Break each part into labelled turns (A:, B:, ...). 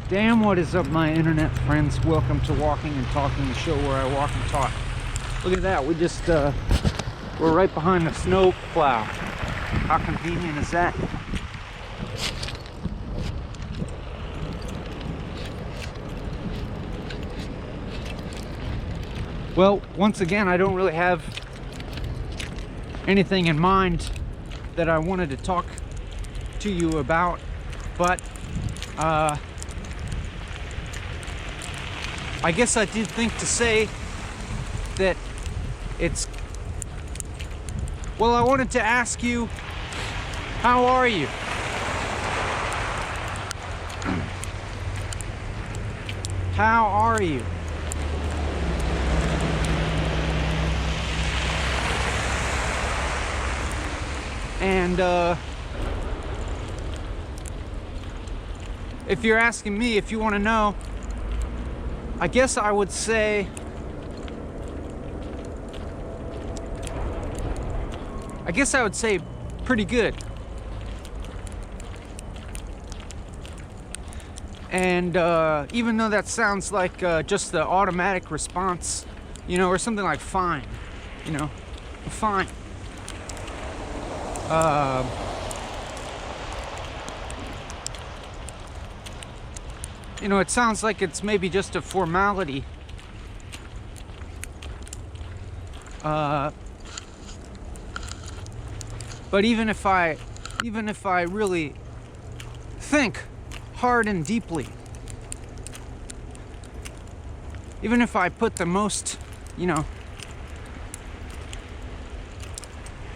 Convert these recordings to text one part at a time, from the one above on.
A: Damn, what is up, my internet friends? Welcome to Walking and Talking, the show where I walk and talk. Look at that, we're right behind the snow plow. How convenient is that? Well, once again, I don't really have anything in mind that I wanted to talk to you about, but I guess I did think to say that it's... Well, I wanted to ask you, how are you? How are you? And if you're asking me, if you want to know, I guess I would say pretty good. And even though that sounds like just the automatic response, you know, or something like fine, you know, fine. You know, it sounds like it's maybe just a formality. But even if I really think hard and deeply, even if I put the most, you know,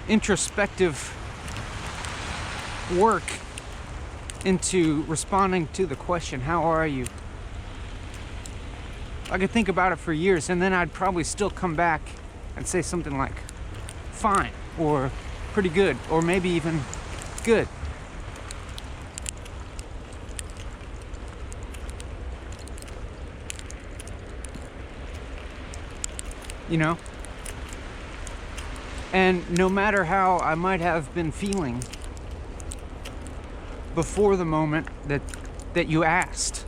A: introspective work into responding to the question, how are you? I could think about it for years, and then I'd probably still come back and say something like fine, or pretty good, or maybe even good. You know? And no matter how I might have been feeling before the moment that you asked,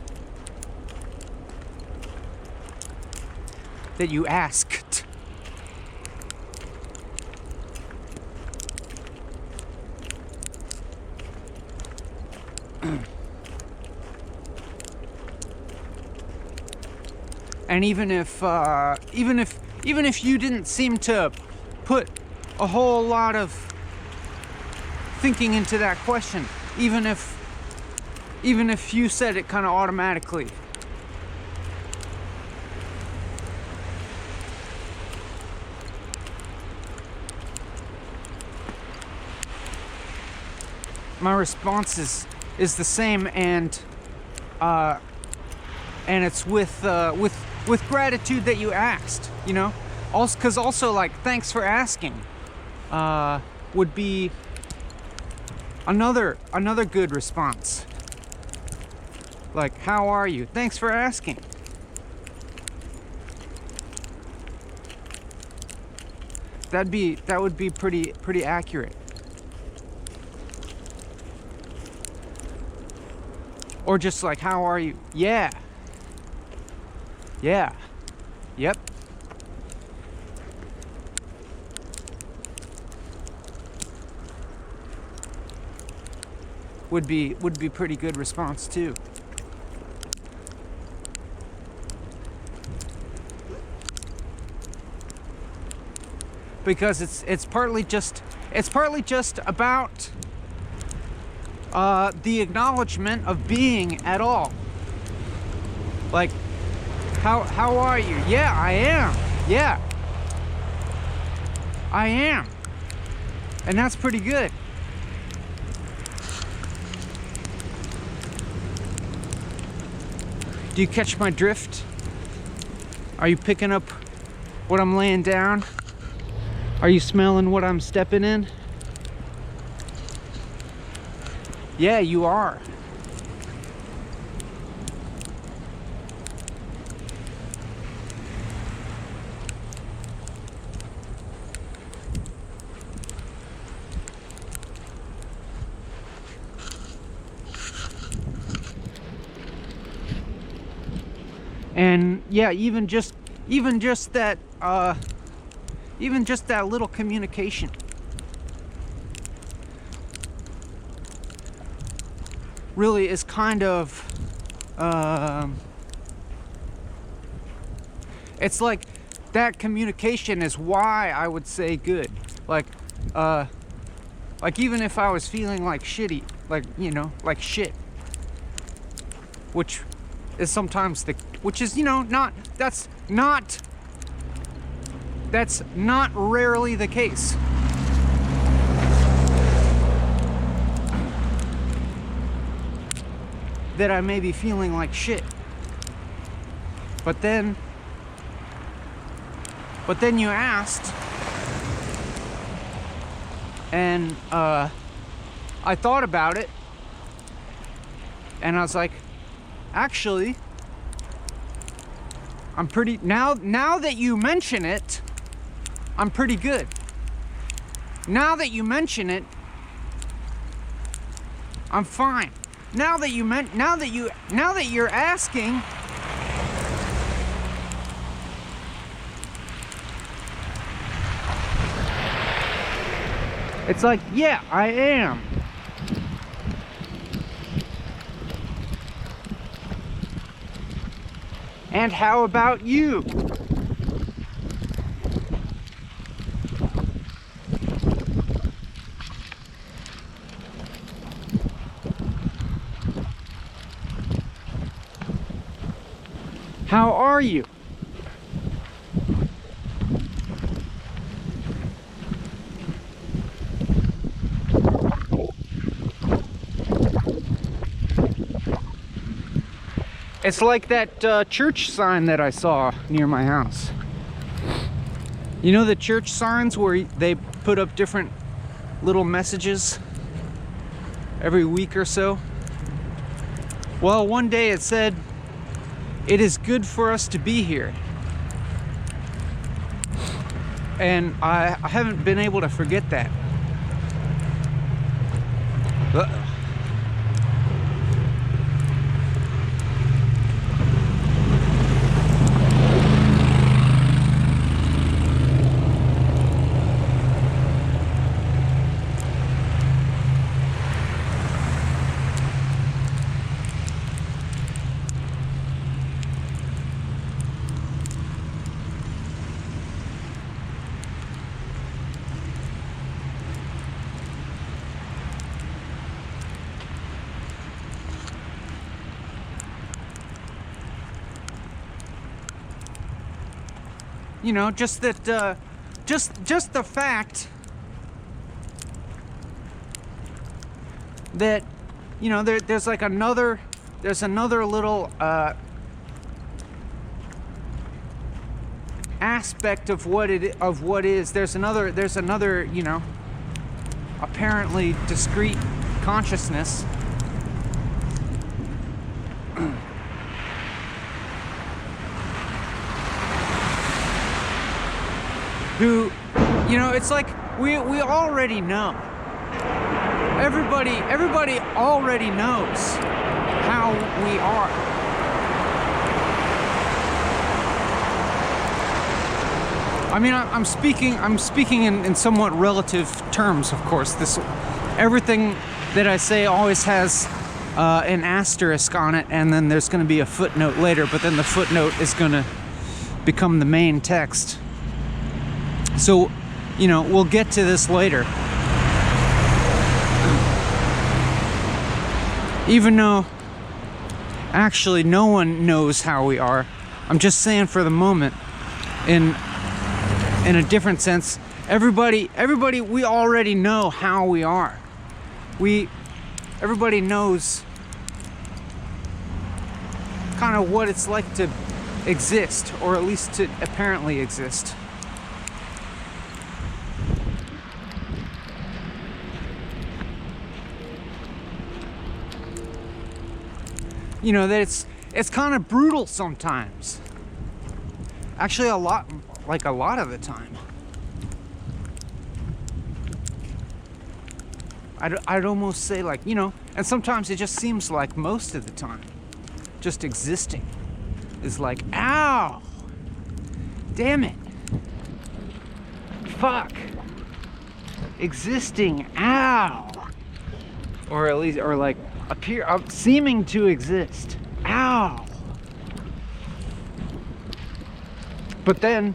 A: that you asked, and even if you didn't seem to put a whole lot of thinking into that question, even if you said it kind of automatically, my response is the same, and it's with gratitude that you asked, you know. Also, because also, like, thanks for asking would be another good response. Like, how are you? Thanks for asking. That would be pretty accurate. Or just like, how are you? Yeah. Yeah. Yep. Would be pretty good response too. Because it's partly just about the acknowledgement of being at all. Like, how are you? Yeah, I am. Yeah, I am. And that's pretty good. Do you catch my drift? Are you picking up what I'm laying down? Are you smelling what I'm stepping in? Yeah, you are. And yeah, even just that little communication really is kind of it's like that communication is why I would say good. Like even if I was feeling like shitty, like, you know, like shit, which is sometimes that's not rarely the case. That I may be feeling like shit. But then you asked, and I thought about it, and I was like, actually, I'm pretty, now that you mention it, I'm pretty good. Now that you mention it, I'm fine. Now that you're asking, it's like, yeah, I am. And how about you? How are you? It's like that church sign that I saw near my house. You know the church signs where they put up different little messages every week or so? Well, one day it said, "It is good for us to be here." And I haven't been able to forget that. You know, just that, just the fact that, you know, there's like another little aspect of what is. There's another, you know, apparently discrete consciousness who, you know, it's like we already know. Everybody already knows how we are. I mean, I'm speaking in somewhat relative terms, of course. Everything that I say always has an asterisk on it, and then there's going to be a footnote later, but then the footnote is going to become the main text. So, you know, we'll get to this later. Even though actually no one knows how we are, I'm just saying for the moment, in a different sense, everybody, we already know how we are. Everybody knows kind of what it's like to exist, or at least to apparently exist. You know, that it's kind of brutal sometimes. Actually, a lot of the time. I'd almost say, like, you know, and sometimes it just seems like most of the time, just existing. is like, ow, damn it, fuck, existing, ow, or at least, or like seeming to exist, ow. But then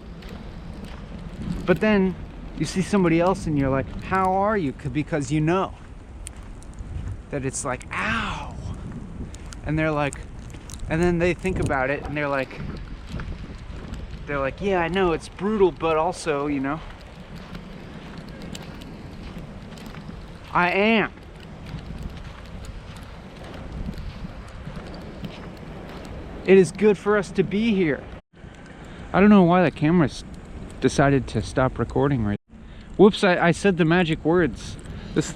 A: you see somebody else and you're like, how are you? Because you know that it's like, ow. And they're like, and then they think about it and they're like, yeah, I know it's brutal, but also, you know, I am. It is good for us to be here. I don't know why the camera's decided to stop recording right. Whoops, I said the magic words. This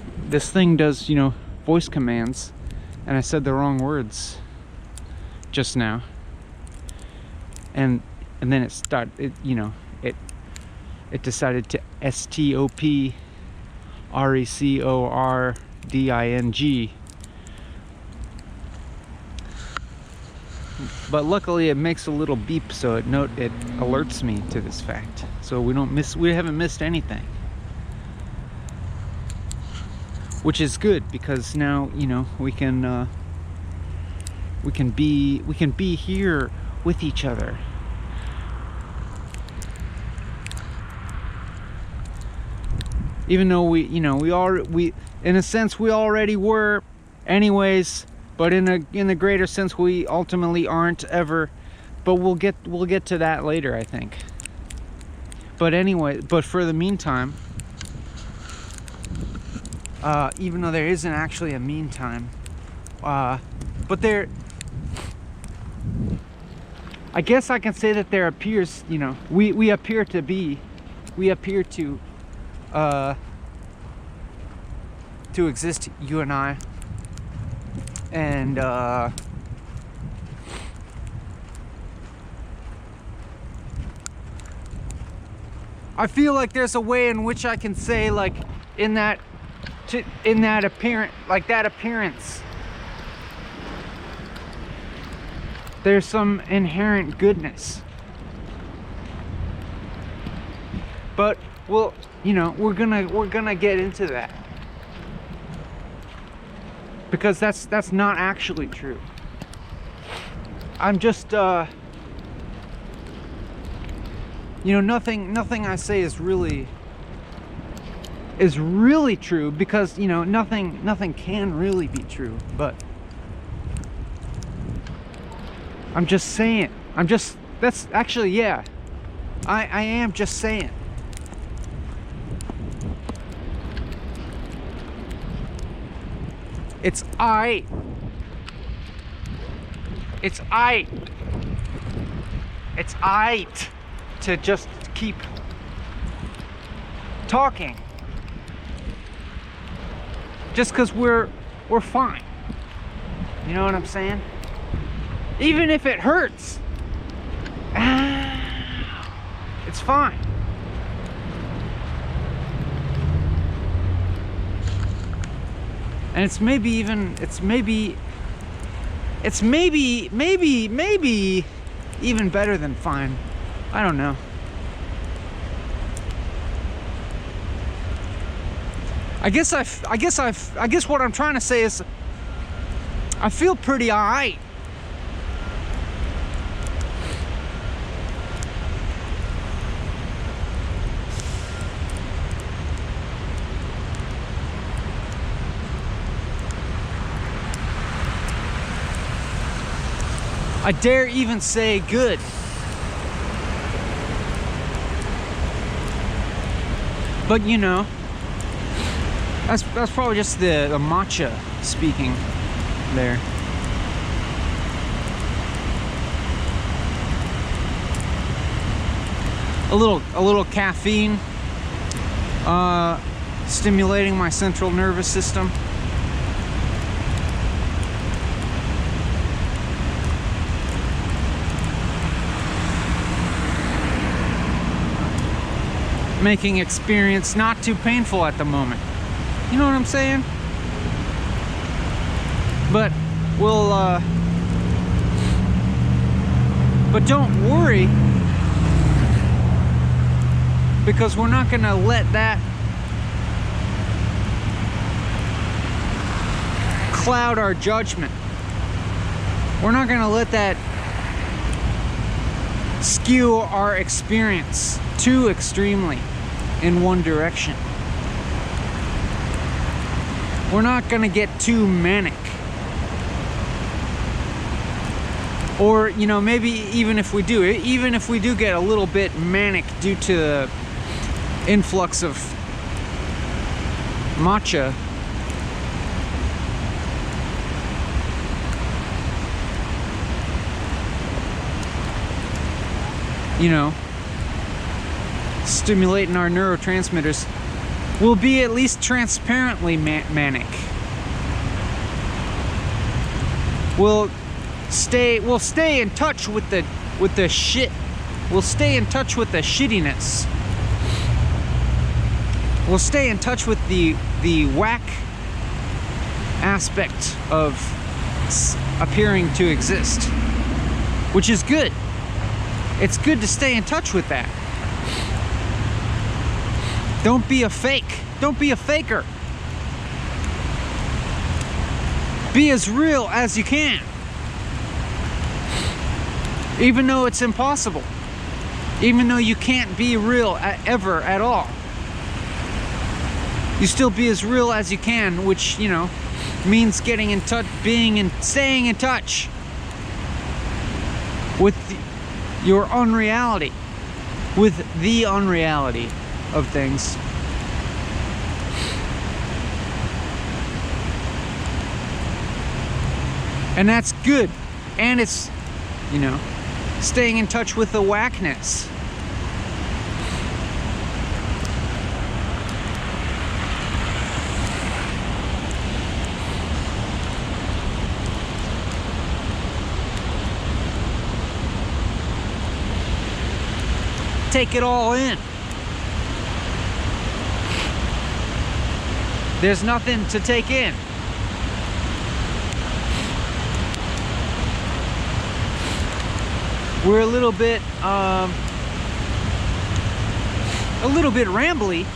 A: thing does, you know, voice commands, and I said the wrong words just now. And then it decided to STOP RECORDING. But luckily it makes a little beep, so it alerts me to this fact, so we haven't missed anything, which is good, because now, you know, we can be here with each other. Even though we in a sense we already were anyways, but in the greater sense we ultimately aren't ever. But we'll get to that later, I think. But anyway, but for the meantime, even though there isn't actually a meantime, but there, I guess I can say that there appears, you know, we appear to exist, you and I, and I feel like there's a way in which I can say, like, in that appearance, there's some inherent goodness. But well, you know, we're gonna get into that, because that's not actually true. I'm just you know, nothing I say is really true, because, you know, nothing can really be true. But I'm just saying. That's actually, yeah, I am just saying. It's aight to just keep talking, just because we're fine. You know what I'm saying? Even if it hurts, it's fine. And it's maybe even better than fine. I don't know. I guess what I'm trying to say is I feel pretty alright. I dare even say good. But you know, that's probably just the matcha speaking there. A little caffeine stimulating my central nervous system. Making experience not too painful at the moment. You know what I'm saying? But we'll But don't worry, because we're not going to let that cloud our judgment. We're not going to let that skew our experience too extremely in one direction. We're not going to get too manic. Or, you know, maybe even if we do get a little bit manic due to the influx of matcha, you know, stimulating our neurotransmitters, we'll be at least transparently manic. We'll stay in touch with the shit. We'll stay in touch with the shittiness. We'll stay in touch with the whack aspect of appearing to exist, which is good. It's good to stay in touch with that. Don't be a fake. Don't be a faker. Be as real as you can. Even though it's impossible. Even though you can't be real ever at all. You still be as real as you can, which, you know, means getting in touch, staying in touch with your unreality, with the unreality of things. And that's good. And it's, you know, staying in touch with the whackness. Take it all in. There's nothing to take in. We're a little bit rambly,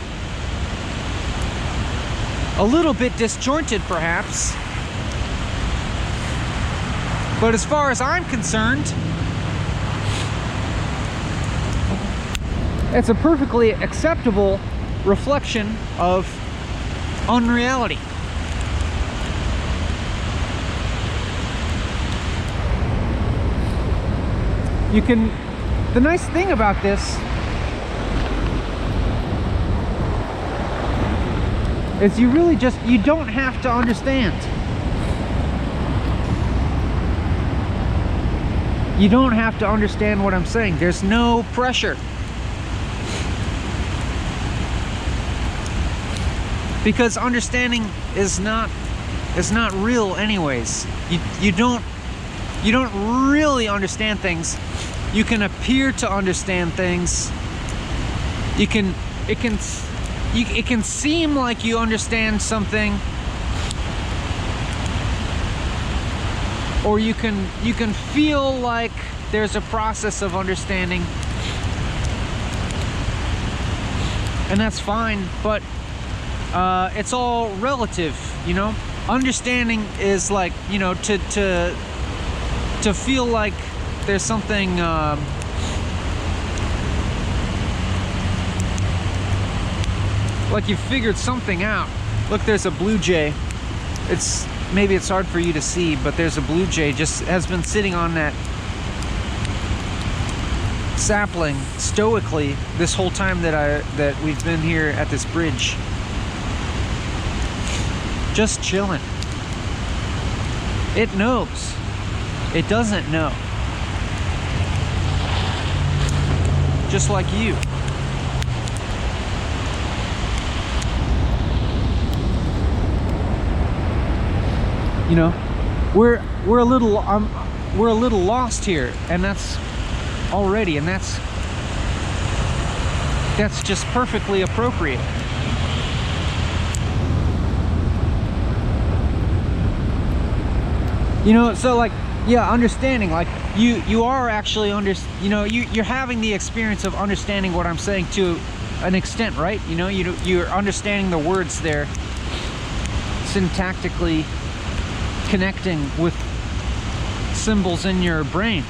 A: a little bit disjointed perhaps, but as far as I'm concerned, it's a perfectly acceptable reflection of unreality. You can, the nice thing about this is you really just, you don't have to understand. You don't have to understand what I'm saying. There's no pressure. Because understanding is not real anyways. You don't really understand things. You can appear to understand things. It can seem like you understand something, or you can feel like there's a process of understanding, and that's fine. But it's all relative, you know. Understanding is like, you know, to feel like there's something like you figured something out. Look, there's a blue jay. Maybe it's hard for you to see, but there's a blue jay just has been sitting on that sapling stoically this whole time that we've been here at this bridge. Just chilling. It knows. It doesn't know. Just like you. You know, we're a little lost here, and that's already, and that's just perfectly appropriate. You know, so like Yeah, understanding, like you are actually you're having the experience of understanding what I'm saying to an extent, right? You're understanding the words there, syntactically connecting with symbols in your brain.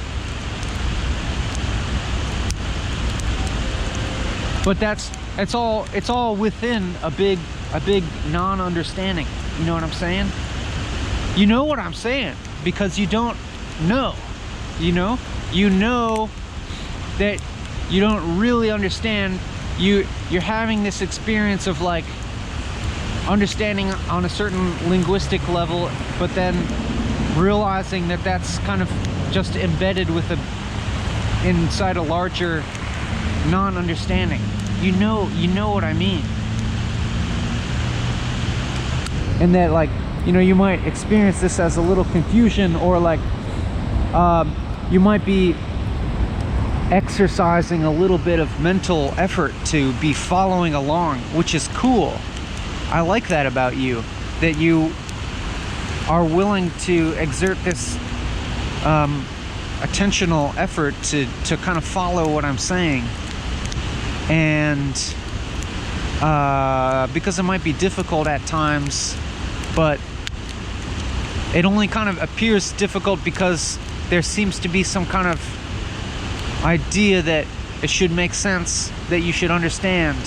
A: But it's all within a big non-understanding. You know what I'm saying? You know what I'm saying because you don't know. You know that you don't really understand. You're having this experience of like understanding on a certain linguistic level, but then realizing that that's kind of just embedded with inside a larger non-understanding. You know what I mean. And that, like, you might experience this as a little confusion, or like you might be exercising a little bit of mental effort to be following along, which is cool. I like that about you, that you are willing to exert this attentional effort to kind of follow what I'm saying. And because it might be difficult at times, but it only kind of appears difficult because there seems to be some kind of idea that it should make sense, that you should understand.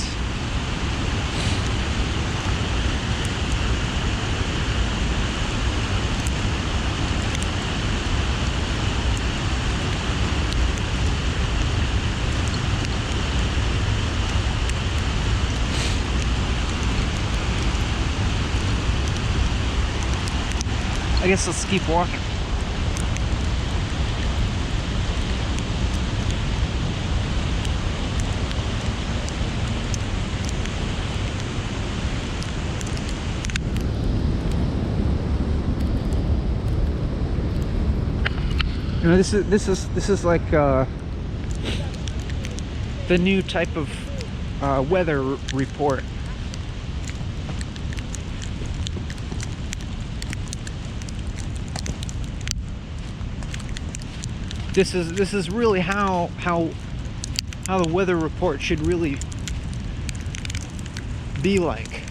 A: I guess let's keep walking. This is like the new type of weather report. This is really how the weather report should really be like.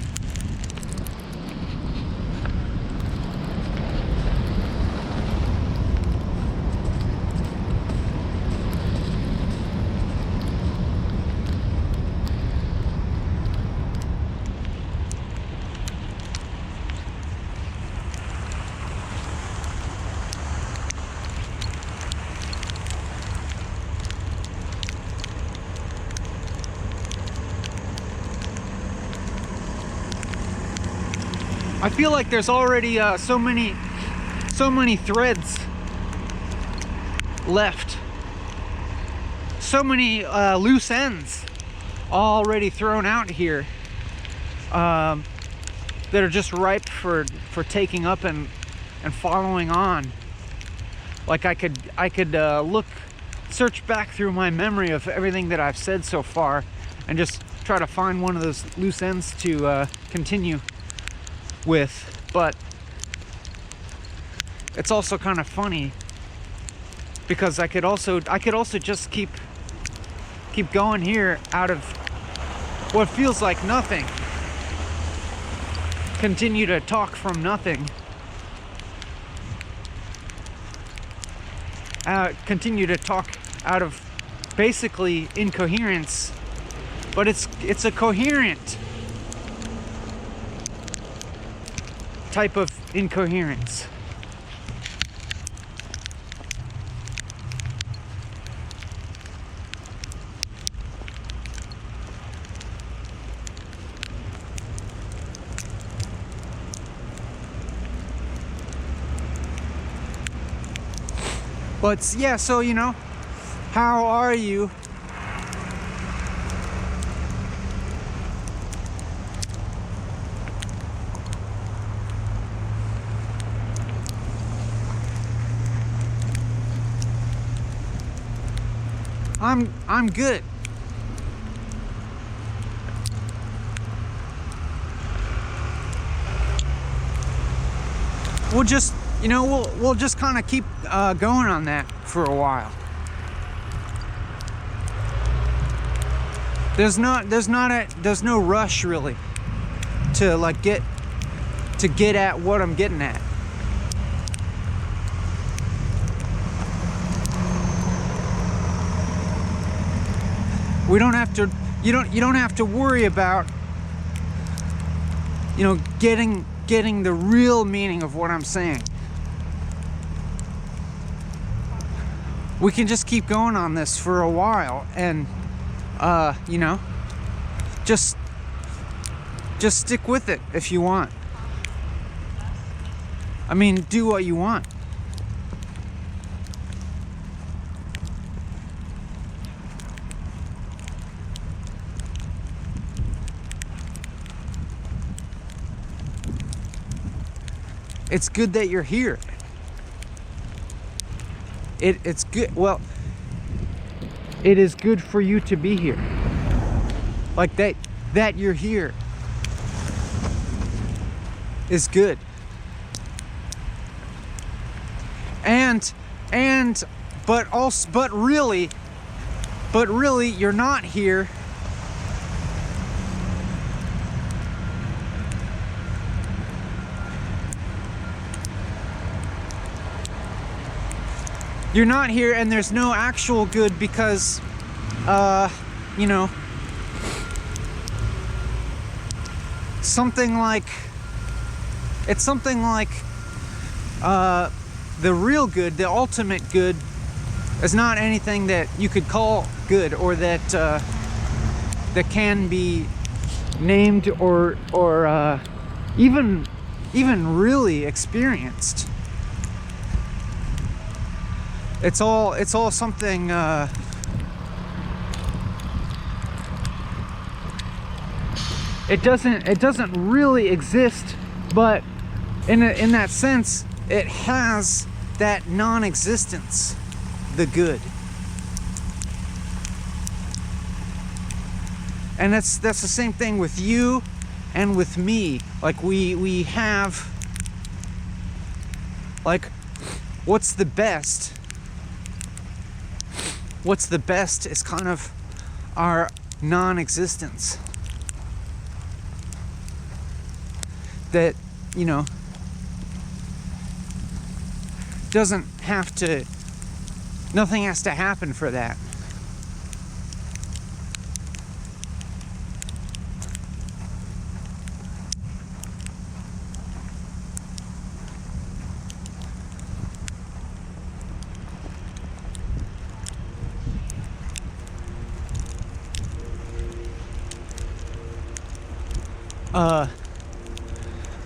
A: I feel like there's already so many threads left, so many loose ends already thrown out here that are just ripe for taking up and following on. Like I could search back through my memory of everything that I've said so far and just try to find one of those loose ends to continue with. But it's also kind of funny because I could also just keep going here out of what feels like nothing, continue to talk from nothing, continue to talk out of basically incoherence, but it's a coherent type of incoherence. But yeah, so how are you? I'm good. We'll just you know, we'll just kind of keep going on that for a while. There's no rush really to like get at what I'm getting at. We don't have to, you don't have to worry about, you know, getting the real meaning of what I'm saying. We can just keep going on this for a while and you know, just stick with it if you want. I mean, do what you want. It's good that you're here. It's good. Well, it is good for you to be here. Like that you're here is good. But really you're not here. You're not here and there's no actual good because, you know, it's something like the real good, the ultimate good is not anything that you could call good or that that can be named or even really experienced. It's all something it doesn't really exist, but in that sense it has that non-existence, the good. And that's the same thing with you and with me. Like we have, like, what's the best? What's the best is kind of our non-existence. That, you know, doesn't have to, nothing has to happen for that.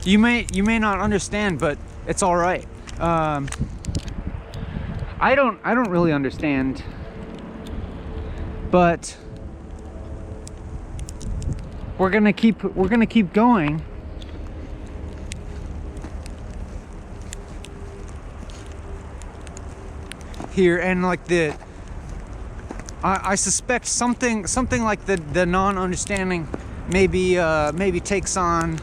A: You may not understand, but it's all right. I don't really understand, but we're gonna keep going. Here, and like I suspect something like the non-understanding maybe takes on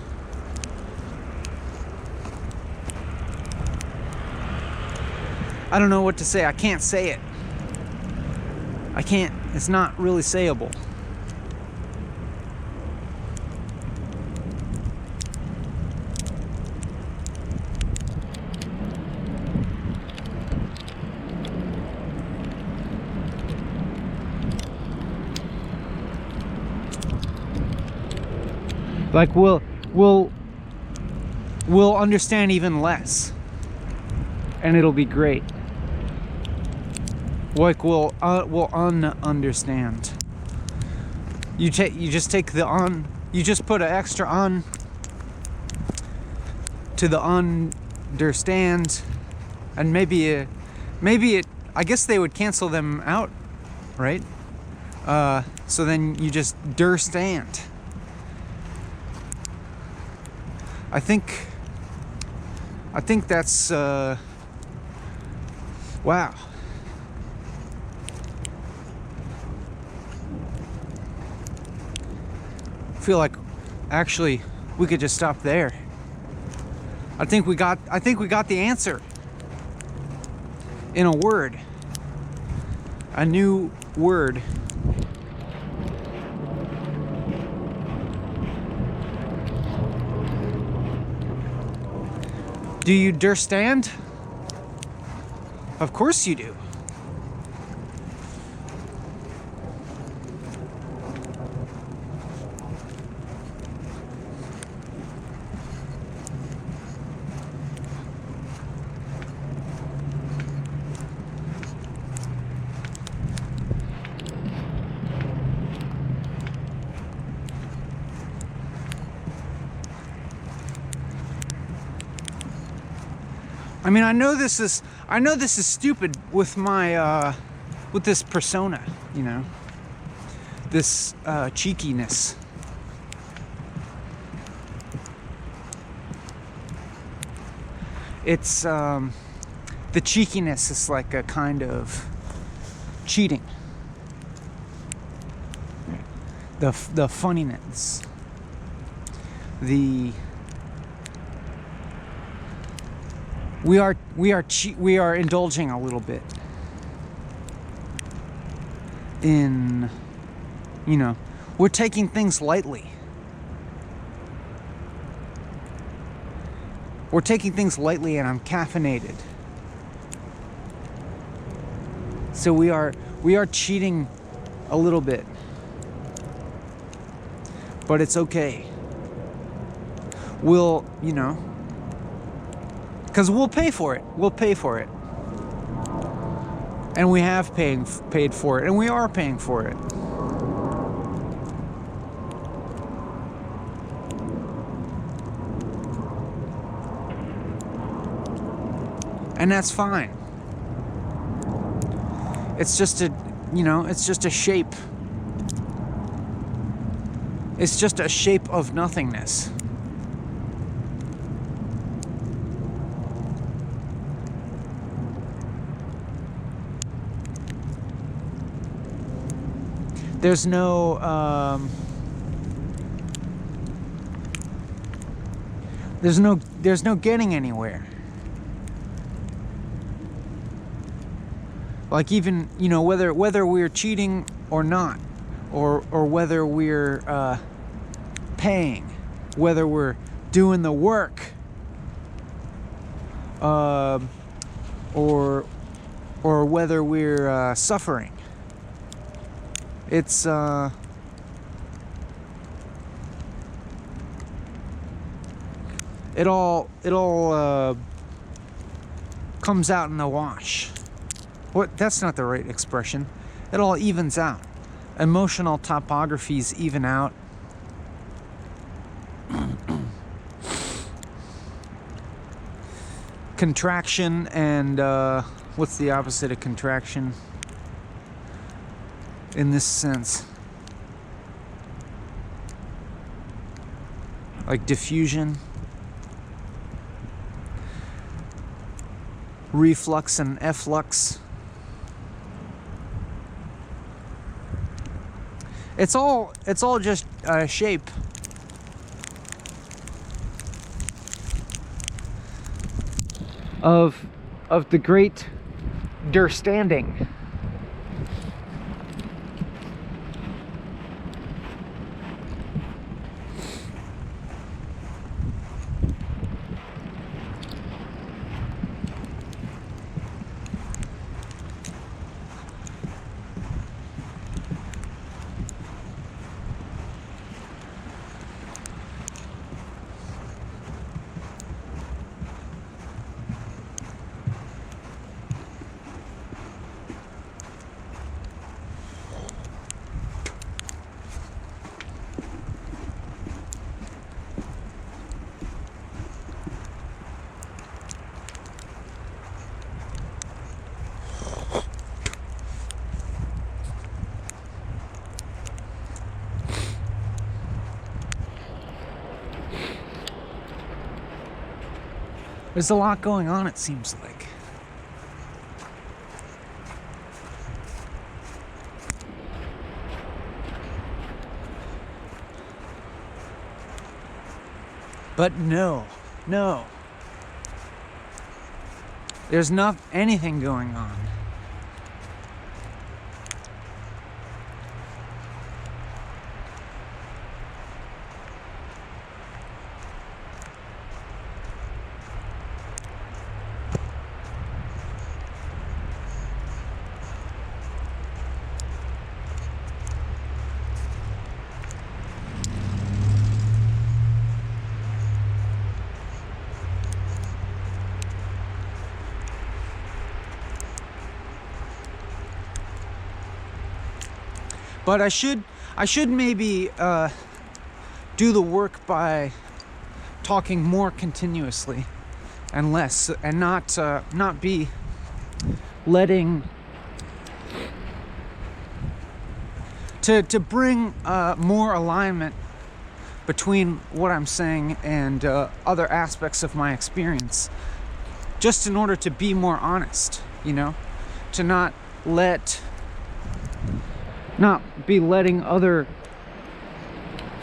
A: I don't know what to say. I can't say it. I can't. It's not really sayable. Like we'll understand even less, and it'll be great. Like we'll un-understand. You just take the un, you just put an extra un to the understand, and maybe it. I guess they would cancel them out, right? So then you just understand. I think that's wow. I feel like actually we could just stop there. I think we got the answer in a word. A new word. Do you understand? Of course you do. I mean, I know this is stupid with my with this persona, you know, this cheekiness. It's the cheekiness is like a kind of cheating. The funniness, we are indulging a little bit in, you know, we're taking things lightly. We're taking things lightly, and I'm caffeinated. So we are cheating a little bit. But it's okay. We'll, you know, because we'll pay for it. We'll pay for it. And we have paid for it. And we are paying for it. And that's fine. It's just a, you know, it's just a shape. It's just a shape of nothingness. There's no there's no getting anywhere. Like, even, you know, whether we're cheating or not, or whether we're paying, whether we're doing the work, or whether we're suffering. It's it all comes out in the wash. What? That's not the right expression. It all evens out. Emotional topographies even out. Contraction and what's the opposite of contraction in this sense? Like diffusion, reflux and efflux. It's all just shape. Of the great understanding. There's a lot going on, it seems like. But no. There's not anything going on. But I should maybe do the work by talking more continuously and less, and not be letting to bring more alignment between what I'm saying and other aspects of my experience, just in order to be more honest, you know, to not be letting other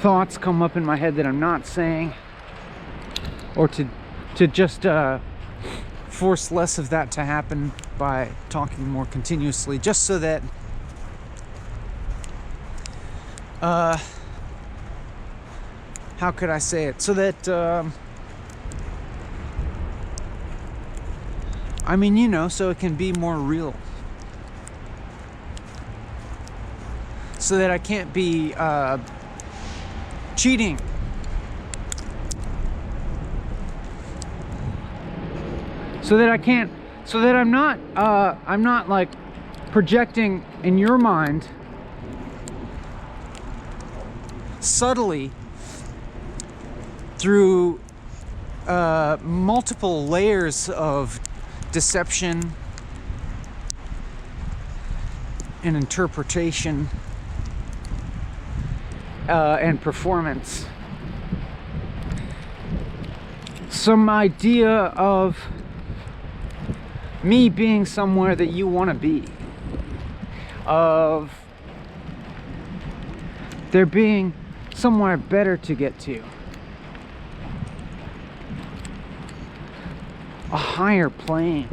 A: thoughts come up in my head that I'm not saying, or to just force less of that to happen by talking more continuously, just so that how could I say it, so that I mean, you know, so it can be more real. So that I can't be cheating. So that I'm not like projecting in your mind subtly through multiple layers of deception and interpretation and performance, some idea of me being somewhere that you want to be, of there being somewhere better to get to, a higher plane.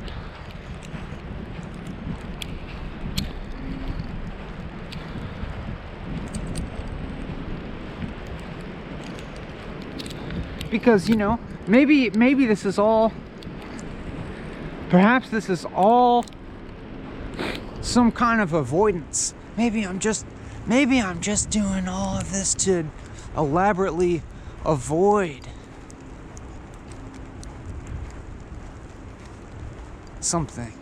A: Because, you know, maybe this is all, perhaps this is all some kind of avoidance. Maybe I'm just doing all of this to elaborately avoid something.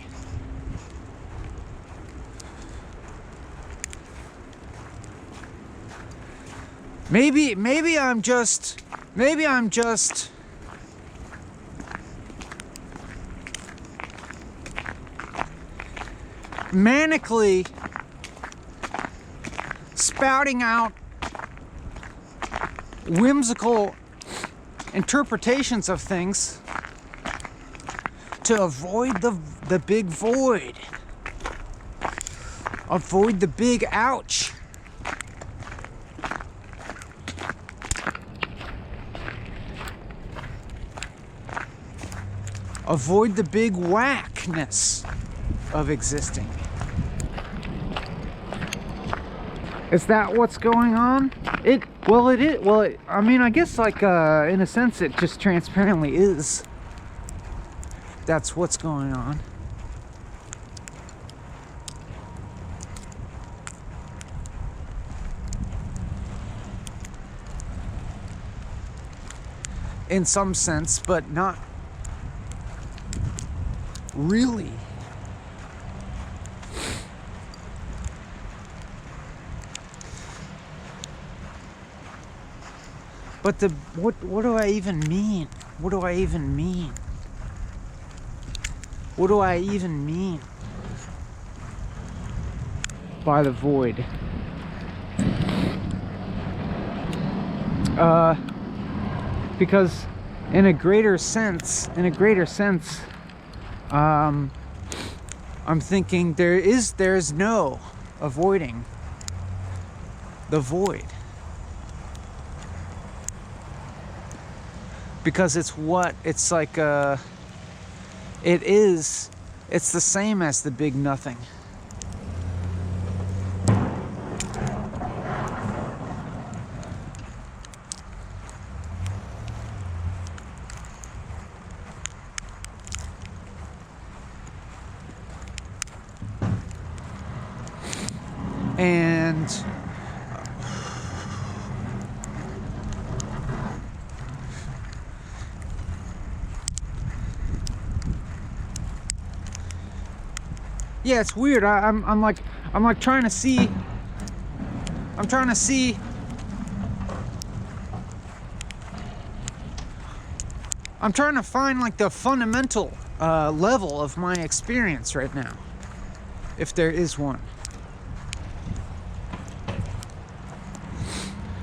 A: Maybe I'm just manically spouting out whimsical interpretations of things to avoid the big void, avoid the big ouch. Avoid the big whackness of existing. Is that what's going on? It is. Well, I mean, I guess, like, in a sense, it just transparently is. That's what's going on. In some sense, but not really. But what do I even mean? What do I even mean? What do I even mean by the void? Because in a greater sense, I'm thinking there is no avoiding the void, because it's like it's the same as the big nothing. And yeah, it's weird. I'm like trying to see. I'm trying to see. I'm trying to find like the fundamental level of my experience right now, if there is one.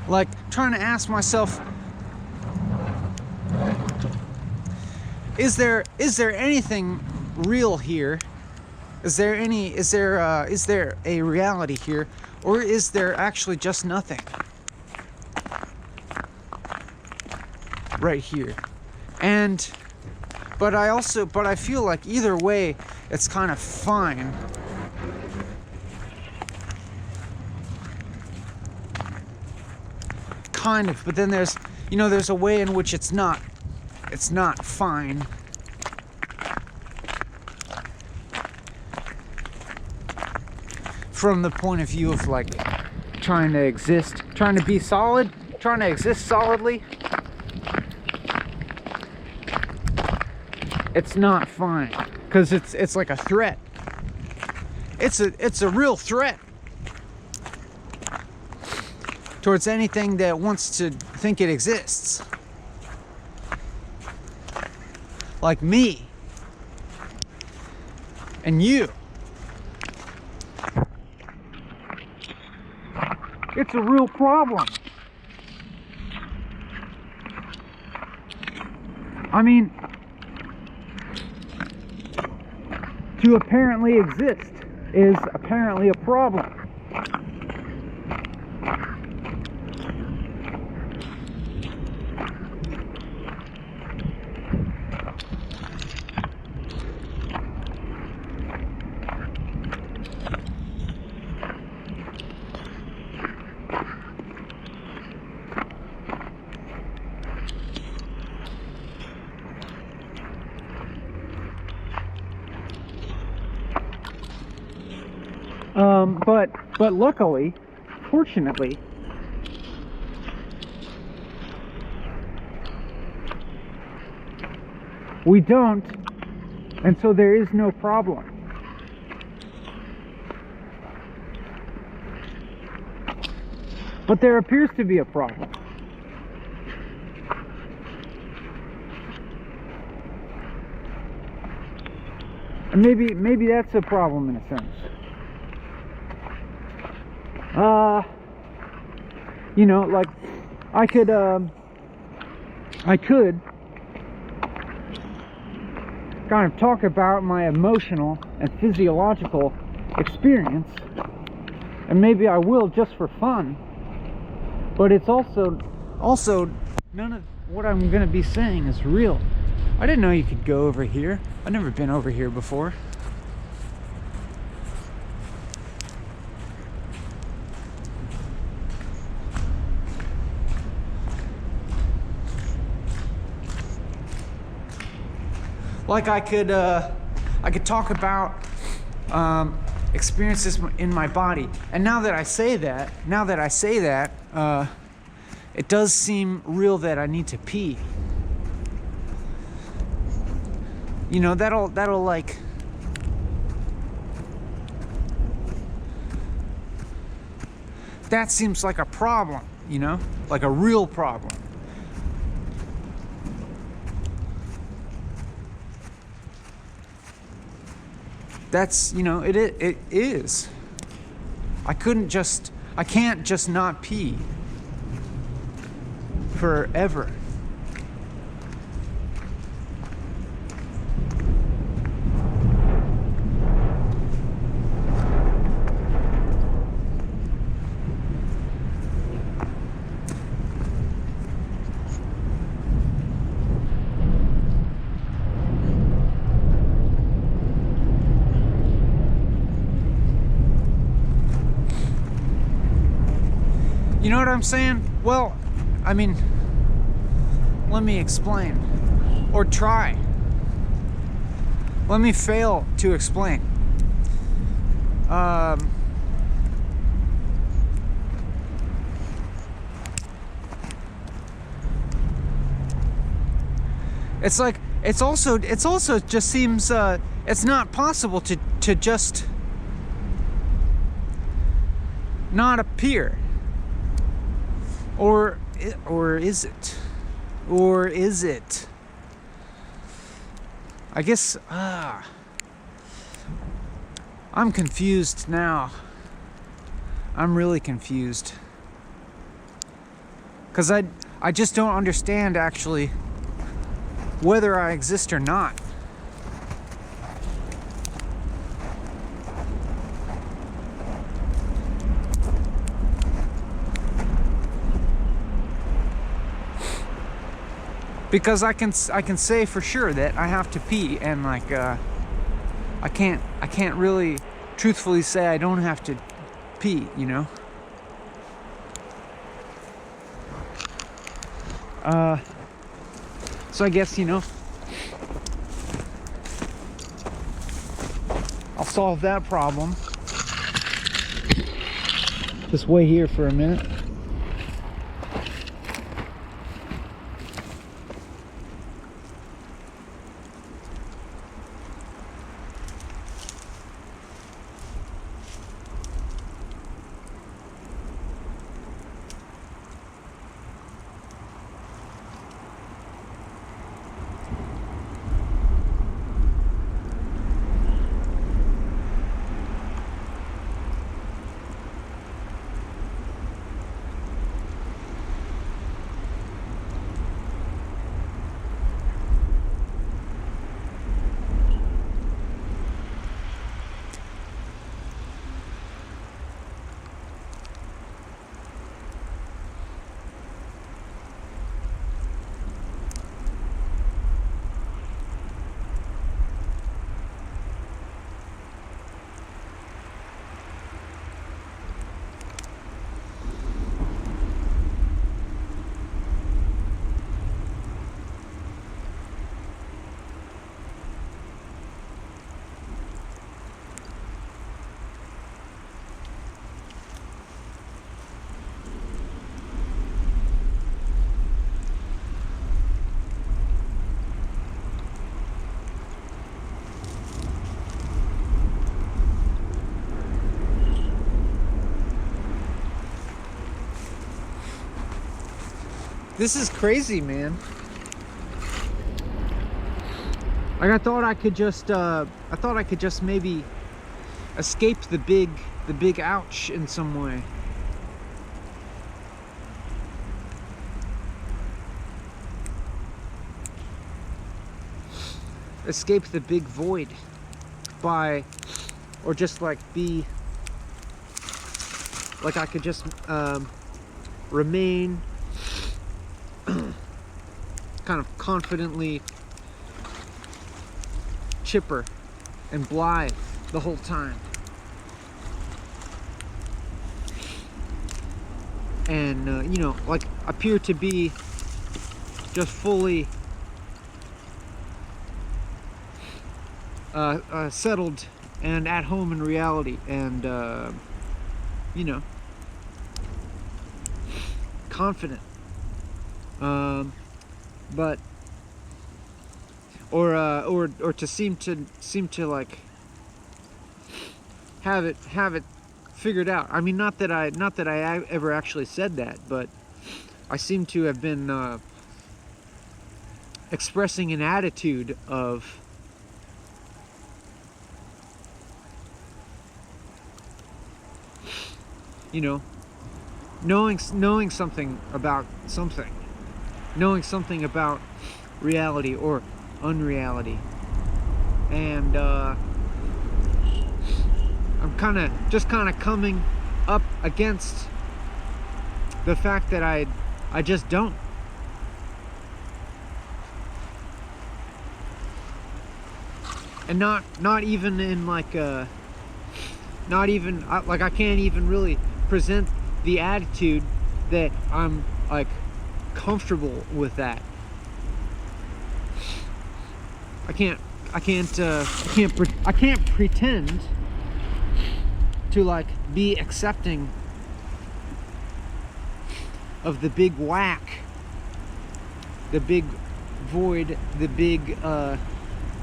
A: Like trying to ask myself, is there anything real here? Is there a reality here, or is there actually just nothing right here? But I feel like either way it's kind of fine. Kind of, but then there's a way in which it's not fine. From the point of view of like trying to be solid, trying to exist solidly, it's not fine, because it's like a threat. It's a real threat towards anything that wants to think it exists. Like me and you. It's a real problem. I mean, to apparently exist is apparently a problem. But luckily, fortunately, we don't, and so there is no problem. But there appears to be a problem. And maybe that's a problem in a sense. Like I could kind of talk about my emotional and physiological experience, and maybe I will just for fun, but it's also none of what I'm gonna be saying is real. I didn't know you could go over here. I've never been over here before. Like I could talk about experiences in my body, and now that I say that, it does seem real that I need to pee. That'll like, that seems like a problem, like a real problem. That's, it is. I can't just not pee forever. You know what I'm saying? Well, I mean, let me explain. Or try. Let me fail to explain. It's like, it's also just seems, it's not possible to just not appear. Or is it? Or is it? I guess, I'm confused now. I'm really confused. 'Cause I just don't understand, actually, whether I exist or not. Because I can say for sure that I have to pee, and like I can't really truthfully say I don't have to pee, you know? So I guess, you know, I'll solve that problem. Just wait here for a minute. This is crazy, man. Like I thought I could just maybe escape the big ouch in some way. Escape the big void by, or just like be, like I could just remain kind of confidently chipper and blithe the whole time, and you know, like appear to be just fully settled and at home in reality, and you know, confident, but or to seem to like have it figured out. I mean, not that I ever actually said that, but I seem to have been expressing an attitude of, you know, knowing something about something, knowing something about reality or unreality, and I'm kind of coming up against the fact that I just don't. And not even in like not even like I can't even really present the attitude that I'm like comfortable with that. I can't pretend to like be accepting of the big whack, the big void, the big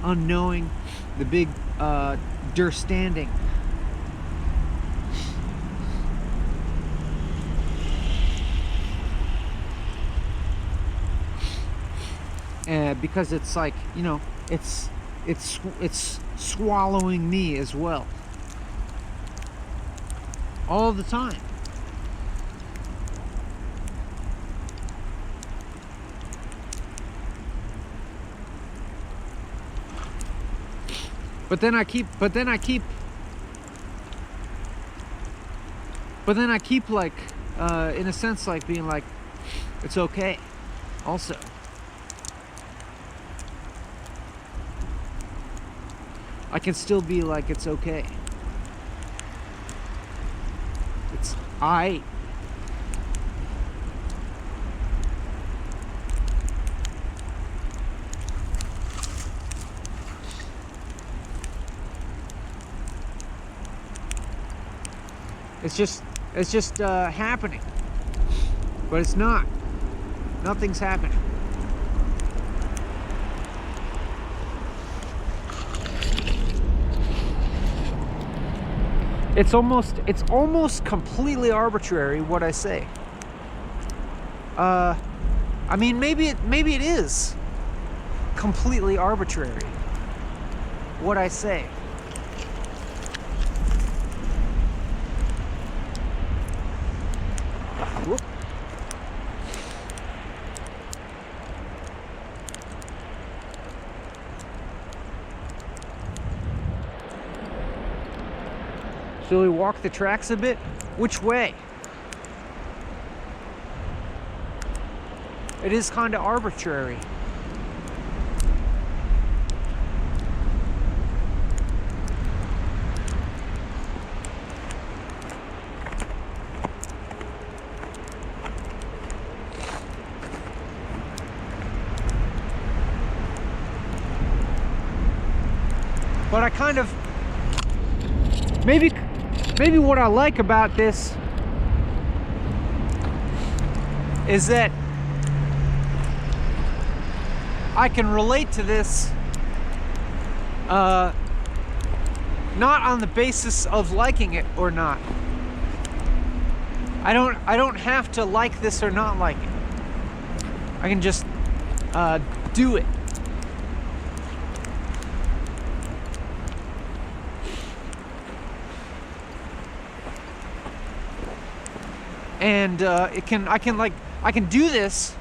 A: unknowing, the big understanding. Because it's like, you know, it's swallowing me as well, all the time. But then I keep like, in a sense, like being like, it's okay also. I can still be like, it's okay. It's I. It's just happening, but it's not. Nothing's happening. It's almost completely arbitrary what I say. I mean, maybe it is completely arbitrary what I say. Whoop. Shall we walk the tracks a bit? Which way? It is kind of arbitrary. But I kind of, maybe what I like about this is that I can relate to this not on the basis of liking it or not. I don't have to like this or not like it. I can just do it. And I can do this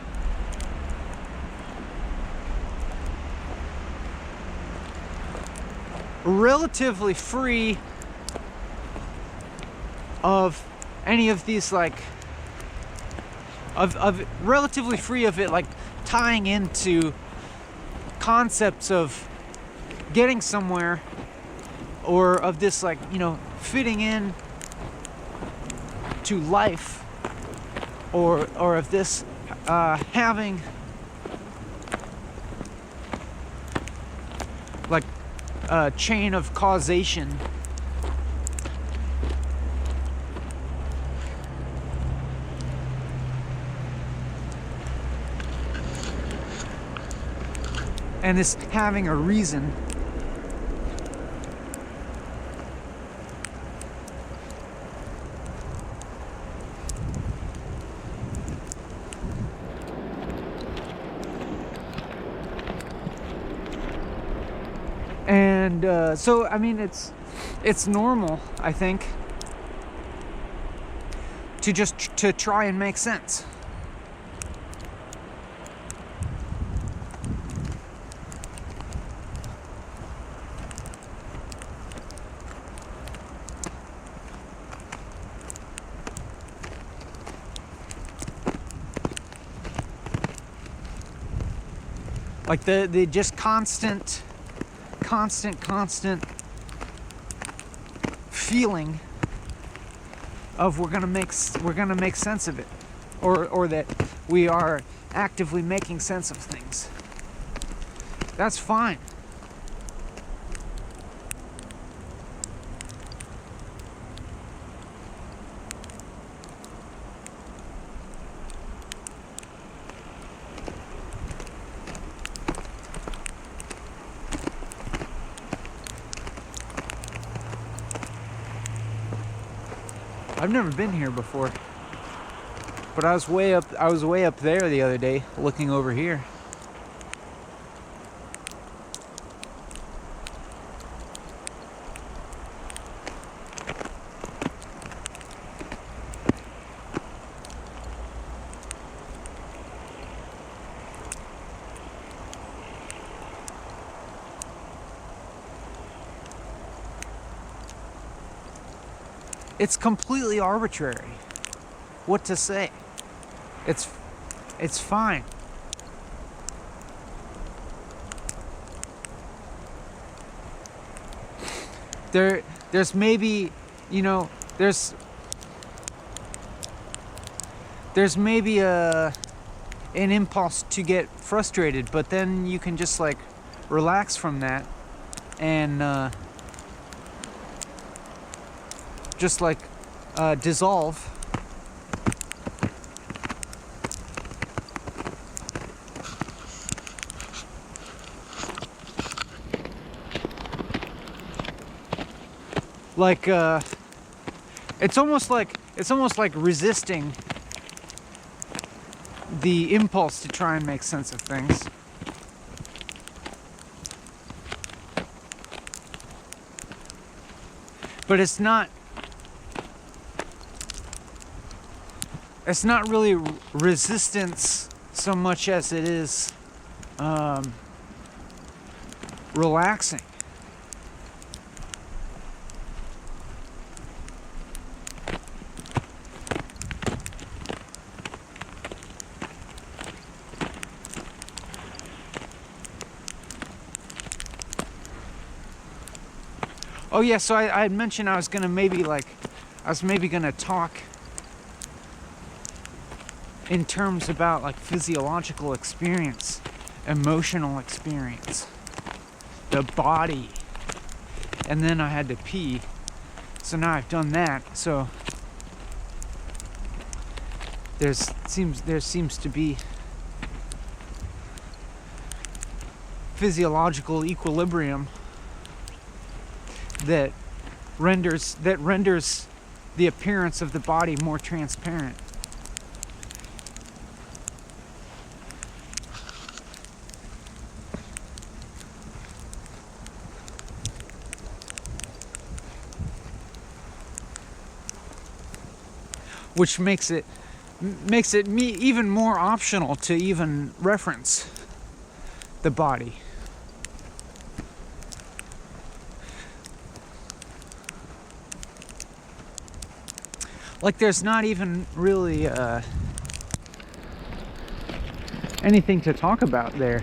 A: relatively free of any of these, like, of relatively free of it, like, tying into concepts of getting somewhere, or of this, like, you know, fitting in to life, or of this having like a chain of causation. And this having a reason. And so, I mean, it's normal, I think, to just to try and make sense. Like the just constant feeling of we're gonna make sense of it, or that we are actively making sense of things. That's fine. I've never been here before, but I was way up there the other day looking over here. It's completely arbitrary what to say. It's fine. There's maybe, you know, there's maybe an impulse to get frustrated, but then you can just like relax from that and just like dissolve. Like it's almost like resisting the impulse to try and make sense of things. But it's not really resistance so much as it is relaxing. Oh yeah, so I had mentioned I was maybe gonna talk in terms about like physiological experience, emotional experience, the body, and then I had to pee. So now I've done that. So there seems to be physiological equilibrium that renders the appearance of the body more transparent. Which makes it even more optional to even reference the body. Like there's not even really anything to talk about there,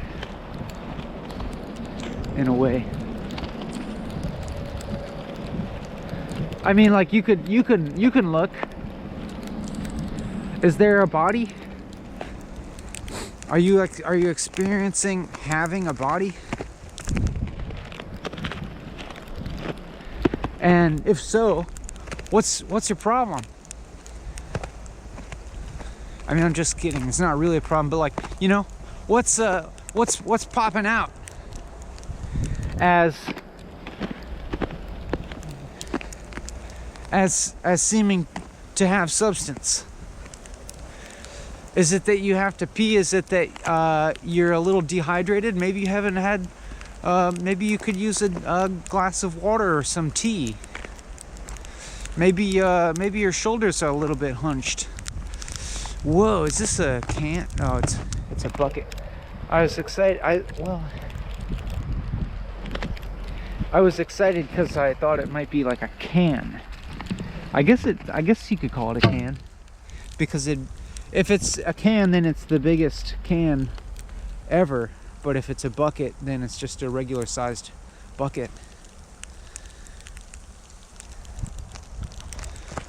A: in a way. I mean, like you can look. Is there a body? Are you experiencing having a body? And if so, what's your problem? I mean, I'm just kidding. It's not really a problem, but like, you know, what's popping out as seeming to have substance? Is it that you have to pee? Is it that you're a little dehydrated? Maybe you haven't had. Maybe you could use a glass of water or some tea. Maybe your shoulders are a little bit hunched. Whoa, is this a can? Oh, it's a bucket. I was excited. I was excited because I thought it might be like a can. I guess you could call it a can, because if it's a can, then it's the biggest can ever. But if it's a bucket, then it's just a regular sized bucket.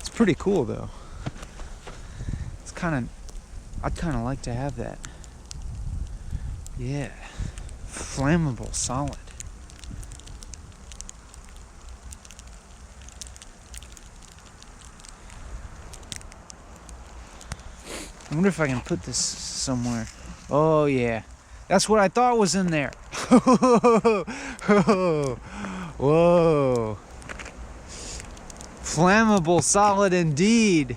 A: It's pretty cool though. It's kind I'd kind of like to have that. Yeah. Flammable solid. I wonder if I can put this somewhere. Oh yeah. That's what I thought was in there. Whoa. Flammable solid indeed.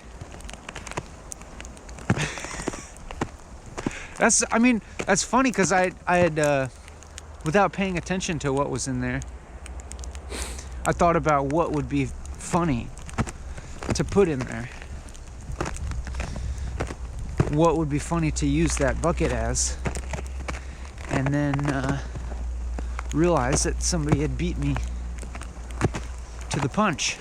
A: That's funny because I had, without paying attention to what was in there, I thought about what would be funny to put in there. What would be funny to use that bucket as, and then realize that somebody had beat me to the punch.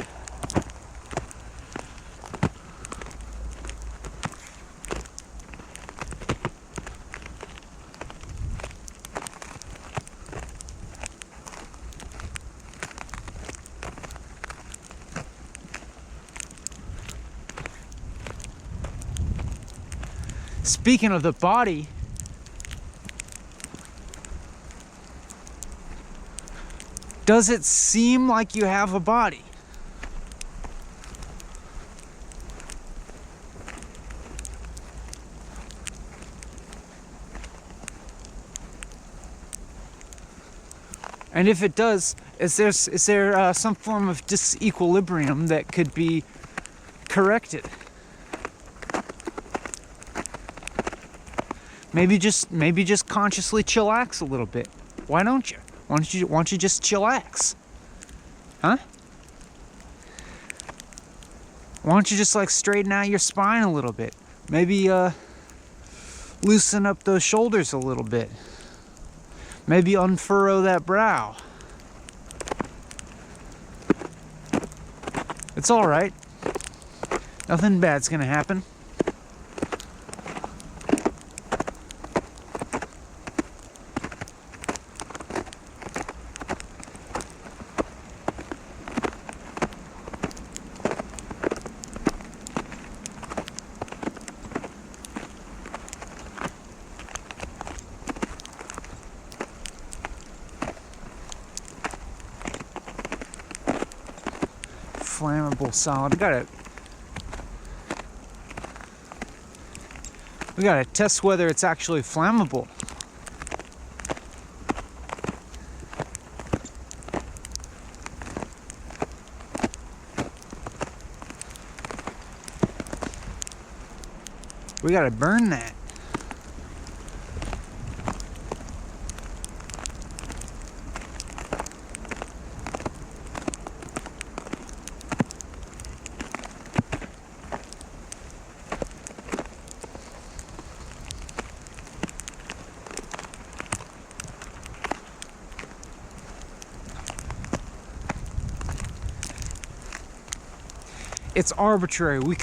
A: Speaking of the body, does it seem like you have a body? And if it does, is there some form of disequilibrium that could be corrected? Maybe just consciously chillax a little bit. Why don't you? Why don't you just chillax? Huh? Why don't you just like straighten out your spine a little bit? Maybe loosen up those shoulders a little bit. Maybe unfurrow that brow. It's all right. Nothing bad's gonna happen. Flammable solid. We gotta test whether it's actually flammable. We gotta burn that. It's arbitrary. We'll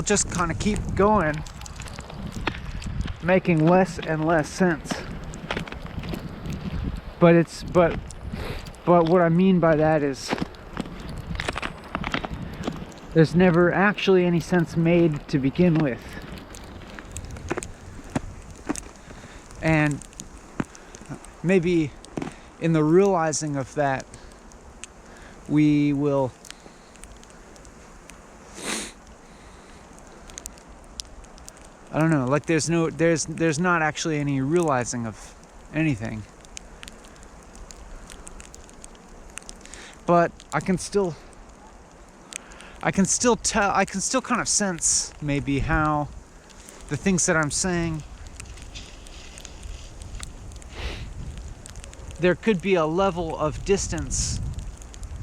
A: just kind of keep going, making less and less sense. But what I mean by that is there's never actually any sense made to begin with. And maybe in the realizing of that, we will I don't know, like there's not actually any realizing of anything. But I can still kind of sense maybe how the things that I'm saying, there could be a level of distance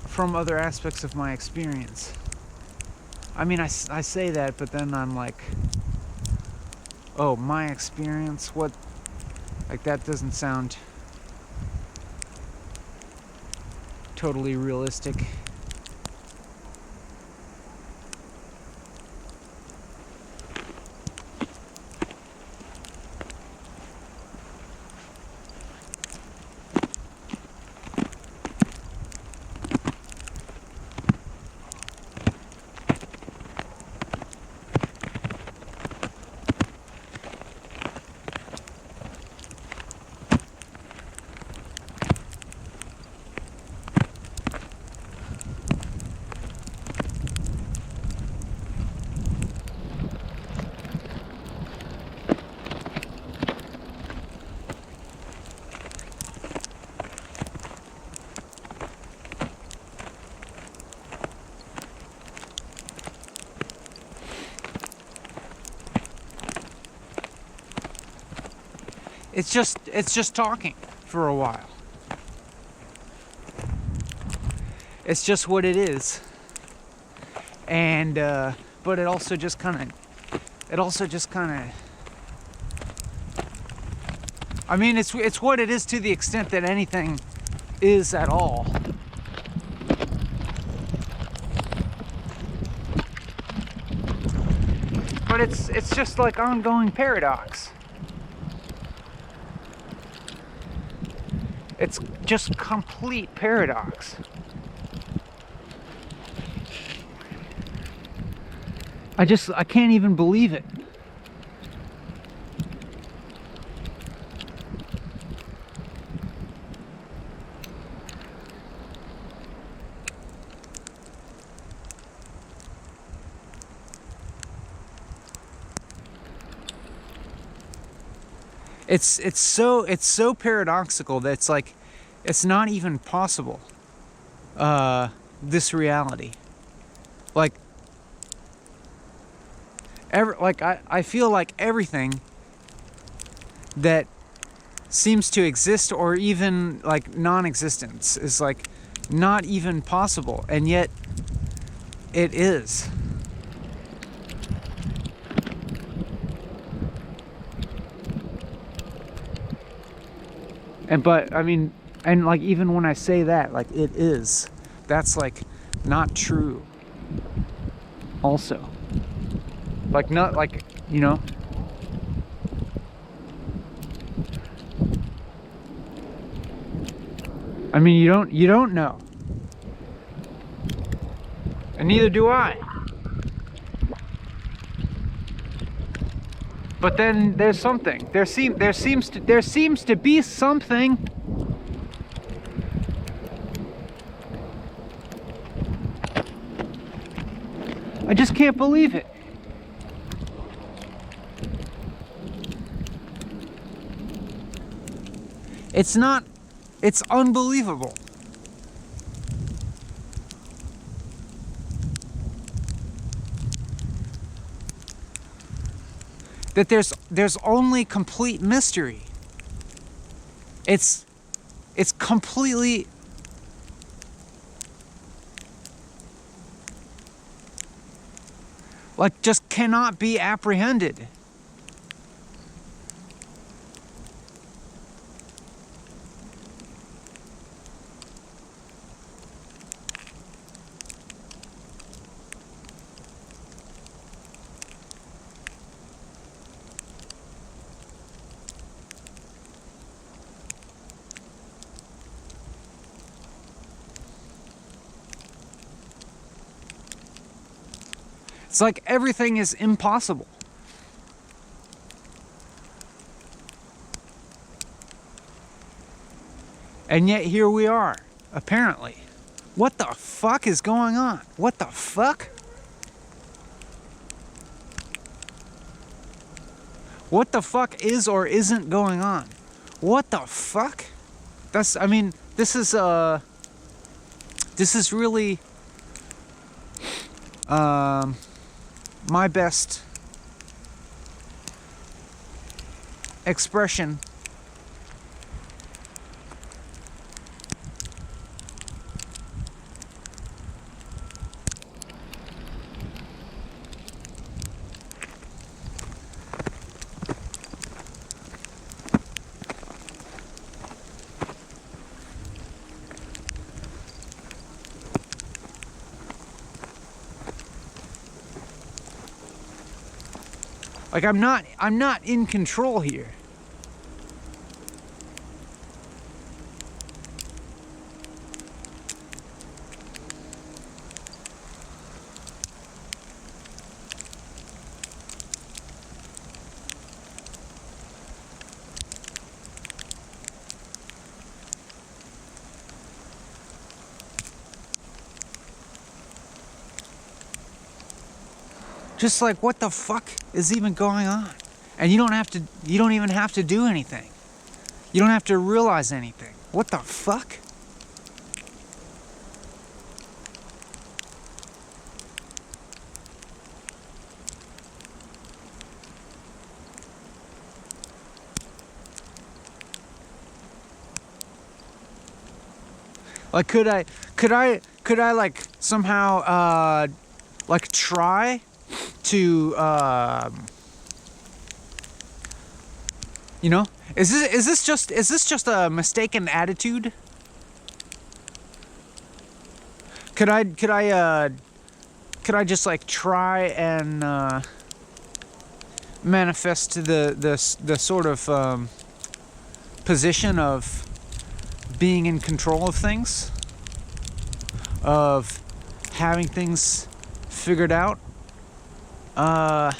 A: from other aspects of my experience. I mean, I say that, but then I'm like, oh, my experience? What? Like, that doesn't sound totally realistic. it's just talking for a while. It's just what it is. And but it also just kind of I mean, it's what it is to the extent that anything is at all. But it's just like ongoing paradox. It's just complete paradox. I can't even believe it. It's so paradoxical that it's like it's not even possible. This reality, like I feel like everything that seems to exist or even like non-existence is like not even possible, and yet it is. But I mean, and like even when I say that, like it is, that's like not true also. Like not like, you know. I mean, you don't know. And neither do I. But then there's something. There seems to be something. I just can't believe it. It's unbelievable. That there's only complete mystery. It's completely like just cannot be apprehended. It's like everything is impossible. And yet here we are, apparently. What the fuck is going on? What the fuck? What the fuck is or isn't going on? What the fuck? I mean, this is really my best expression like I'm not in control here. Just like, what the fuck is even going on? And you don't even have to do anything. You don't have to realize anything. What the fuck? Like, could I like somehow like try to you know, is this just a mistaken attitude? Could I just like try and manifest the sort of position of being in control of things, of having things figured out? I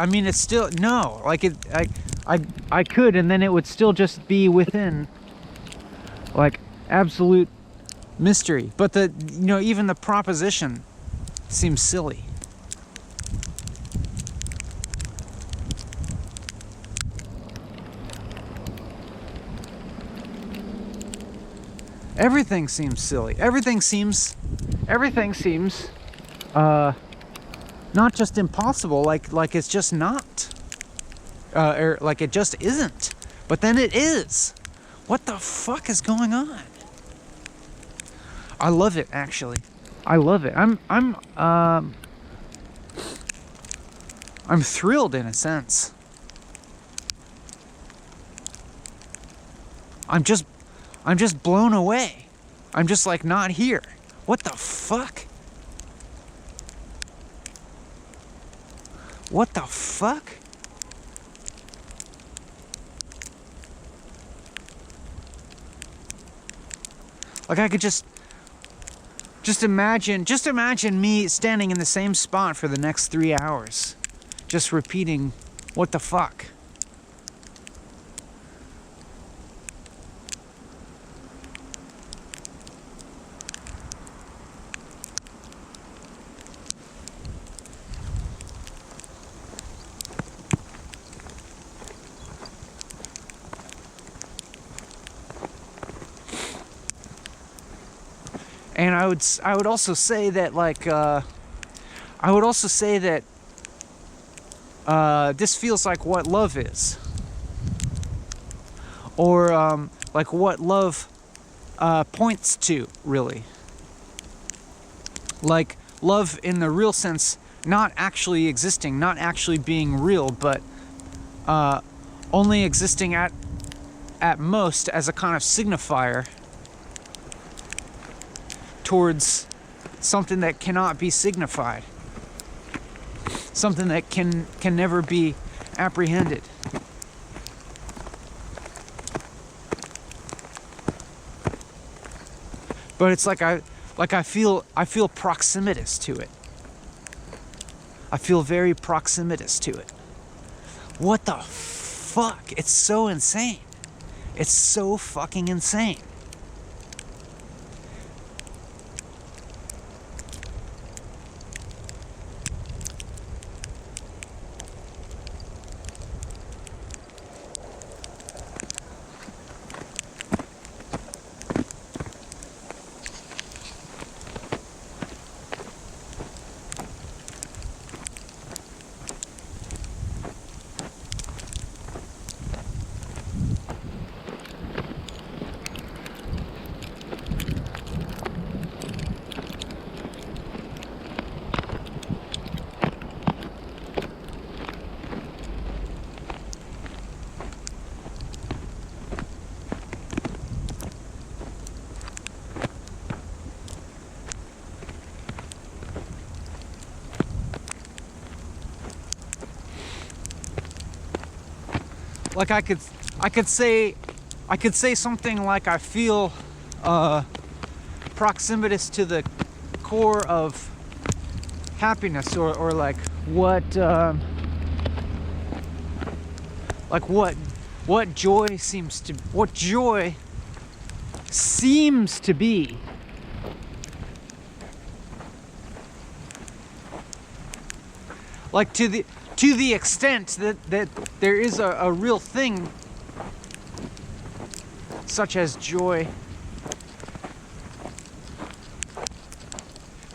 A: mean, it's still, no, like I could, and then it would still just be within like absolute mystery. But even the proposition seems silly. Everything seems silly. Everything seems not just impossible, like it's just not, or like it just isn't, but then it is. What the fuck is going on? I love it, actually. I love it. I'm thrilled in a sense. I'm just blown away. I'm just like not here. What the fuck? What the fuck? Like I could just imagine me standing in the same spot for the next 3 hours, just repeating, what the fuck? And I would also say that this feels like what love is, or like what love points to, really. Like love in the real sense, not actually existing, not actually being real, but only existing at most as a kind of signifier towards something that cannot be signified, something that can never be apprehended. But it's like I feel proximitous to it. I feel very proximitous to it. What the fuck? It's so insane. It's so fucking insane. Like I could say something like I feel proximitous to the core of happiness, or like what joy seems to be. Like to the extent that there is a real thing such as joy,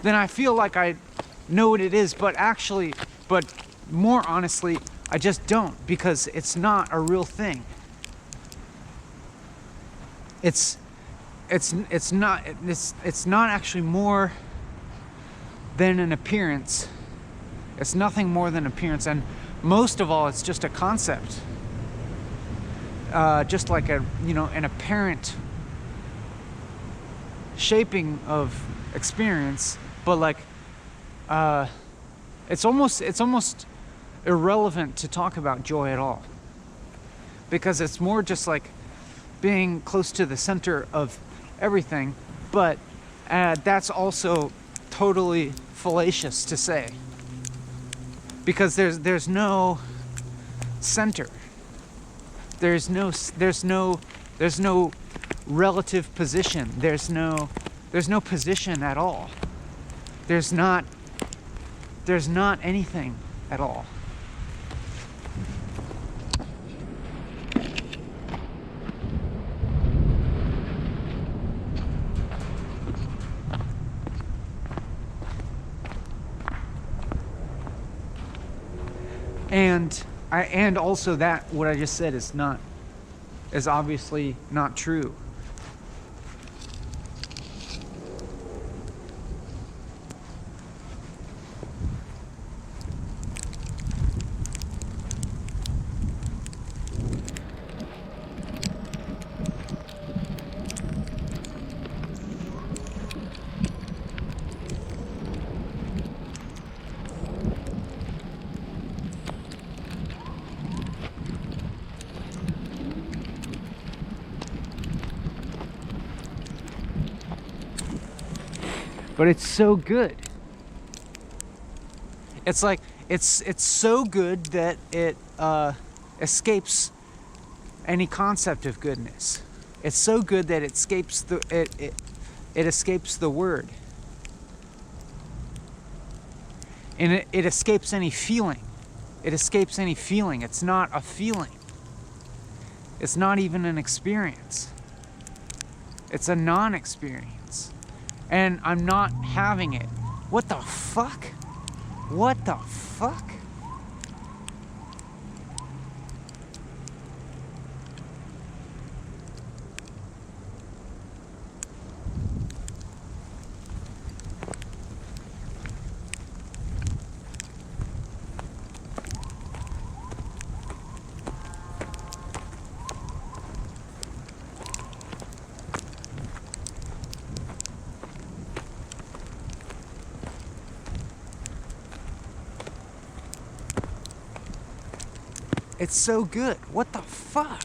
A: then I feel like I know what it is, but more honestly, I just don't, because it's not a real thing. It's not actually more than an appearance. It's nothing more than appearance, and most of all, it's just a concept. Just like an apparent shaping of experience, but like it's almost irrelevant to talk about joy at all, because it's more just like being close to the center of everything. But that's also totally fallacious to say, because there's no center. There's no relative position. There's no position at all. There's not anything at all. And also that what I just said is obviously not true. But it's so good. It's like it's so good that it escapes any concept of goodness. It's so good that it escapes the word, and it escapes any feeling. It escapes any feeling. It's not a feeling. It's not even an experience. It's a non-experience. And I'm not having it. What the fuck? What the fuck? It's so good. What the fuck?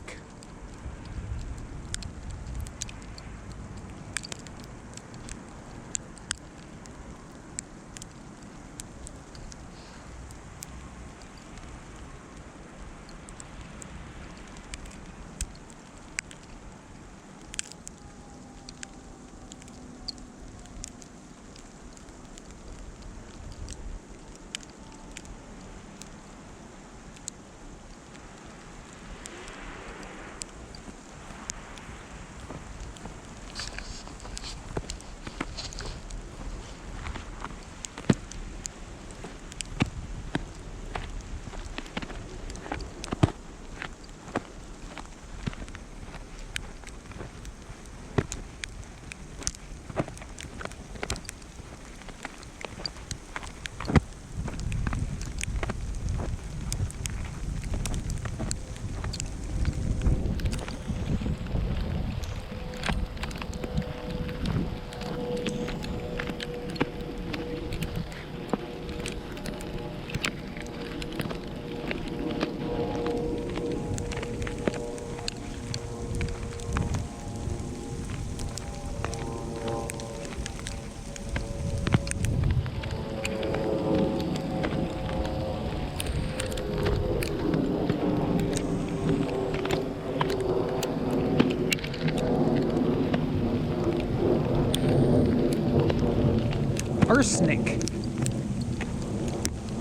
A: Arsenic.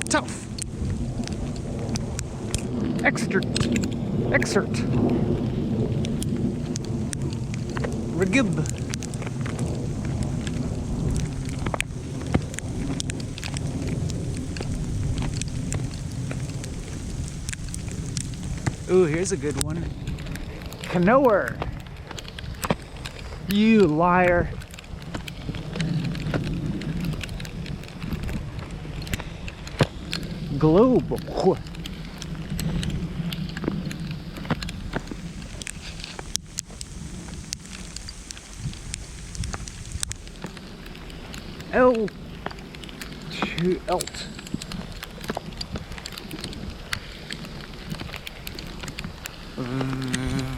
A: Tough. Exert. Regib. Ooh, here's a good one. Canoer. You liar. Global. L to Alt.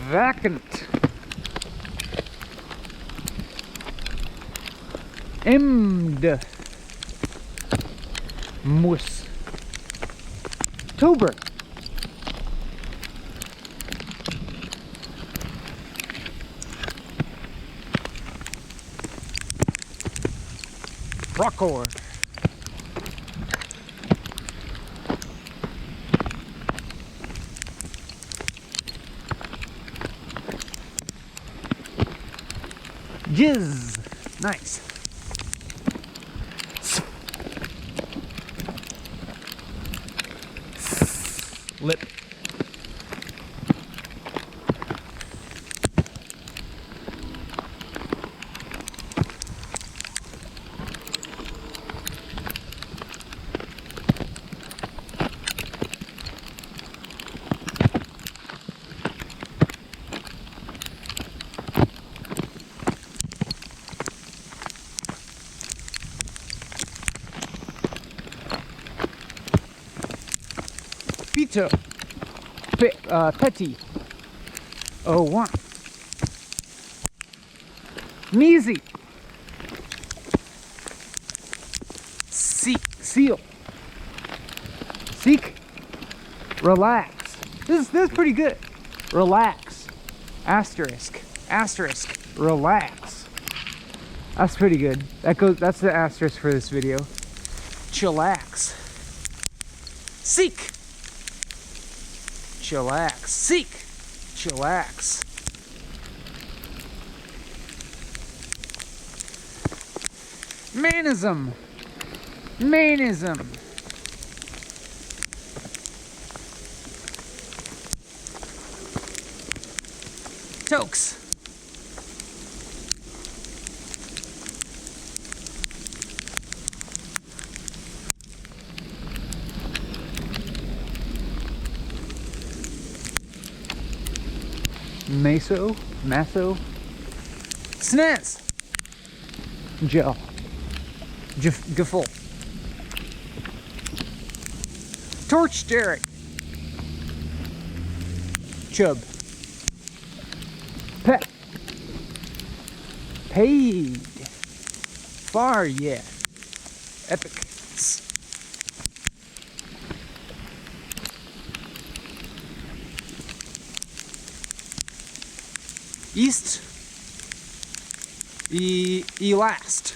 A: Vacant. Emd. Mus. Tober. Rockor. Jizz. Nice. Lip. Pito. Petty. Oh, one. Measy. Seek. Seal. Seek. Relax. This is pretty good. Relax. Asterisk. Asterisk. Relax. That's pretty good. That's the asterisk for this video. Chillax. Seek. Chillax. Seek. Chillax. Manism. Manism. Tokes. Maso. Snaz. Gel. Gaffle. Torch Derek. Chub. Pet. Paid. Far yeah. Epic. East. Elast.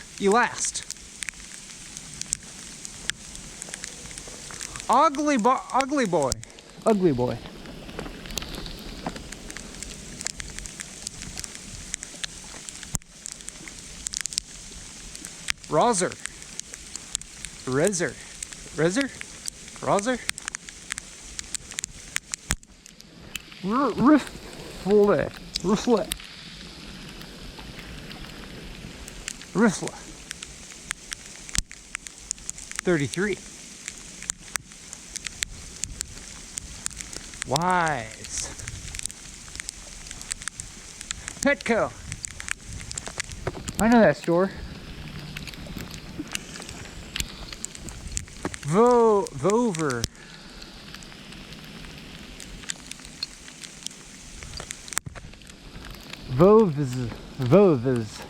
A: Ugly boy. Rozer. Rezer. Rifle. 33. Wise. Petco. I know that store. Vover. Voves.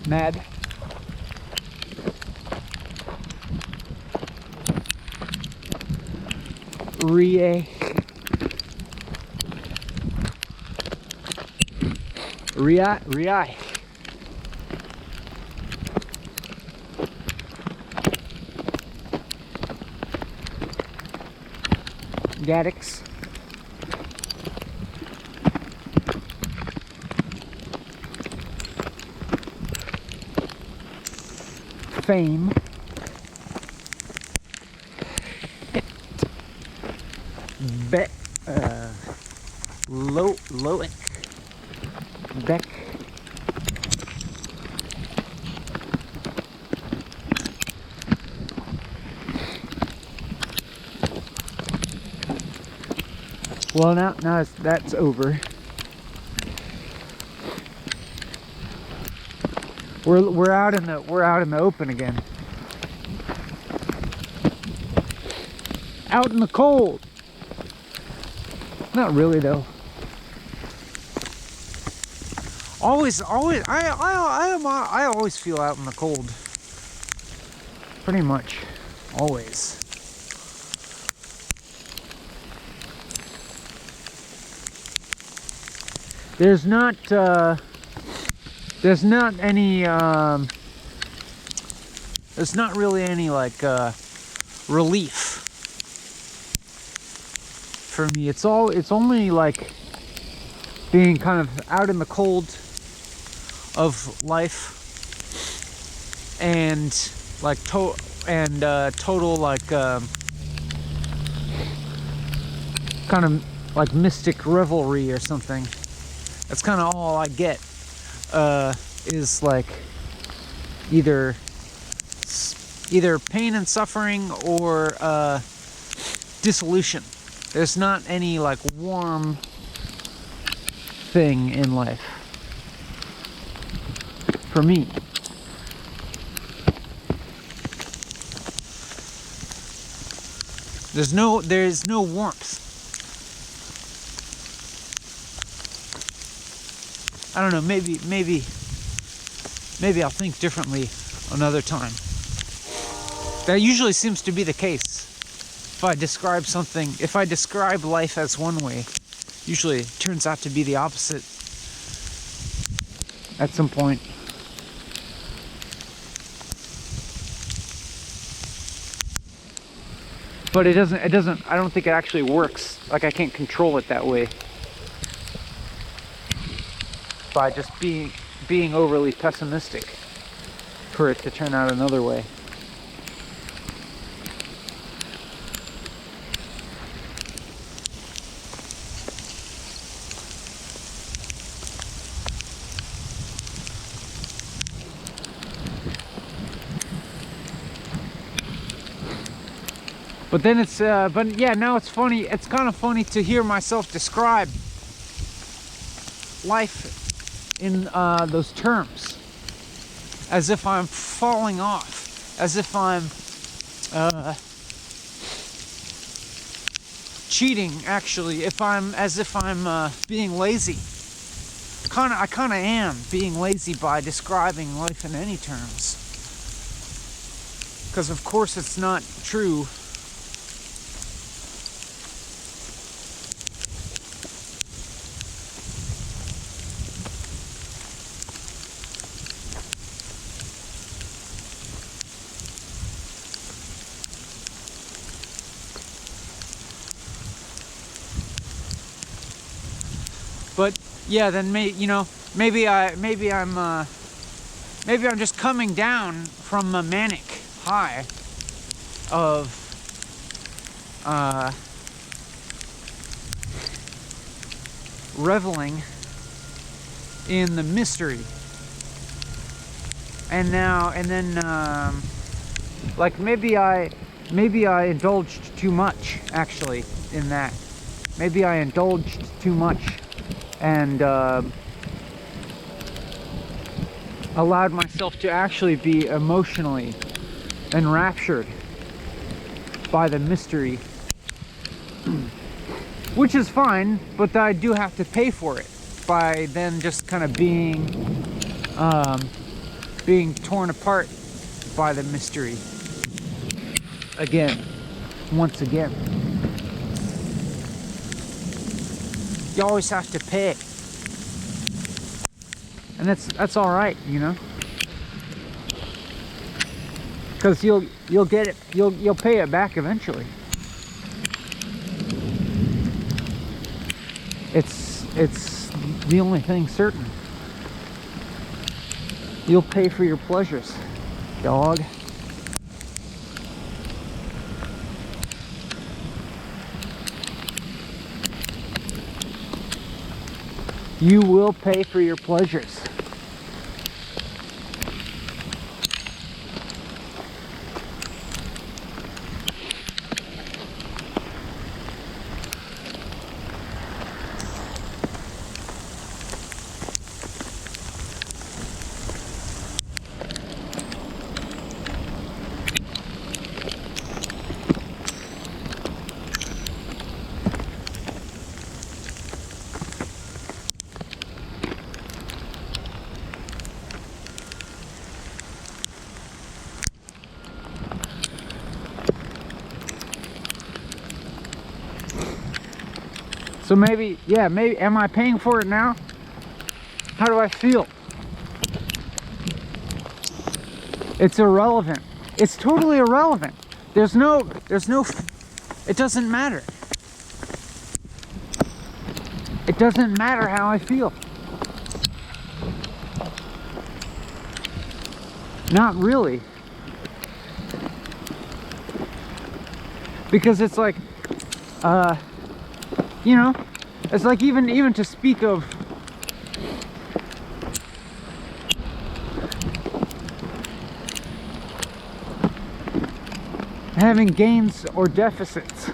A: Mad. Rie. Rie. Gaddix. Fame. Loic. Beck. Well, now that's over. We're out in the open again. Out in the cold. Not really though. I always feel out in the cold. Pretty much, always. There's not any there's not really any like relief for me. It's only like being kind of out in the cold of life and like total like kind of like mystic revelry or something. That's kind of all I get, is like either pain and suffering or dissolution. There's not any like warm thing in life for me. There's no warmth. I don't know, maybe I'll think differently another time. That usually seems to be the case. If I describe life as one way, usually it turns out to be the opposite at some point. But it doesn't, I don't think it actually works. Like I can't control it that way. By just being overly pessimistic for it to turn out another way. But then it's but yeah, now it's funny, it's kind of funny to hear myself describe life in those terms, as if I'm falling off, as if I'm cheating. Actually, as if I'm being lazy. I kind of am being lazy by describing life in any terms, because of course it's not true. But yeah, then maybe I'm just coming down from a manic high of reveling in the mystery, and then like maybe I indulged too much actually in that. Maybe I indulged too much and allowed myself to actually be emotionally enraptured by the mystery, which is fine, but I do have to pay for it by then just kind of being torn apart by the mystery once again. you always have to pay. And that's all right, you know, because you'll get it, you'll pay it back eventually. It's the only thing certain. You'll pay for your pleasures, dog. You will pay for your pleasures. So maybe, yeah, maybe, am I paying for it now? How do I feel? It's irrelevant. It's totally irrelevant. There's no, it doesn't matter. It doesn't matter how I feel. Not really. Because it's like, you know, it's like even to speak of having gains or deficits,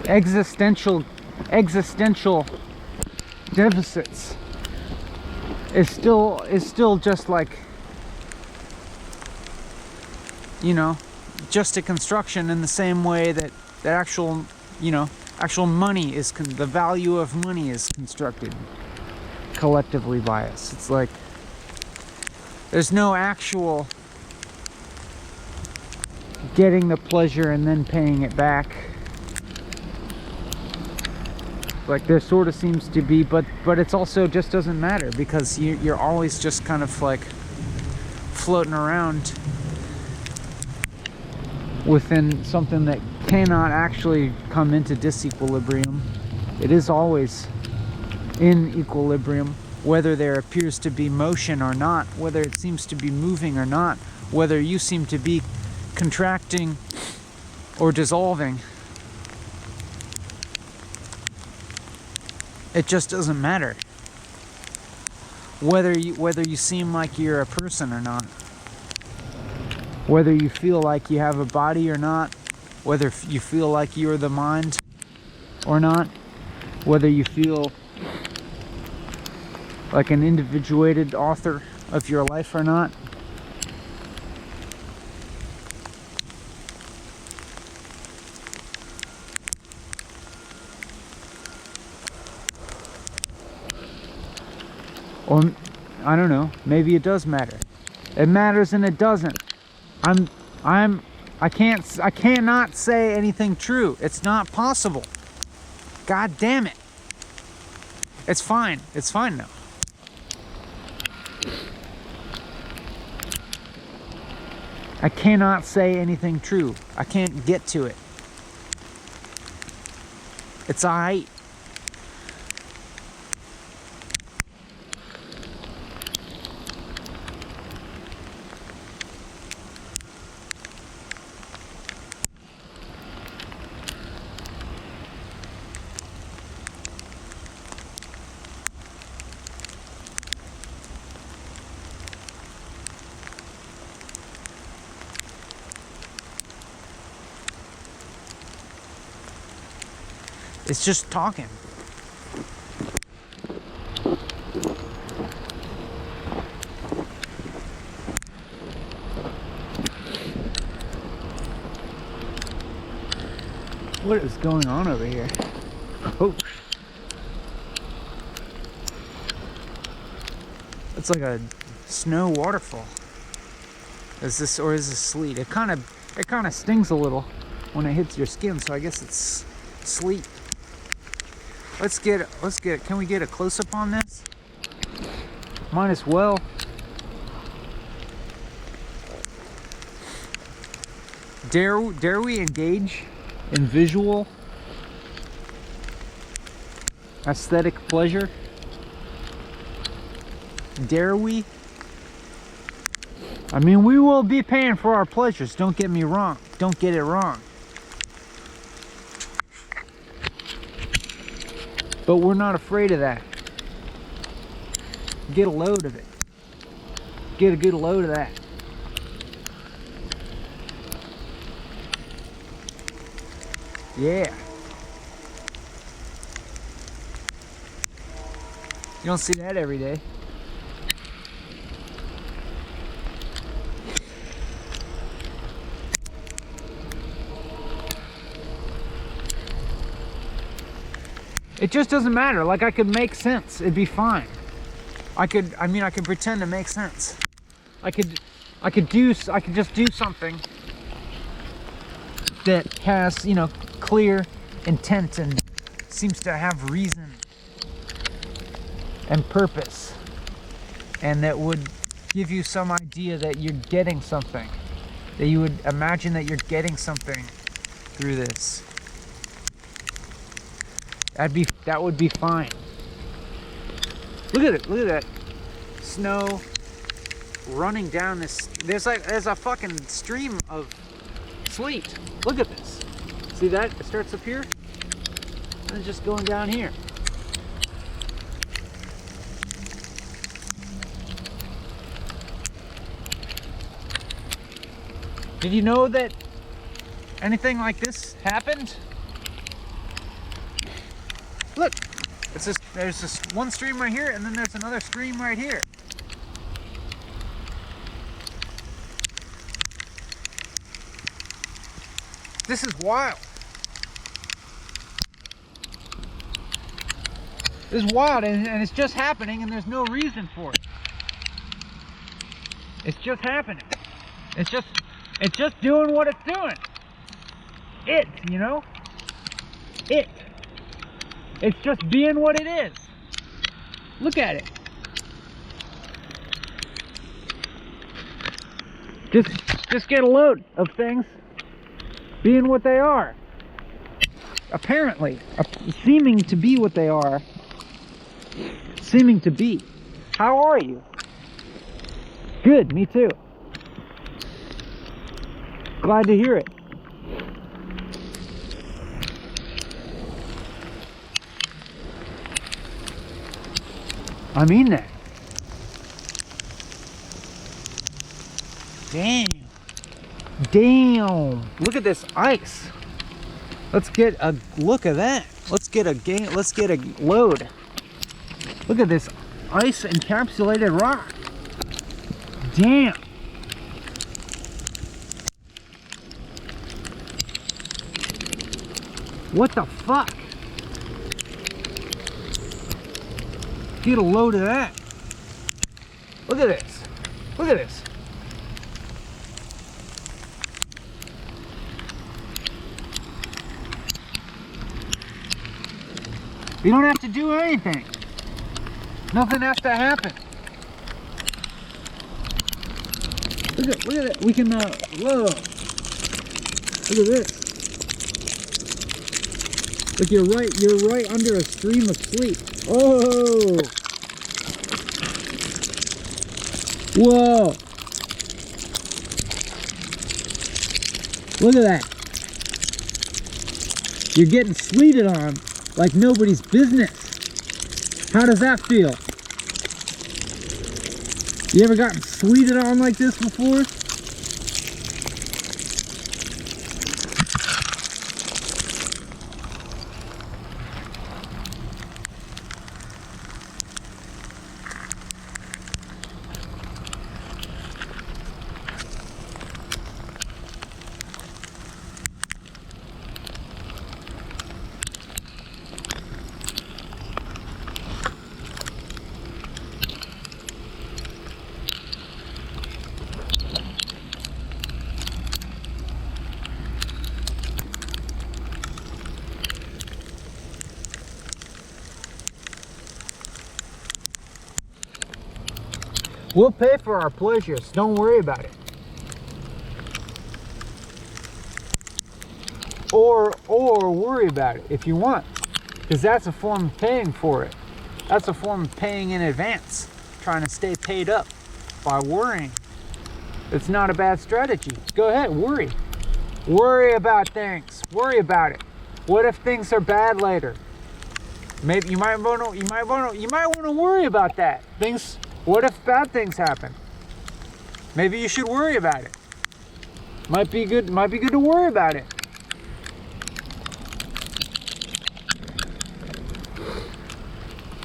A: existential deficits is still just like, you know, just a construction in the same way that actual, you know, actual money is, the value of money is constructed collectively by us. It's like there's no actual getting the pleasure and then paying it back. Like there sort of seems to be, but it's also just doesn't matter, because you're always just kind of like floating around within something that cannot actually come into disequilibrium. It is always in equilibrium, whether there appears to be motion or not, whether it seems to be moving or not, whether you seem to be contracting or dissolving. It just doesn't matter whether you seem like you're a person or not, whether you feel like you have a body or not, whether you feel like you're the mind or not, whether you feel like an individuated author of your life or not. Or, I don't know, maybe it does matter. It matters and it doesn't. I cannot say anything true. It's not possible. God damn it. It's fine. It's fine now. I cannot say anything true. I can't get to it. It's alright. It's just talking. What is going on over here? Oh. It's like a snow waterfall. Is this sleet? It kind of stings a little when it hits your skin, so I guess it's sleet. Let's get, can we get a close-up on this? Might as well. Dare we engage in visual aesthetic pleasure? Dare we? I mean, we will be paying for our pleasures, don't get me wrong. Don't get it wrong. But we're not afraid of that. Get a load of it. Get a good load of that. Yeah. You don't see that every day. It just doesn't matter. Like, I could make sense. It'd be fine. I could pretend to make sense. I could just do something that has, you know, clear intent and seems to have reason and purpose, and that would give you some idea that you're getting something, that you would imagine that you're getting something through this. That would be fine. Look at it, look at that snow running down this. There's a fucking stream of sleet. Look at this. See that? It starts up here and it's just going down here. Did you know that anything like this happened? Look, there's this one stream right here, and then there's another stream right here. This is wild. This is wild, and it's just happening, and there's no reason for it. It's just happening. It's just doing what it's doing. You know? It's just being what it is. Look at it. Just get a load of things being what they are. Apparently, seeming to be what they are. Seeming to be. How are you? Good, me too. Glad to hear it. I mean that. Damn. Look at this ice. Let's get a look at that. Let's get a load. Look at this ice encapsulated rock. Damn. What the fuck? Get a load of that. Look at this. Look at this. You don't have to do anything. Nothing has to happen. Look at it. We can, whoa. Look at this. Look, you're right under a stream of sleep. Oh! Whoa! Look at that. You're getting sleeted on like nobody's business. How does that feel? You ever gotten sleeted on like this before? We'll pay for our pleasures. Don't worry about it. Or worry about it if you want. Because that's a form of paying for it. That's a form of paying in advance. Trying to stay paid up by worrying. It's not a bad strategy. Go ahead, worry. Worry about things. Worry about it. What if things are bad later? Maybe you might want to worry about that. Things. What if bad things happen? Maybe you should worry about it. Might be good to worry about it.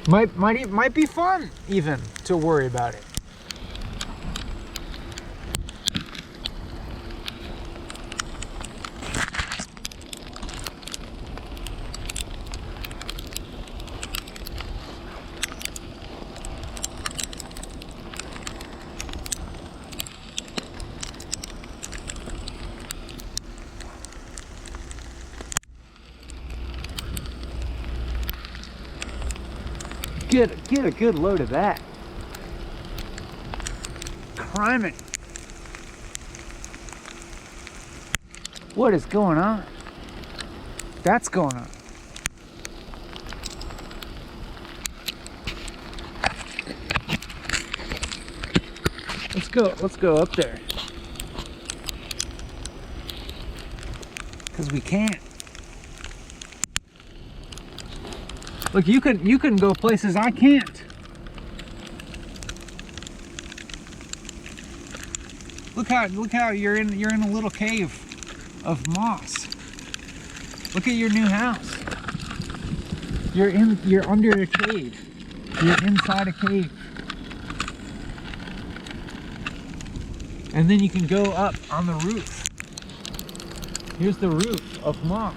A: Might be fun even to worry about it. Get a good load of that. Criminy. What is going on? That's going on. Let's go up there. Because we can't. Look, you can go places I can't. Look how you're in a little cave of moss. Look at your new house. You're under a cave. You're inside a cave. And then you can go up on the roof. Here's the roof of moss.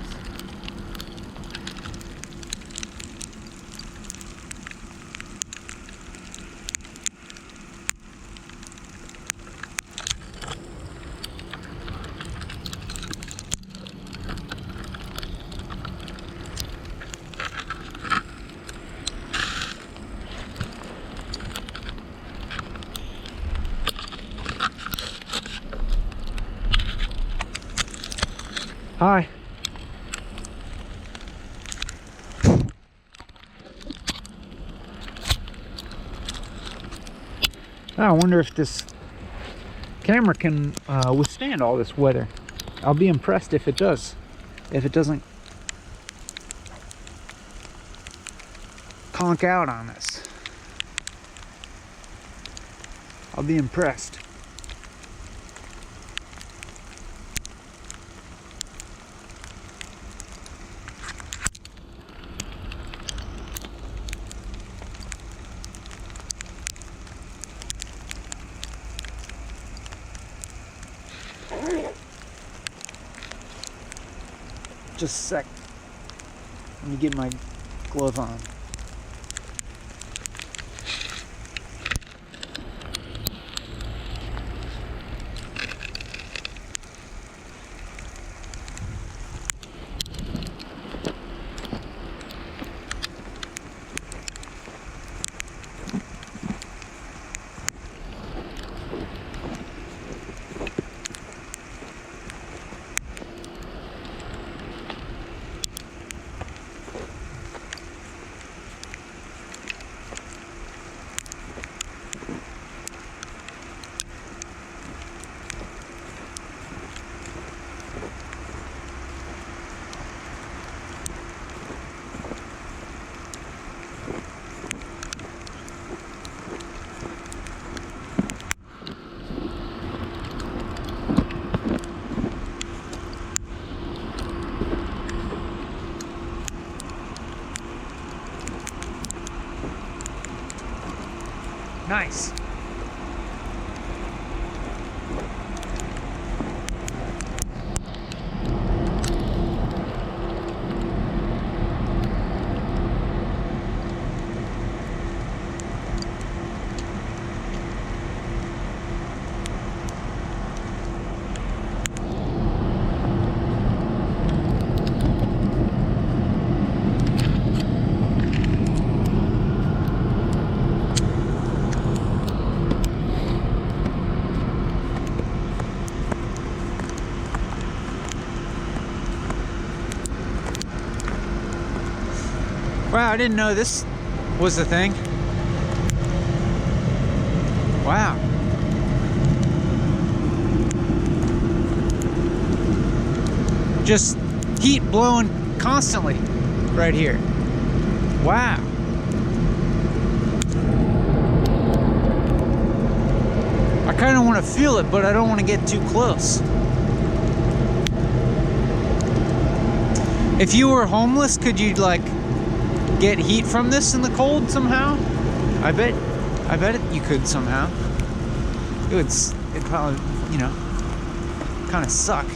A: Hi. I wonder if this camera can withstand all this weather. I'll be impressed if it does. If it doesn't conk out on us. I'll be impressed. Just a sec. Let me get my glove on. Nice. Wow, I didn't know this was the thing. Wow. Just heat blowing constantly right here. Wow. I kind of want to feel it, but I don't want to get too close. If you were homeless, could you like get heat from this in the cold somehow? I bet you could somehow. It'd probably, you know, kind of suck.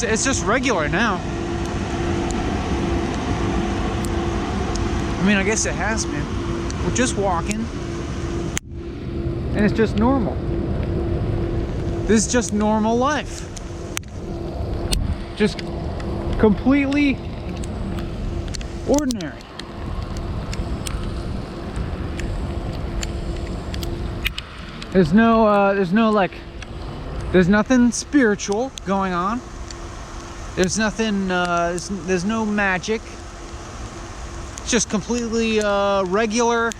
A: It's just regular now. I mean, I guess it has been. We're just walking. And it's just normal. This is just normal life. Just completely ordinary. There's nothing spiritual going on. There's nothing, there's no magic. It's just completely regular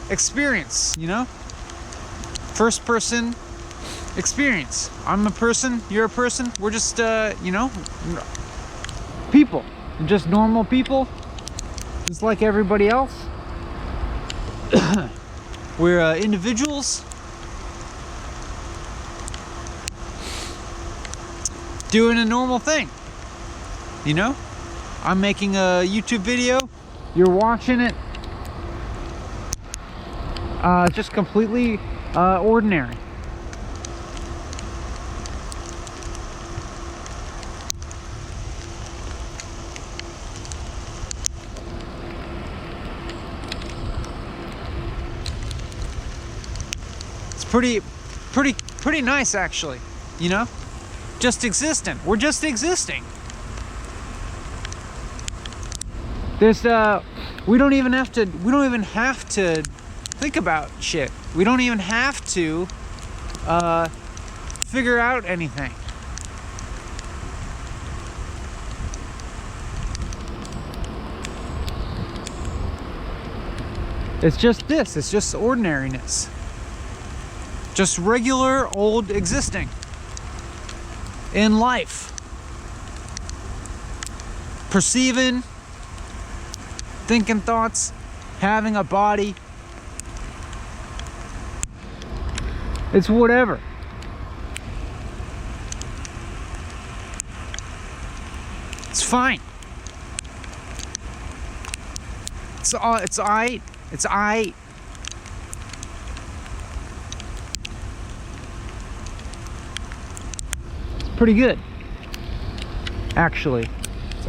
A: experience, you know? First person experience. I'm a person, you're a person. We're just, you know, people. Just normal people. Just like everybody else. We're individuals. Doing a normal thing. You know, I'm making a YouTube video, you're watching it, just completely ordinary. It's pretty nice actually, you know, just existent. We're just existing. There's we don't even have to think about shit. We don't even have to figure out anything. It's just this, it's just ordinariness. Just regular old existing in life. Perceiving, thinking thoughts, having a body. It's whatever. It's fine. It's aight. It's aight. It's pretty good. Actually. It's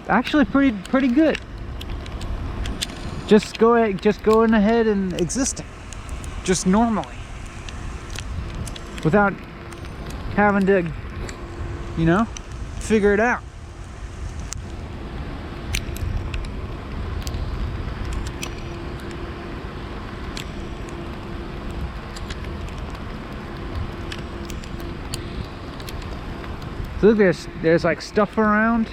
A: actually pretty good. Just going ahead and existing. Just normally. Without having to, you know, figure it out. So look, there's like stuff around.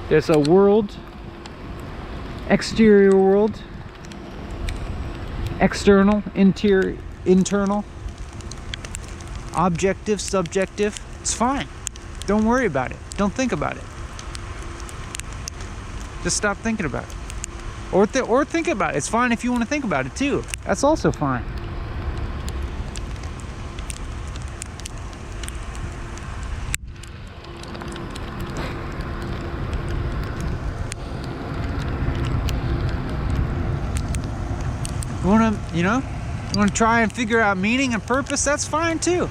A: There's a world. Exterior world. External, interior, internal. Objective, subjective. It's fine. Don't worry about it. Don't think about it. Just stop thinking about it. Or think about it. It's fine if you want to think about it too. That's also fine. You wanna, you wanna try and figure out meaning and purpose? That's fine too.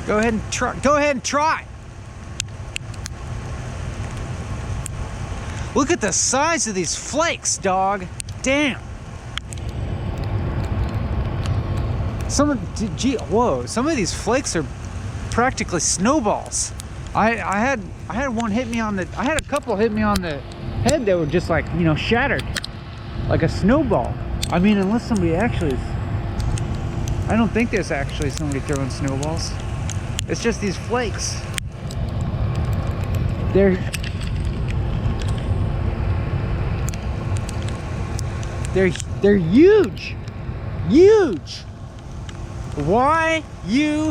A: Go ahead and try. Go ahead and try. Look at the size of these flakes, dog. Damn. Some of these flakes are practically snowballs. I had one hit me on the, I had a couple hit me on the head that were just like, shattered. Like a snowball. I mean, unless somebody actually is, I don't think there's actually somebody throwing snowballs. It's just these flakes. They're huge. Huge. Y-U-G-E.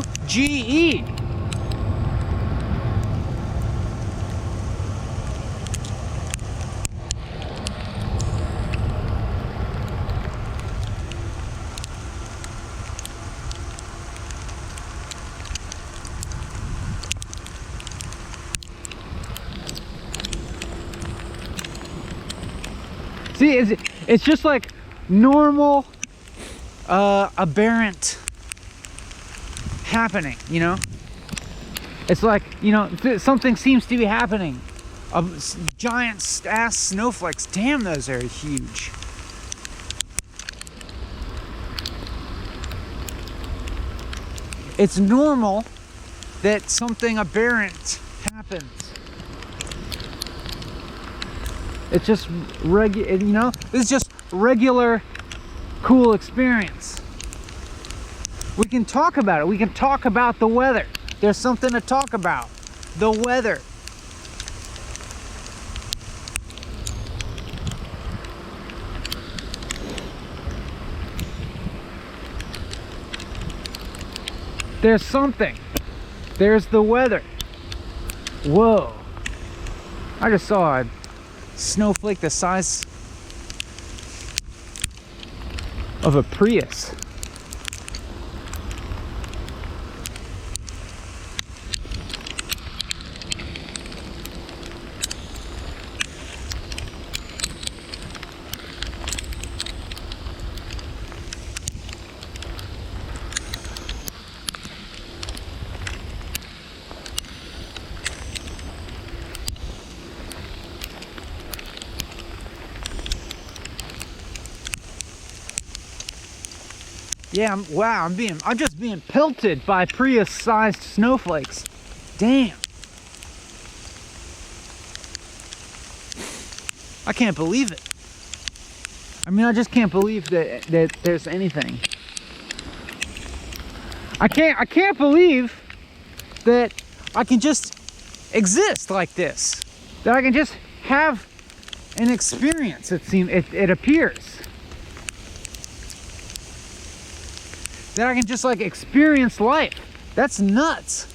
A: See, it's just like normal, aberrant happening, It's like, something seems to be happening. Giant ass snowflakes. Damn, those are huge. It's normal that something aberrant happens. It's just this is just regular cool experience. We can talk about it. We can talk about the weather. There's something to talk about. The weather. There's something. There's the weather. Whoa. I just saw a snowflake the size of a Prius. Yeah, I'm just being pelted by Prius-sized snowflakes. Damn. I can't believe it. I mean, I just can't believe that there's anything. I can't believe that I can just exist like this. That I can just have an experience, it appears. That I can just like experience life. That's nuts.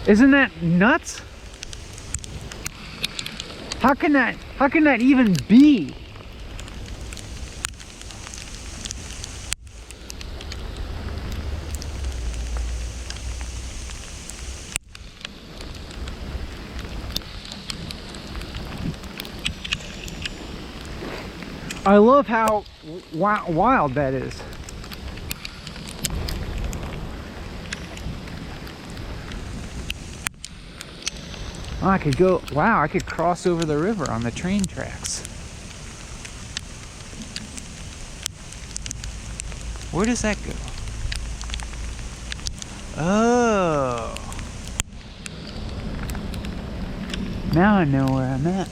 A: Isn't that nuts? How can that even be? I love how wild that is. Oh, I could cross over the river on the train tracks. Where does that go? Oh. Now I know where I'm at.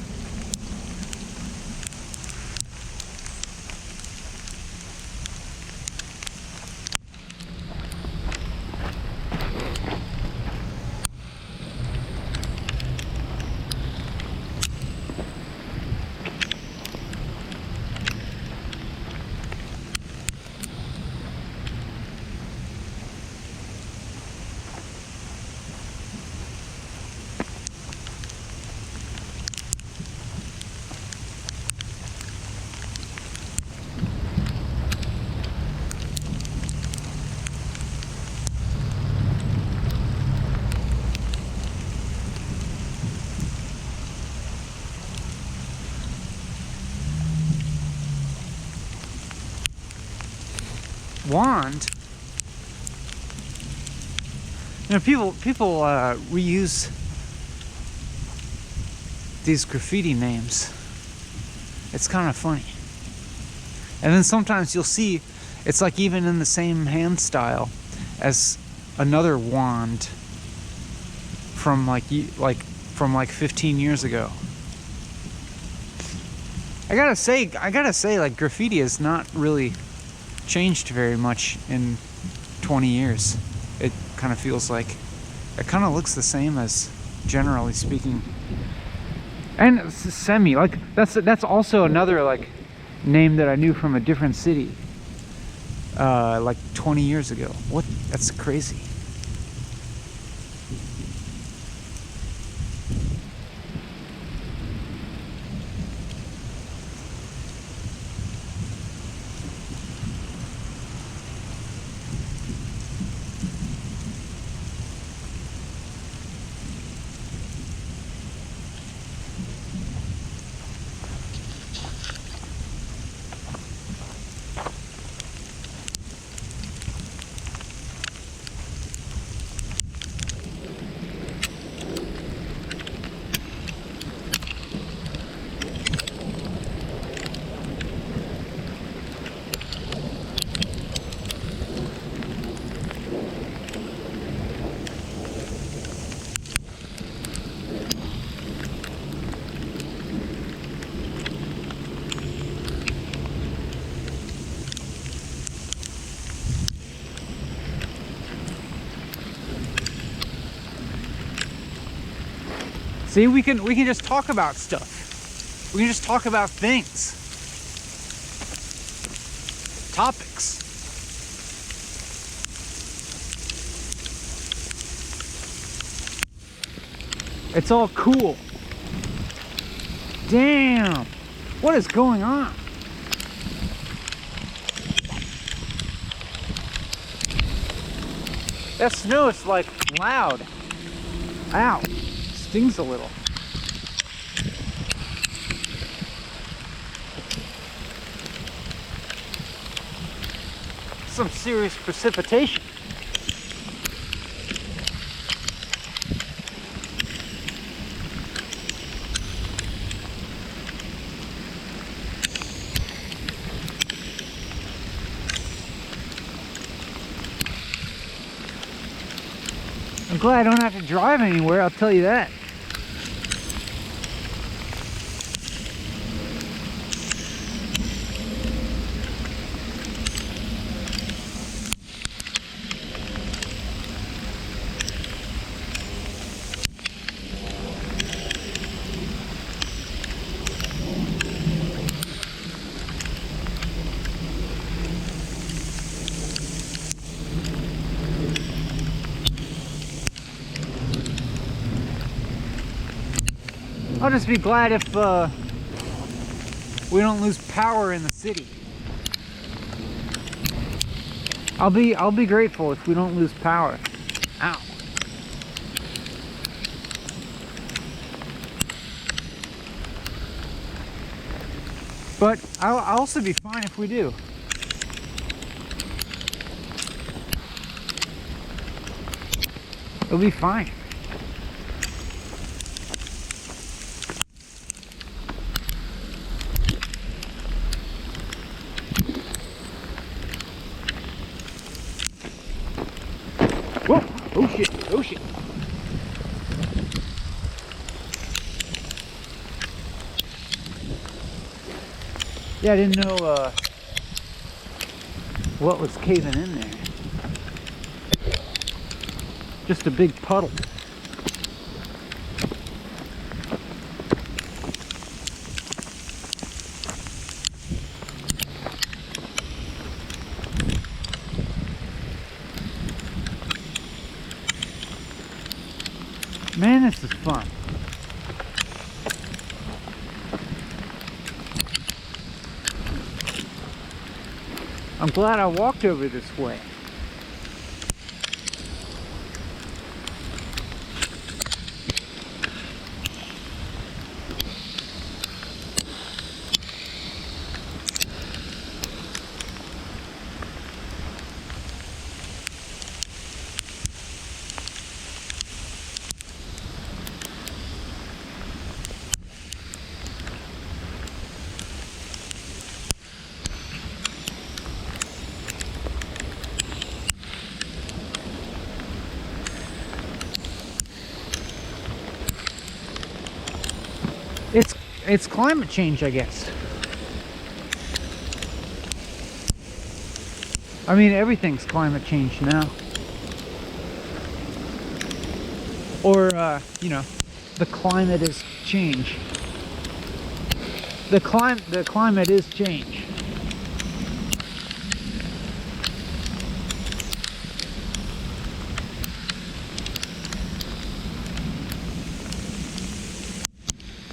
A: wand. You know, people reuse these graffiti names. It's kind of funny. And then sometimes you'll see it's like even in the same hand style as another wand from like 15 years ago. I gotta say, like, graffiti has not really changed very much in 20 years. It kind of feels like it kind of looks the same as, generally speaking. And it's semi, like, that's also another, like, name that I knew from a different city, like 20 years ago. What? That's crazy. See, we can just talk about stuff. We can just talk about things. Topics. It's all cool. Damn. What is going on? That snow is like loud. Ow. Stings a little. Some serious precipitation. I'm glad I don't have to drive anywhere, I'll tell you that. I'll just be glad if we don't lose power in the city. I'll be grateful if we don't lose power. Ow. But I'll also be fine if we do. It'll be fine. Whoa! Oh shit! Oh shit! Yeah, I didn't know what was caving in there. Just a big puddle. Man, this is fun. I'm glad I walked over this way. It's climate change, I guess. I mean, everything's climate change now. Or, you know, the climate is change. The climate is change.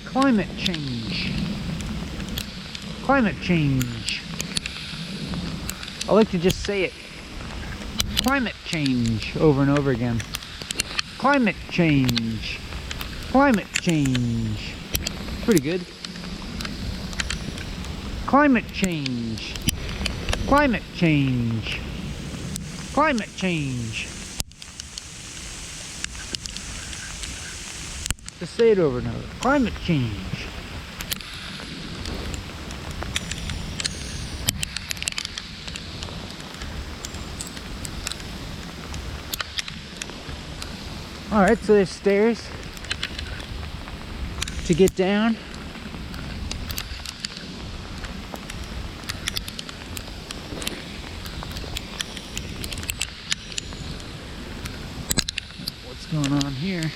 A: Climate change. Climate change. I like to just say it. Climate change over and over again. Climate change. Climate change. Pretty good. Climate change. Climate change. Climate change. Just say it over and over. Climate change. Alright, so there's stairs to get down. What's going on here?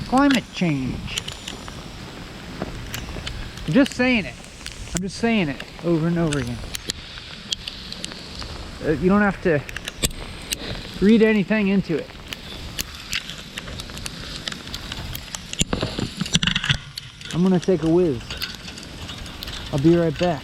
A: Climate change. I'm just saying it. I'm just saying it over and over again. You don't have to read anything into it. I'm gonna take a whiz. I'll be right back.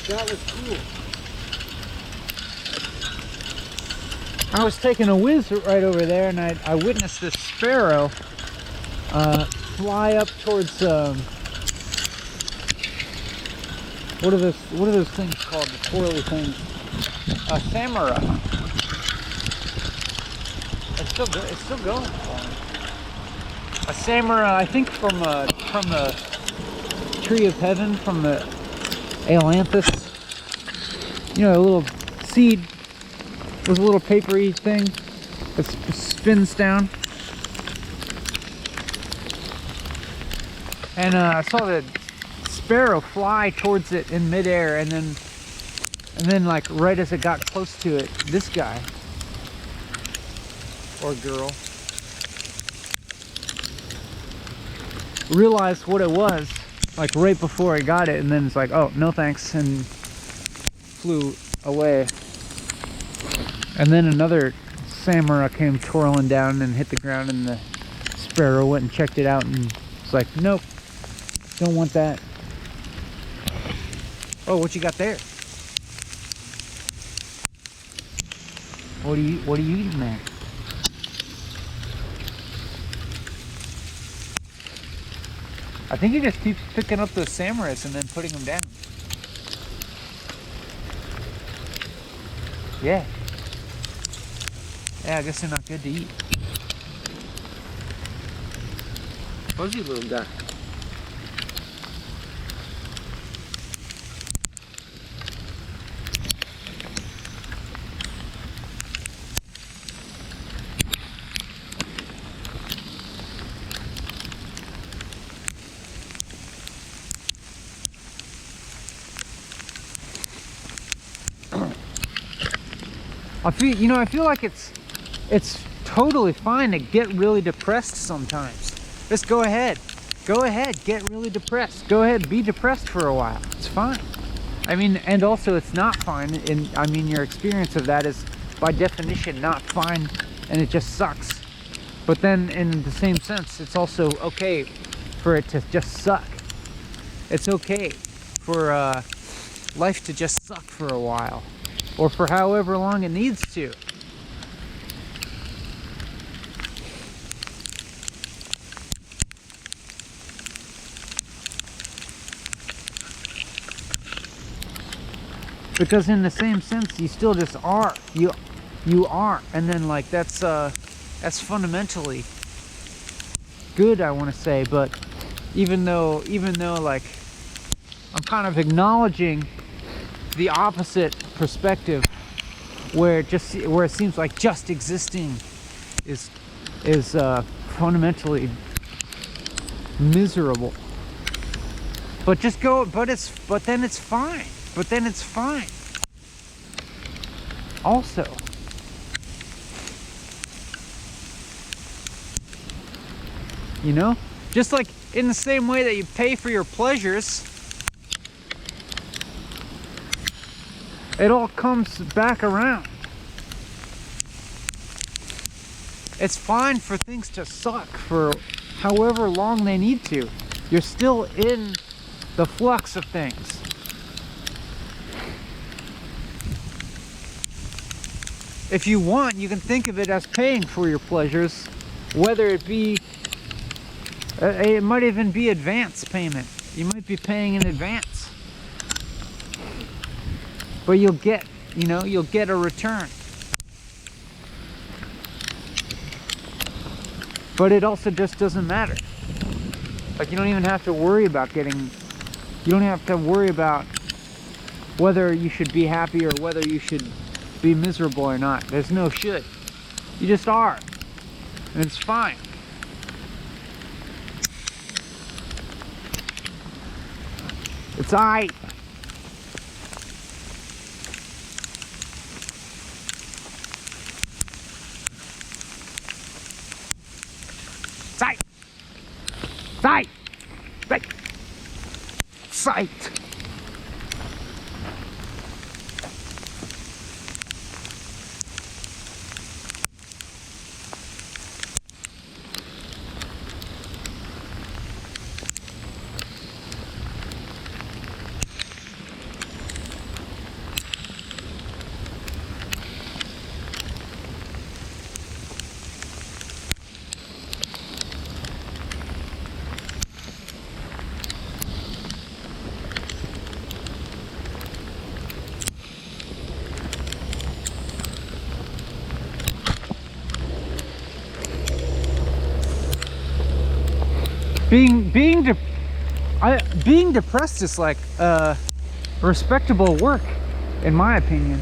A: That was cool. I was taking a whiz right over there, and I witnessed this sparrow fly up towards what are those things called? The twirly things. A samurai. It's still going. A samurai, I think from the tree of heaven, from the ailanthus. You know, a little seed with a little papery thing that spins down. And I saw the sparrow fly towards it in midair, and then like right as it got close to it, this guy or girl realized what it was, like right before I got it, and then it's like, oh, no thanks, and flew away. And then another samurai came twirling down and hit the ground, and the sparrow went and checked it out, and it's like, nope, don't want that. Oh, what you got there? What are you eating there? I think he just keeps picking up those samurais and then putting them down. Yeah. Yeah, I guess they're not good to eat. Fuzzy little guy. I feel like it's totally fine to get really depressed sometimes. Just go ahead. go ahead, get really depressed. Go ahead, be depressed for a while. It's fine. I mean, and also it's not fine. And I mean, your experience of that is by definition not fine, and it just sucks. But then in the same sense, it's also okay for it to just suck. It's okay for life to just suck for a while, or for however long it needs to. Because in the same sense, you still just are. You are, and then like that's fundamentally good, I want to say. But even though like I'm kind of acknowledging the opposite perspective, where it seems like just existing is fundamentally miserable. But just go. But then it's fine. But then it's fine. Also, you know, just like in the same way that you pay for your pleasures, it all comes back around. It's fine for things to suck for however long they need to. You're still in the flux of things. If you want, you can think of it as paying for your pleasures, whether it be, it might even be advance payment. You might be paying in advance. But you'll get a return. But it also just doesn't matter. Like, you don't even have to worry about you don't have to worry about whether you should be happy or whether you should be miserable or not. There's no should. You just are. And it's fine. It's aight. Sight. Sight. Sight. Sight. Being depressed is like respectable work, in my opinion.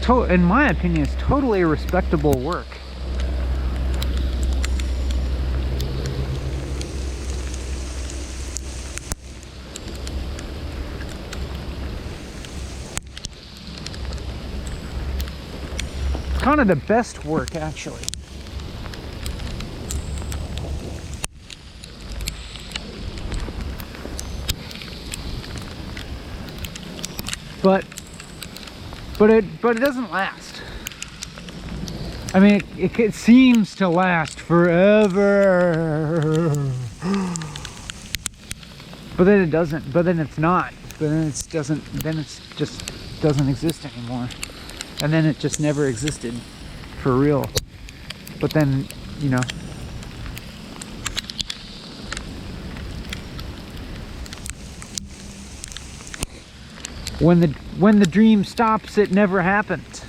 A: In my opinion, it's totally respectable work. It's kind of the best work, actually. But it doesn't last. I mean, it seems to last forever. But then it doesn't. But then it's not. But then it doesn't. Then it's just doesn't exist anymore. And then it just never existed for real. But then, you know. When the dream stops, it never happened.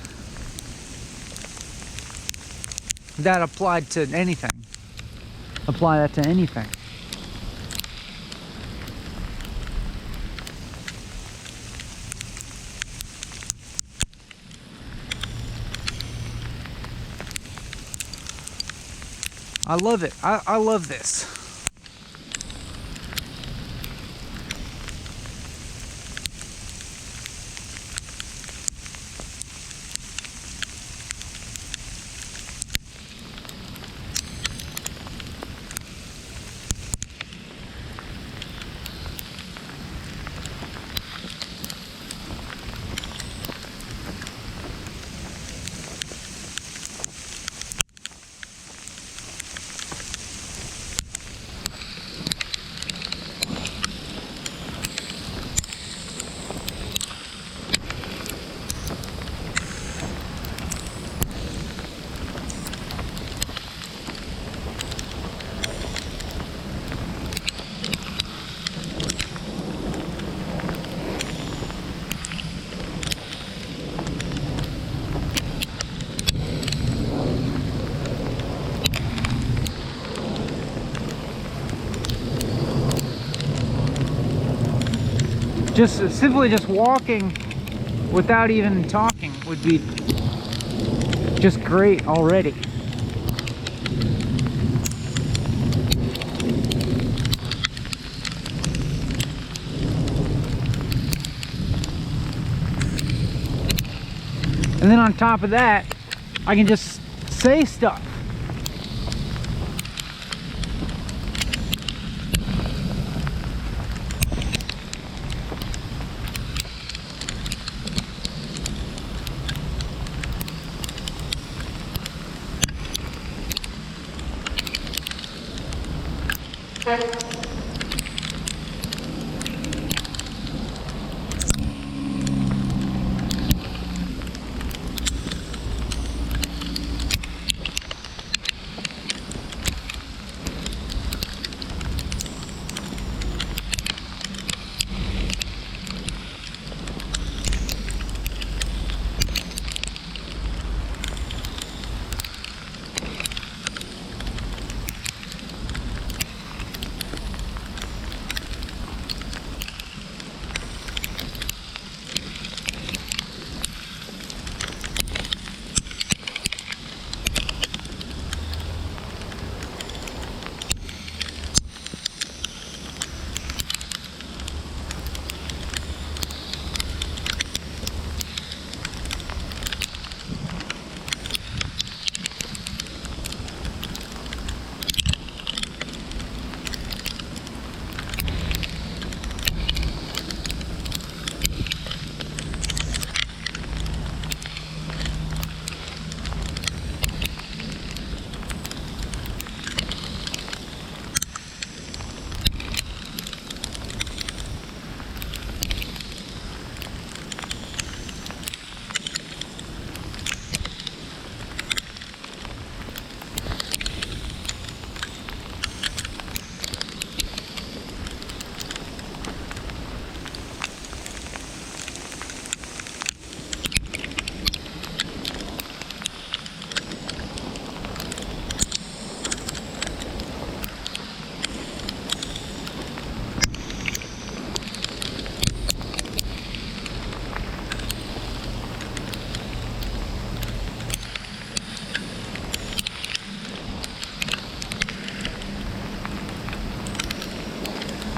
A: That applied to anything. Apply that to anything. I love it. I love this. simply just walking without even talking would be just great already. And then on top of that, I can just say stuff.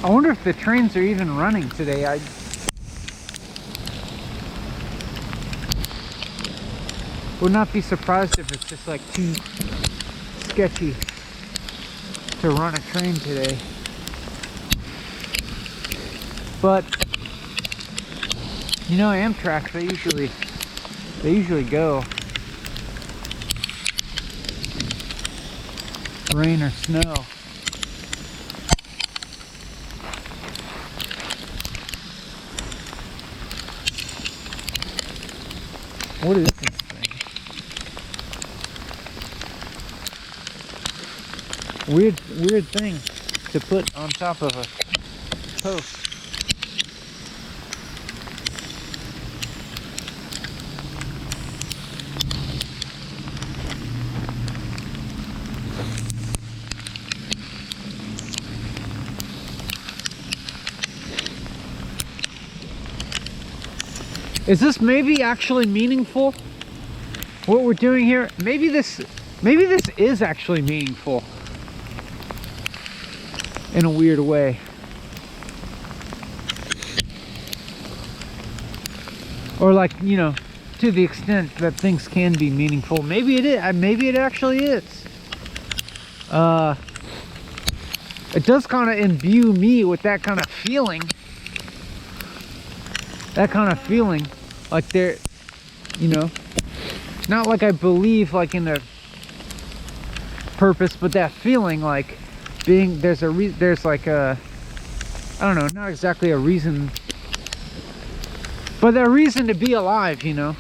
A: I wonder if the trains are even running today. I would not be surprised if it's just like too sketchy to run a train today. But you know, Amtrak, they usually go, rain or snow. What is this thing? Weird thing to put on top of a post. Is this maybe actually meaningful? What we're doing here? Maybe this is actually meaningful in a weird way. Or like, you know, to the extent that things can be meaningful. Maybe it is. Maybe it actually is. It does kind of imbue me with that kind of feeling. That kind of feeling, like there, you know, not like I believe like in a purpose, but that feeling like being, there's like a, I don't know, not exactly a reason, but a reason to be alive, you know,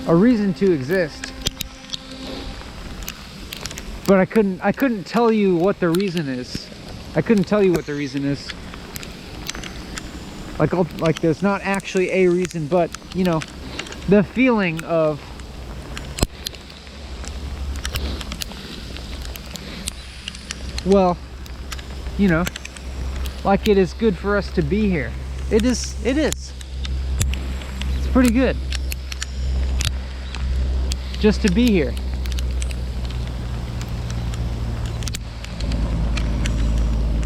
A: a reason to exist. But I couldn't tell you what the reason is. I couldn't tell you what the reason is. Like there's not actually a reason, but you know, the feeling of well, you know, like it is good for us to be here. It is. It's pretty good. Just to be here.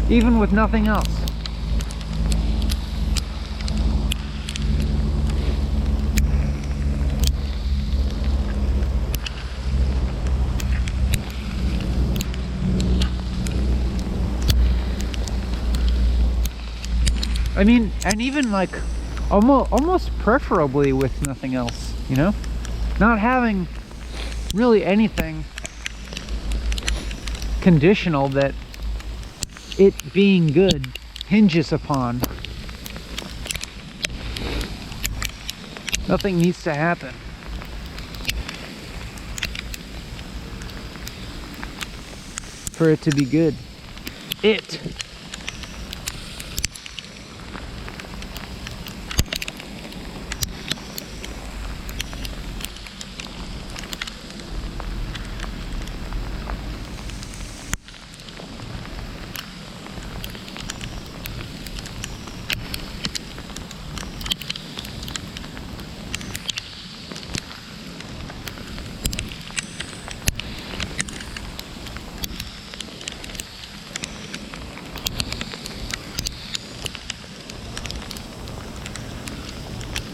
A: Even with nothing else. I mean, and even like almost preferably with nothing else, you know? Not having really anything conditional that it being good hinges upon. Nothing needs to happen. For it to be good. It.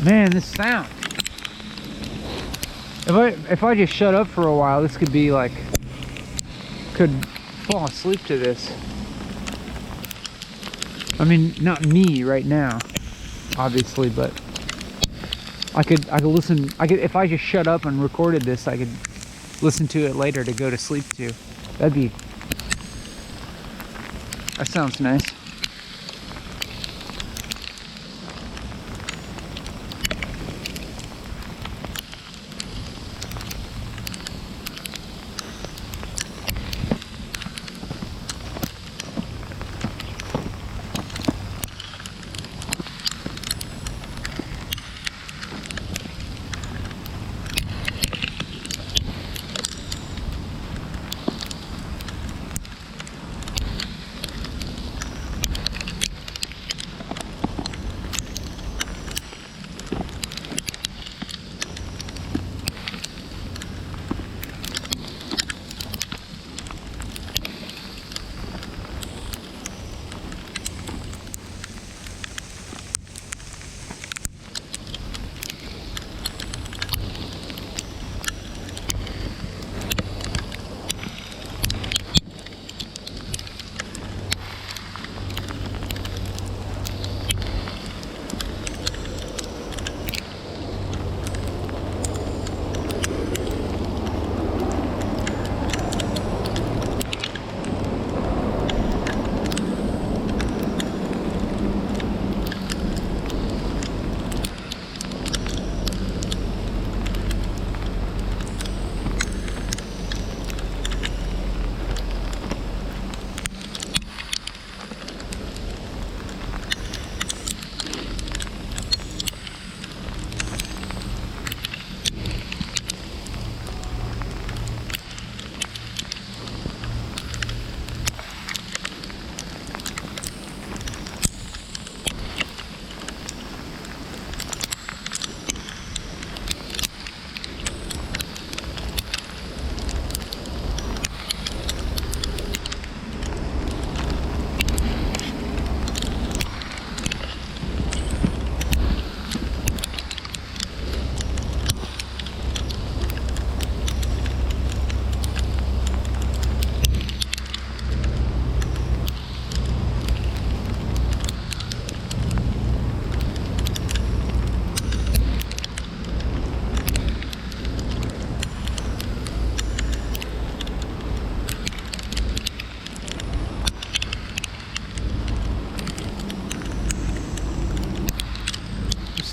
A: Man, this sound. If I just shut up for a while, this could be like, could fall asleep to this. I mean, not me right now, obviously, but I could listen. If I just shut up and recorded this, I could listen to it later to go to sleep to. That sounds nice.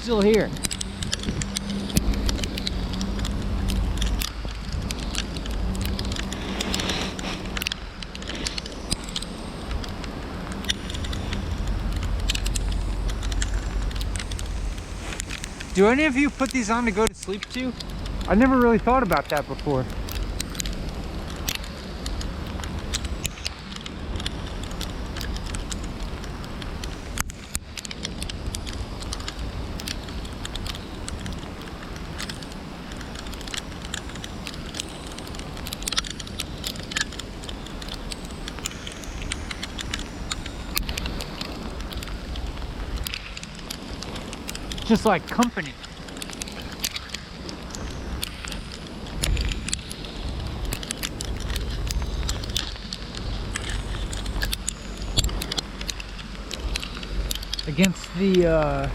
A: Still here. Do any of you put these on to go to sleep to? I never really thought about that before. just like company. Against the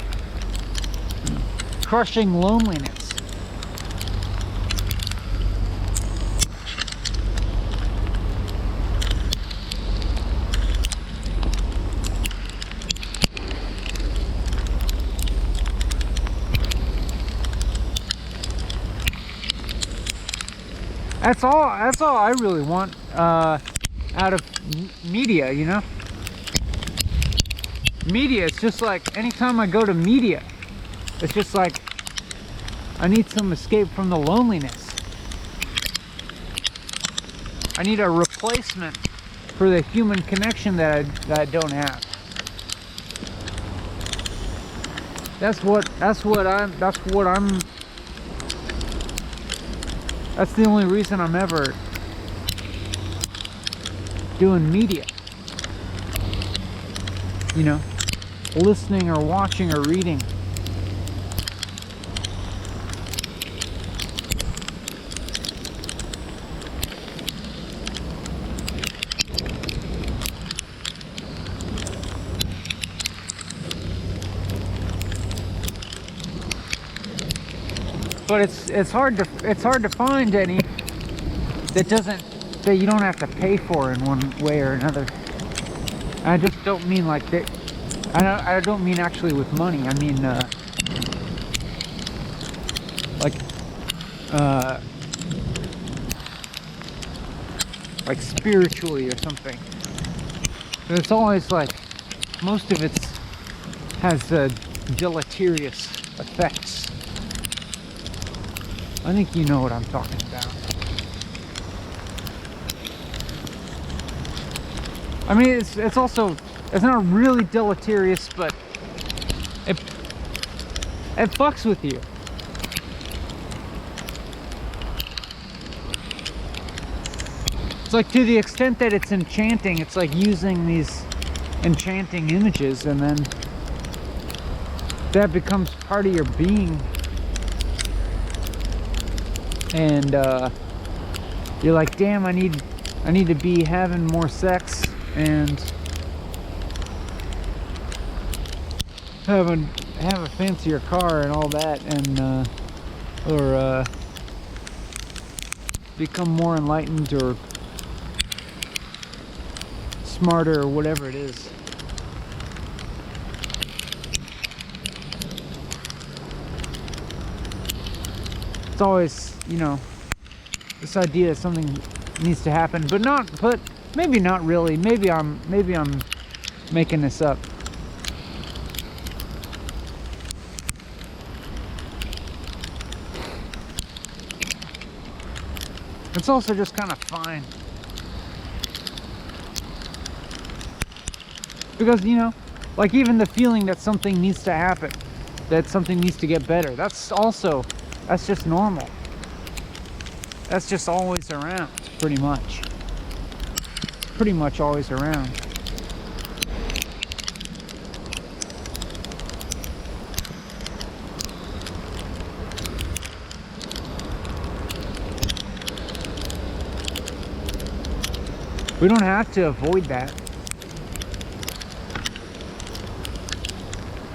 A: crushing loneliness. That's all I really want out of media, you know? Media, it's just like anytime I go to media, it's just like I need some escape from the loneliness. I need a replacement for the human connection that I don't have. That's the only reason I'm ever doing media. You know, listening or watching or reading. But it's hard to find any that you don't have to pay for in one way or another. I just don't mean like that. I don't mean actually with money. I mean like spiritually or something. But it's always like most of it has deleterious effects. I think you know what I'm talking about. I mean, it's also, it's not really deleterious, but it fucks with you. It's like to the extent that it's enchanting, it's like using these enchanting images, and then that becomes part of your being. And you're like, damn, I need to be having more sex and have a fancier car and all that, and or become more enlightened or smarter or whatever it is. It's always, you know, this idea that something needs to happen, but maybe not really. Maybe I'm making this up. It's also just kind of fine. Because, you know, like even the feeling that something needs to happen, that something needs to get better, that's just normal. That's just always around, pretty much. Pretty much always around. We don't have to avoid that.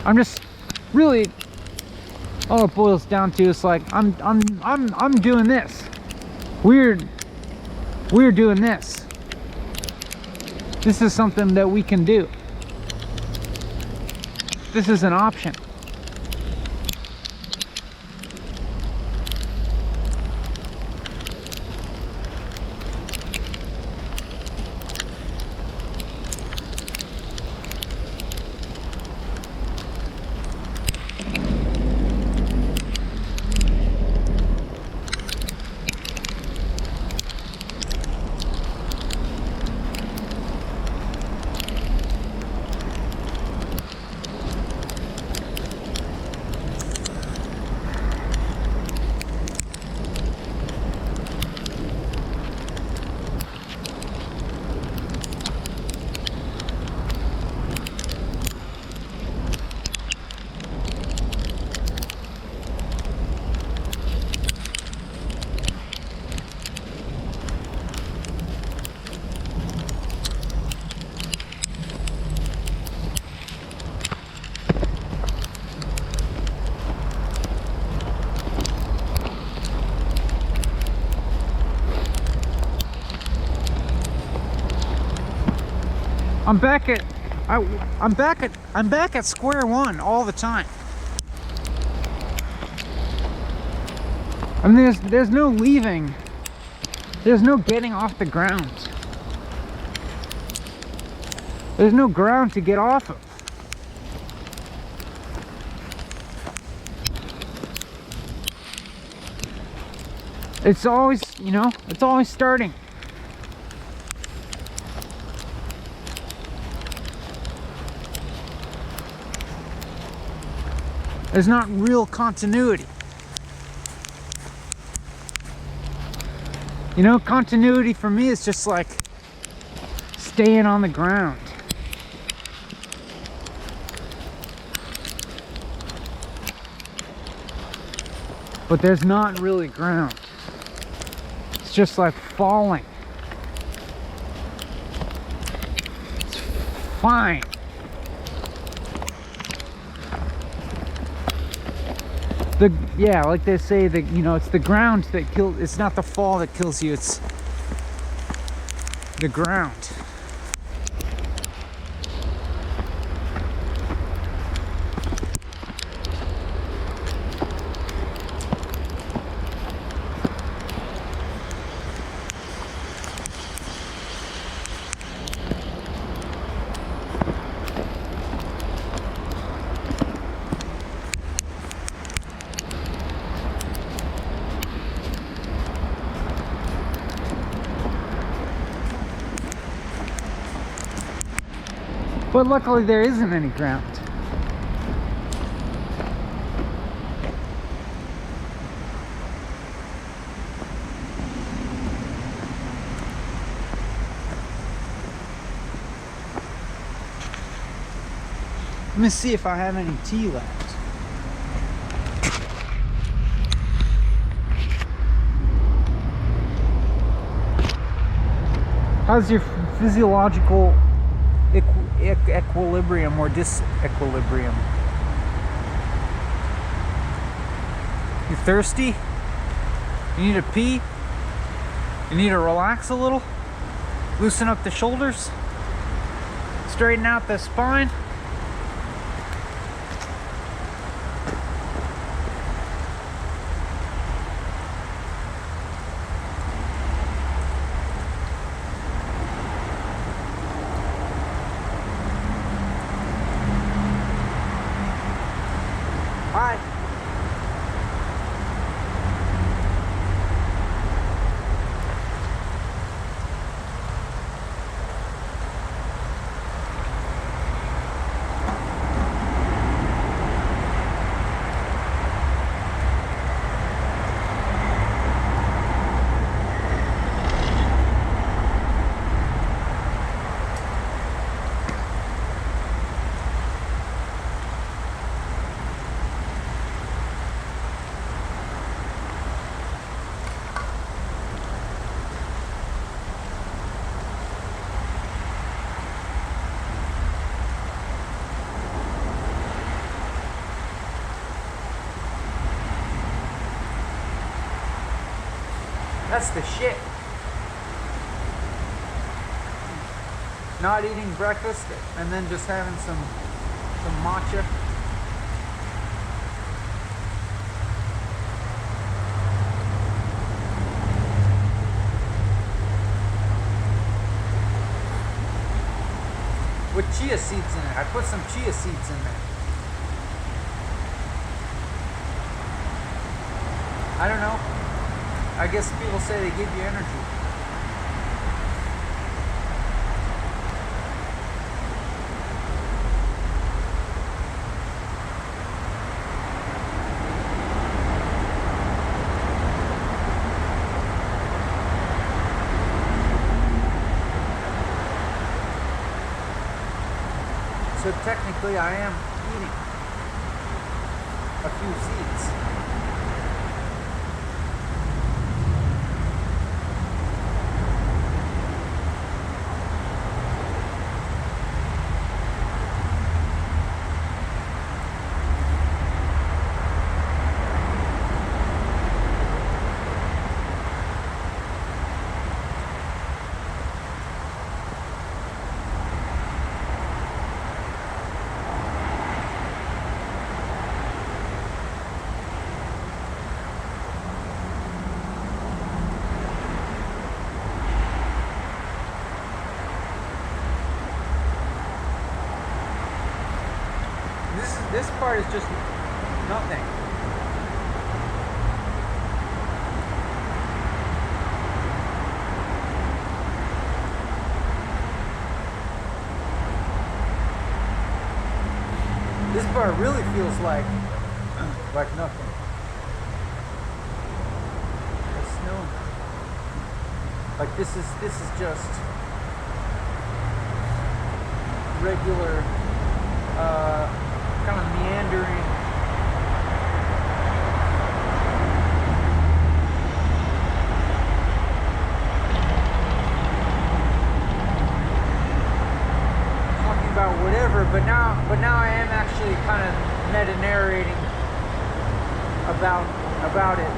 A: I'm just really, all it boils down to is like I'm doing this. We're doing this. This is something that we can do. This is an option. I'm back at I'm back at square one all the time. I mean, there's no leaving. There's no getting off the ground. There's no ground to get off of. It's always, you know, it's always starting. There's not real continuity. You know, continuity for me is just like staying on the ground. But there's not really ground. It's just like falling. It's fine. Yeah, like they say that, you know, it's the ground that kills. It's not the fall that kills you, it's the ground. But luckily there isn't any ground. Let me see if I have any tea left. How's your physiological equilibrium or disequilibrium? You thirsty? You need to pee? You need to relax a little? Loosen up the shoulders? Straighten out the spine? Hi. That's the shit. Not eating breakfast and then just having some matcha. With chia seeds in it. I put some chia seeds in there. I don't know. I guess people say they give you energy. So technically I am eating a few seeds. this part is just nothing. This part really feels like nothing. There's snow. Like this is just regular kind of meandering talking about whatever, but now I am actually kind of meta-narrating about it.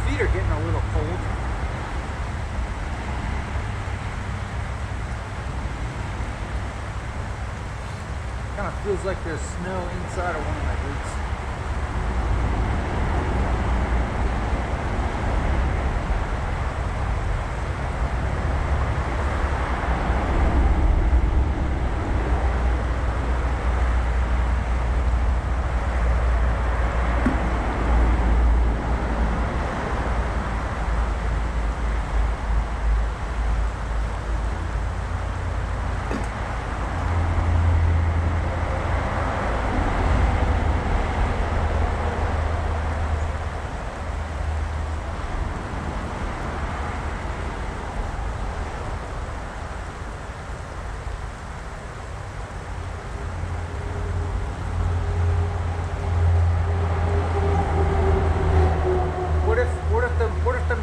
A: Feet are getting a little cold. Kind of feels like there's snow inside of one of my boots.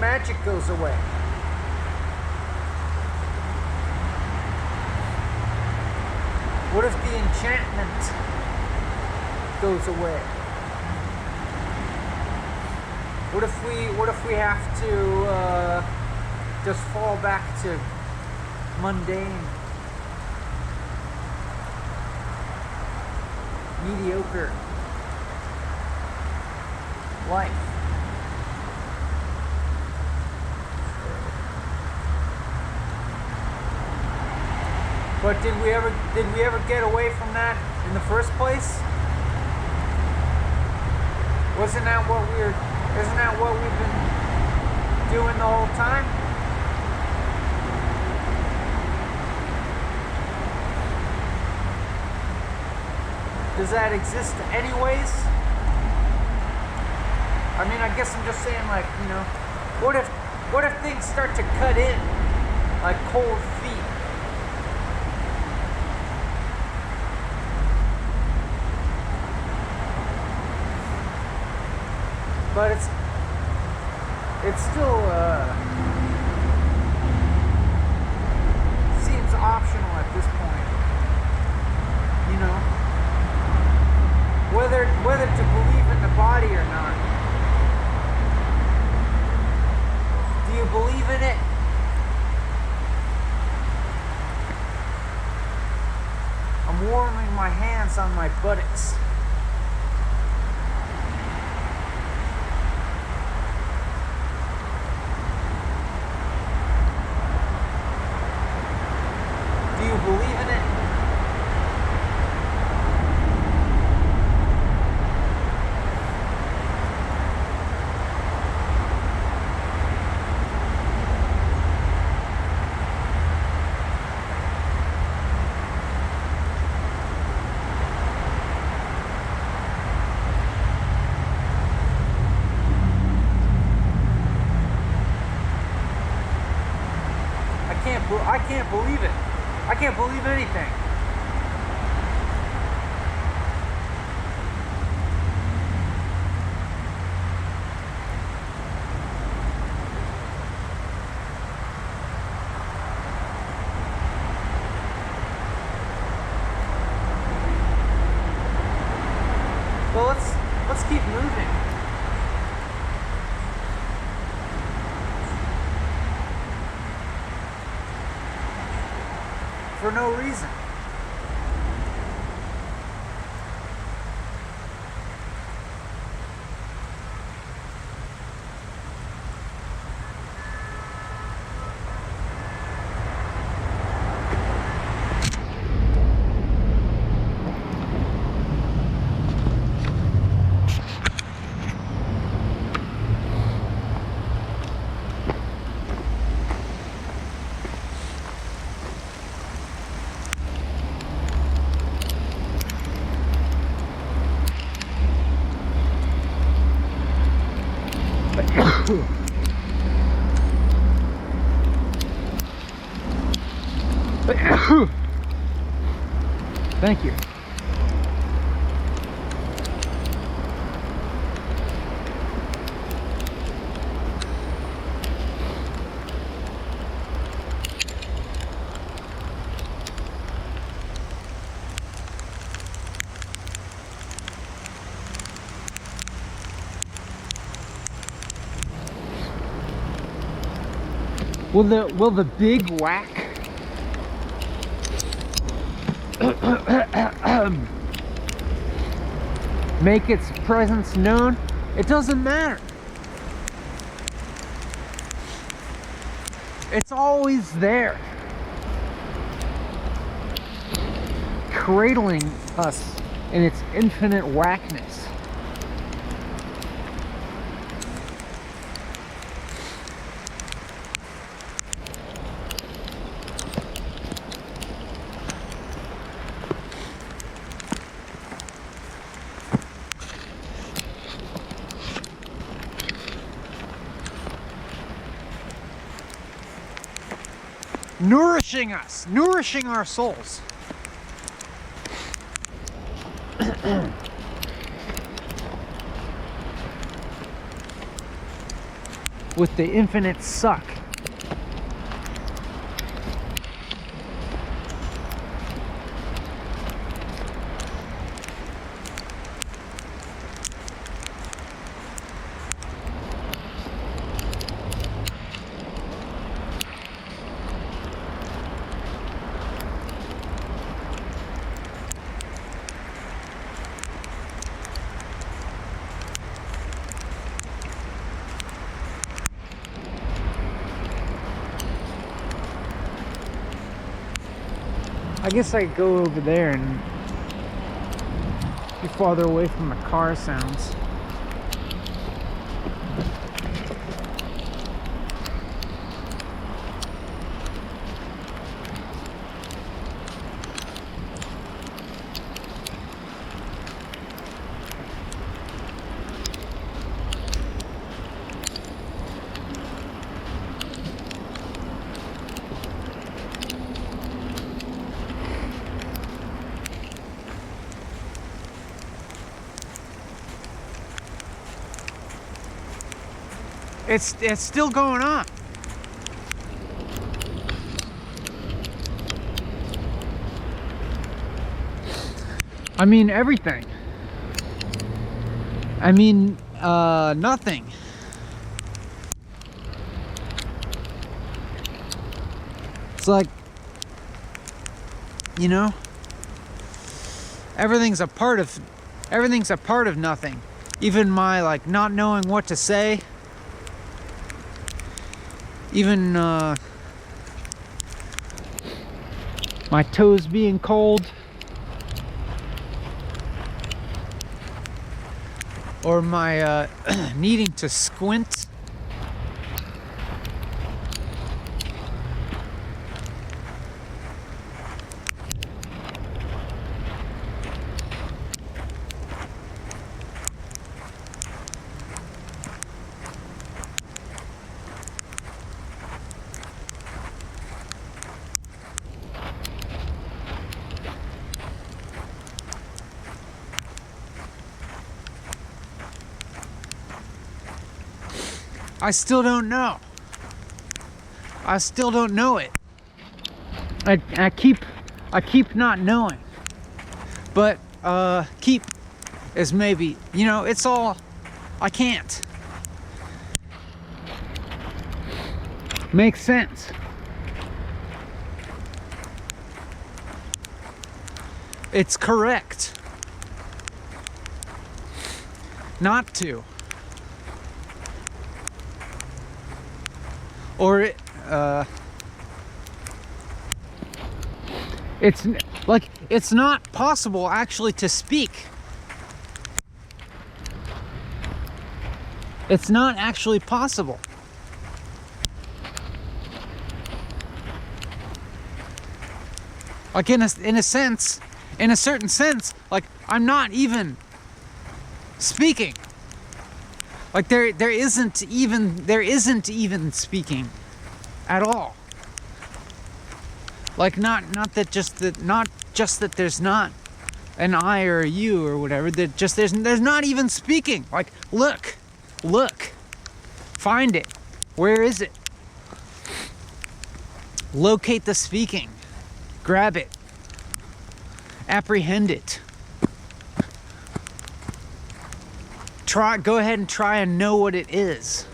A: Magic goes away. What if the enchantment goes away? What if we have to just fall back to mundane, mediocre life? But did we ever get away from that in the first place? Isn't that what we've been doing the whole time? Does that exist anyways? I mean, I guess I'm just saying, like, you know, what if things start to cut in like cold feet? But it's still seems optional at this point, you know, whether to believe in the body or not. Do you believe in it? I'm warming my hands on my buttocks. Believe in it? I can't believe it. I can't believe anything. Well, let's keep moving. for no reason. Thank you. Will the big whack make its presence known? It doesn't matter. It's always there, cradling us in its infinite whackness. Nourishing us, nourishing our souls. With the infinite suck. I guess I could go over there and be farther away from the car sounds. It's still going on. I mean everything. I mean nothing. It's like, you know, everything's a part of nothing. Even my like not knowing what to say. Even my toes being cold, or my needing to squint. I still don't know. I still don't know it. I keep not knowing. But keep is maybe, you know, it's all I can't. Makes sense. It's correct not to. Or it's like, it's not possible actually to speak. It's not actually possible. Like in a sense, in a certain sense, like I'm not even speaking. Like there isn't even speaking at all. Like not just that there's not an I or a you or whatever. That just there's not even speaking. Like look, find it. Where is it? Locate the speaking. Grab it. Apprehend it. Go ahead and try and know what it is.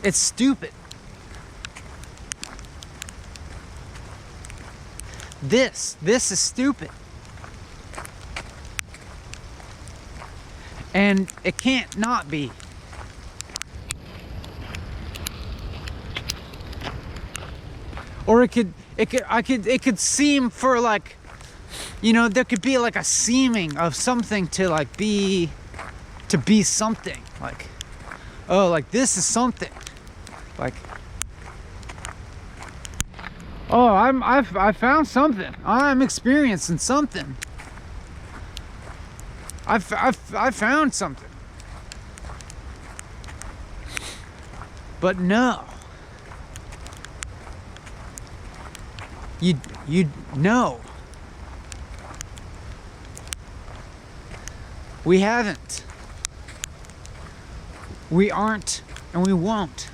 A: It's stupid. This is stupid. And it can't not be. Or it could seem for like, you know, there could be like a seeming of something to like be something. Like, oh, like this is something. Like, oh, I found something. I'm experiencing something. I found something. But no. You know. We haven't. We aren't, and we won't.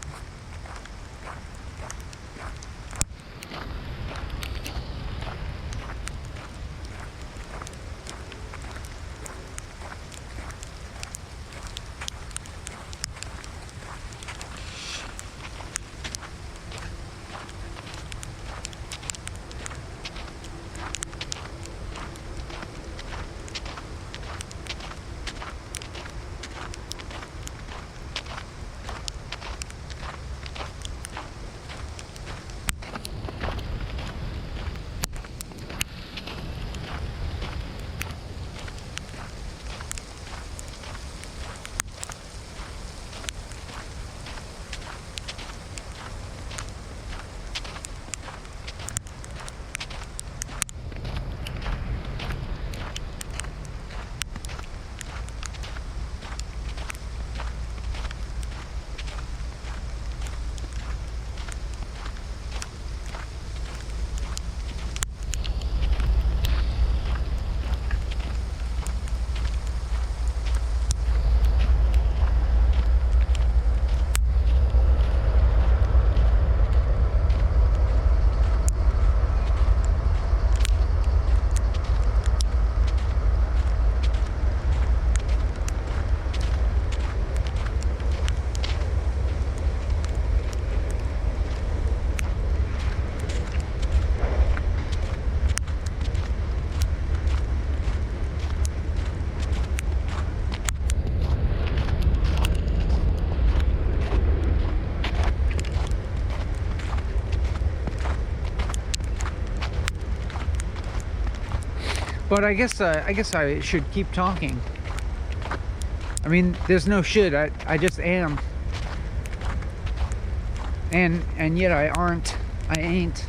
A: But I guess I should keep talking. I mean, there's no should. I just am. And yet I aren't. I ain't.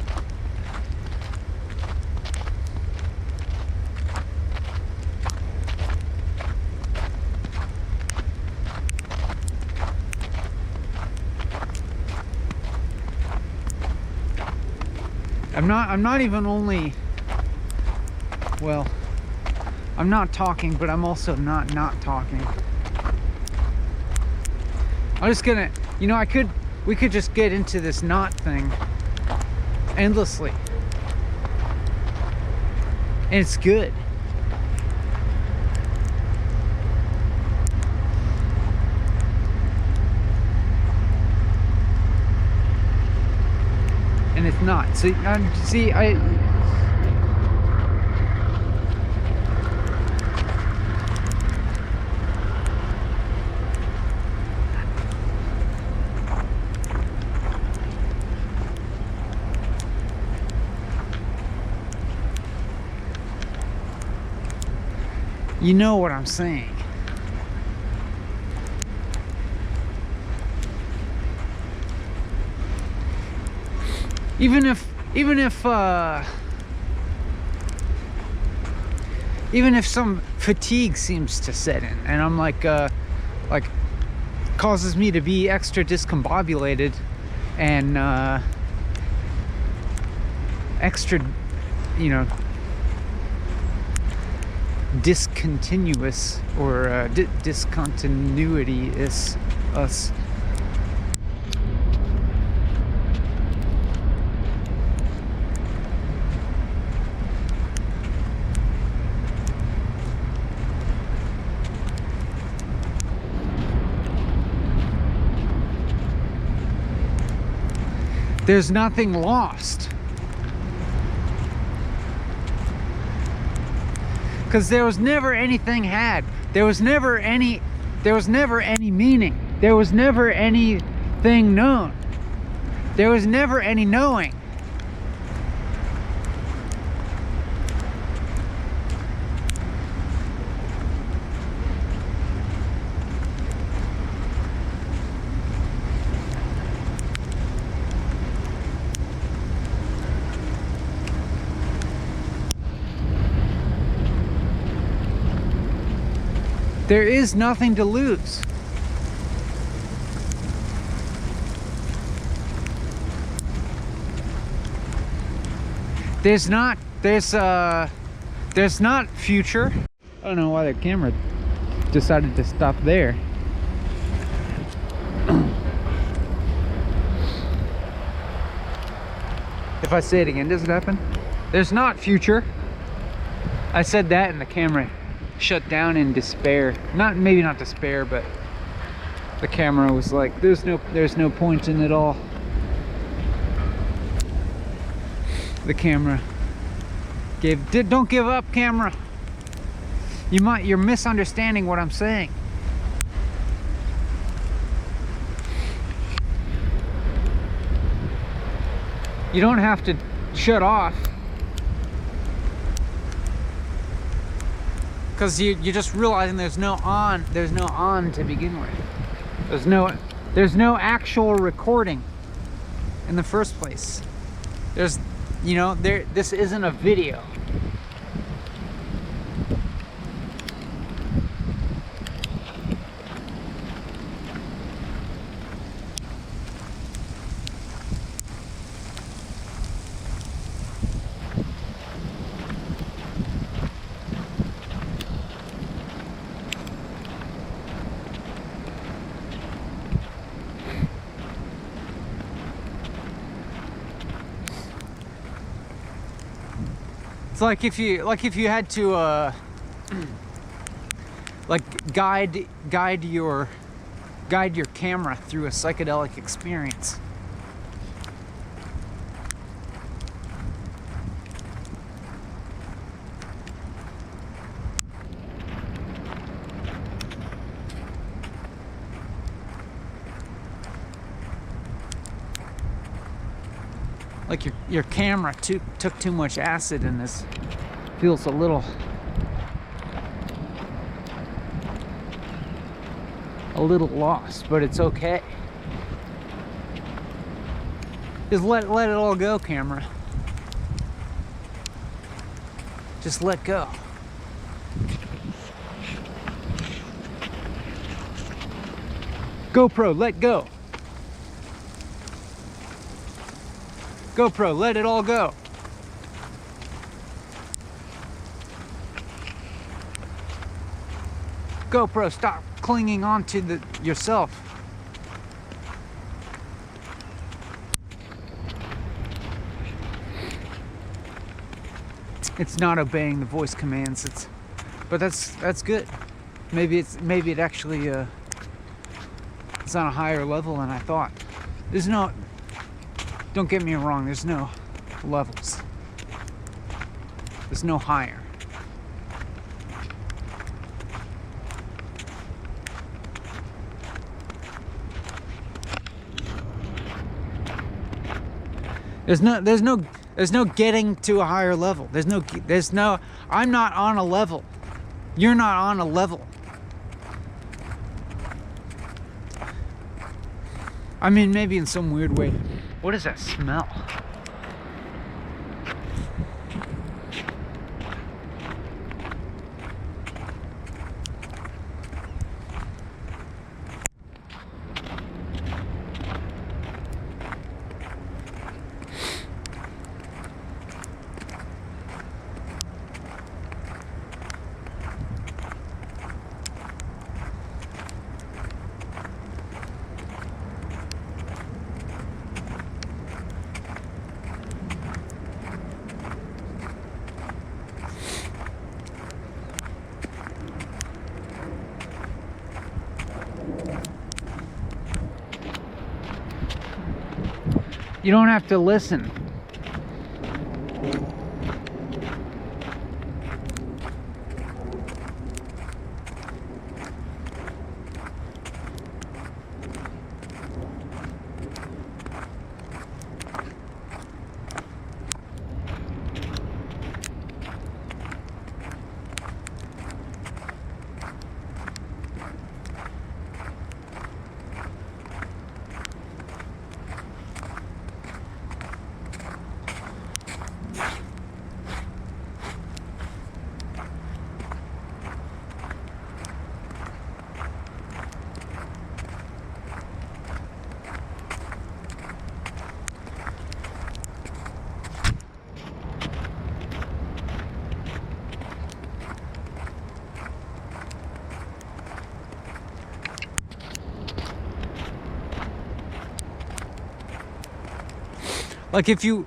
A: I'm not even only, well, I'm not talking, but I'm also not talking. I'm just gonna, you know, we could just get into this not thing endlessly. And it's good. and it's not. So see, I. You know what I'm saying. Even if some fatigue seems to set in, and I'm like causes me to be extra discombobulated and extra, you know, discontinuous or discontinuity is us. There's nothing lost. Because there was never anything had. There was never any meaning. There was never anything known. There was never any knowing. There is nothing to lose. There's not future. I don't know why the camera decided to stop there. If I say it again, does it happen? There's not future. I said that and the camera shut down in despair. Maybe not despair, but the camera was like, there's no point in it all. The camera don't give up, camera. You're misunderstanding what I'm saying. You don't have to shut off. Because you're just realizing there's no on to begin with. There's no actual recording in the first place. This isn't a video. Like if you had to like guide your camera through a psychedelic experience. Like your camera took too much acid and this feels a little lost, but it's okay. Just let it all go, camera. Just let go. GoPro, let go. GoPro, let it all go. GoPro, stop clinging on to yourself. It's not obeying the voice commands. But that's good. Maybe it actually it's on a higher level than I thought. There's no Don't get me wrong, there's no levels. There's no higher. There's no getting to a higher level. There's no, I'm not on a level. You're not on a level. I mean, maybe in some weird way. What does that smell? You don't have to listen. Like if you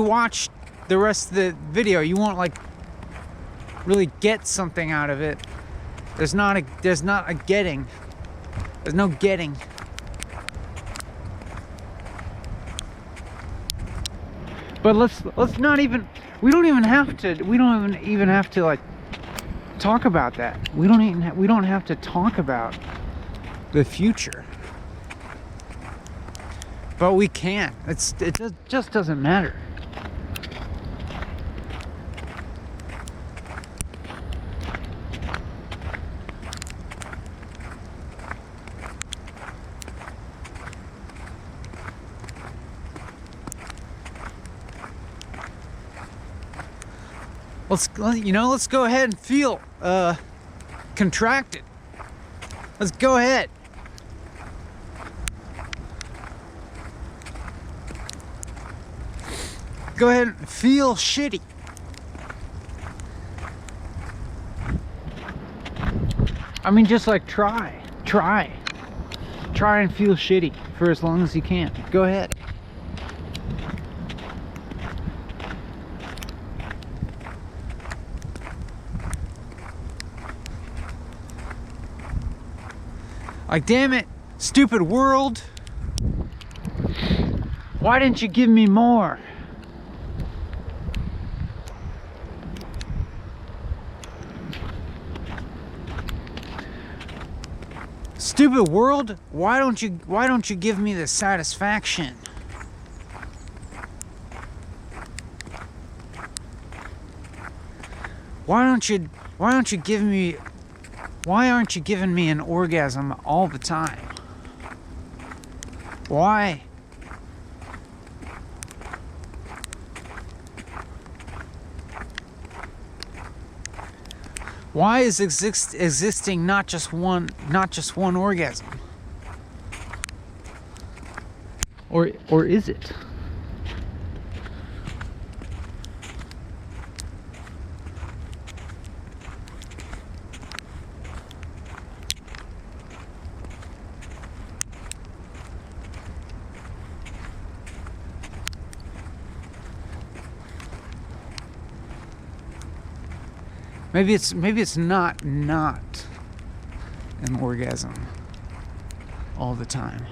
A: watch the rest of the video, you won't like really get something out of it. There's not a getting. There's no getting. But let's not even, we don't even have to like talk about that. We don't have to talk about the future. But we can. It just doesn't matter. Let's go ahead and feel contracted. Let's go ahead. Go ahead and feel shitty. I mean, just like try and feel shitty for as long as you can. Go ahead. Like, damn it, stupid world. Why didn't you give me more? Stupid world, why don't you give me the satisfaction? Why aren't you giving me an orgasm all the time? Why? Why is existing not just one orgasm? Or is it? Maybe it's not an orgasm all the time.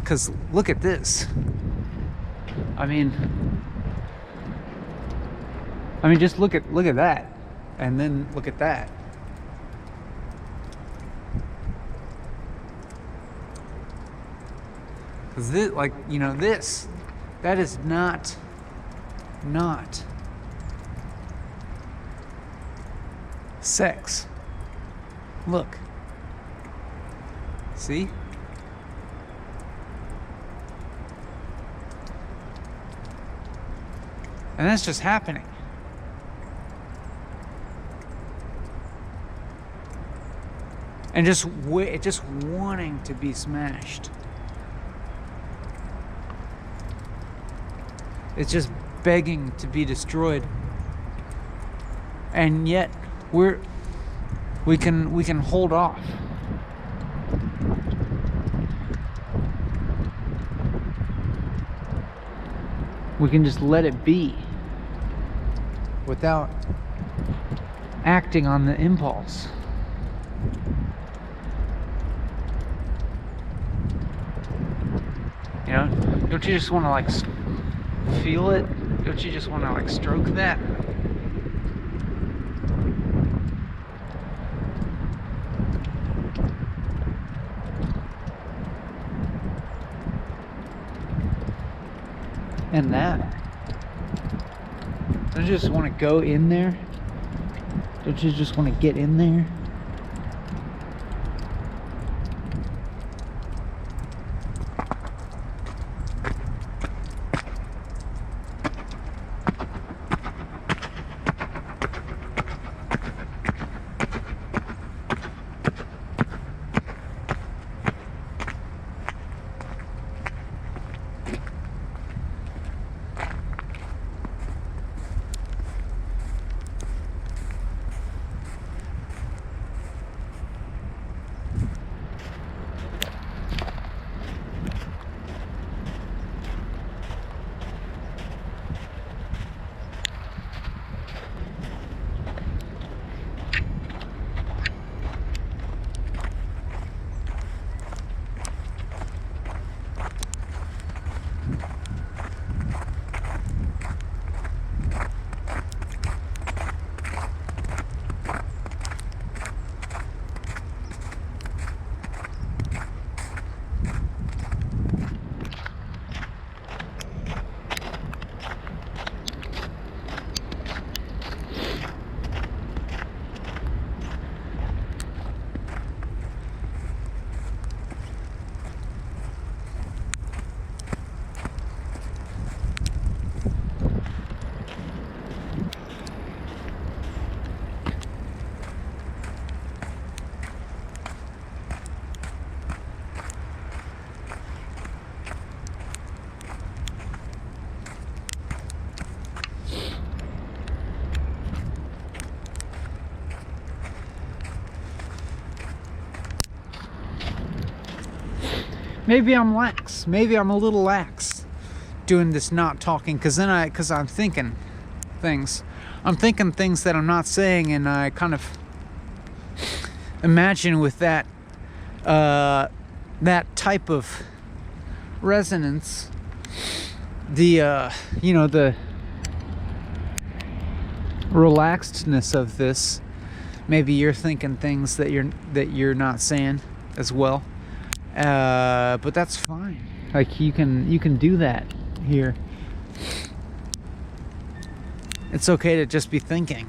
A: 'Cause look at this. I mean, just look at that, and then look at that. Cause this, like, you know, that is not sex. Look. See? And that's just happening. And just wanting to be smashed. It's just begging to be destroyed. And yet we can hold off. We can just let it be without acting on the impulse. You know, don't you just want to like feel it? Don't you just want to like stroke that? And that. Don't you just want to go in there? Don't you just want to get in there? Maybe I'm lax. Maybe I'm a little lax doing this not talking, because I'm thinking things. I'm thinking things that I'm not saying, and I kind of imagine with that type of resonance, the the relaxedness of this. Maybe you're thinking things that you're not saying as well. But that's fine. Like you can do that here. It's okay to just be thinking.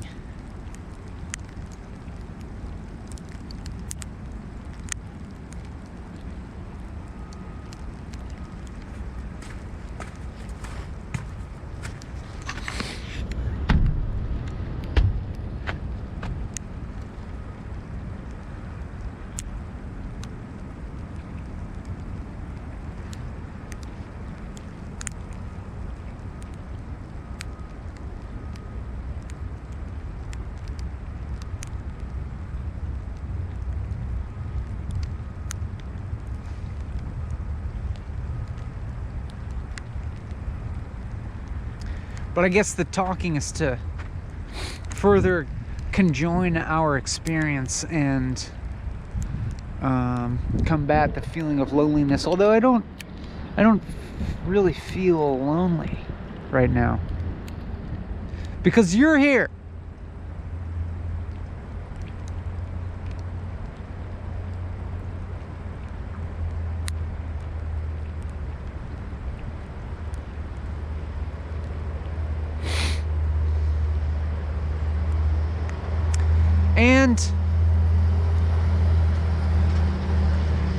A: But I guess the talking is to further conjoin our experience and combat the feeling of loneliness. Although I I don't really feel lonely right now. Because you're here. And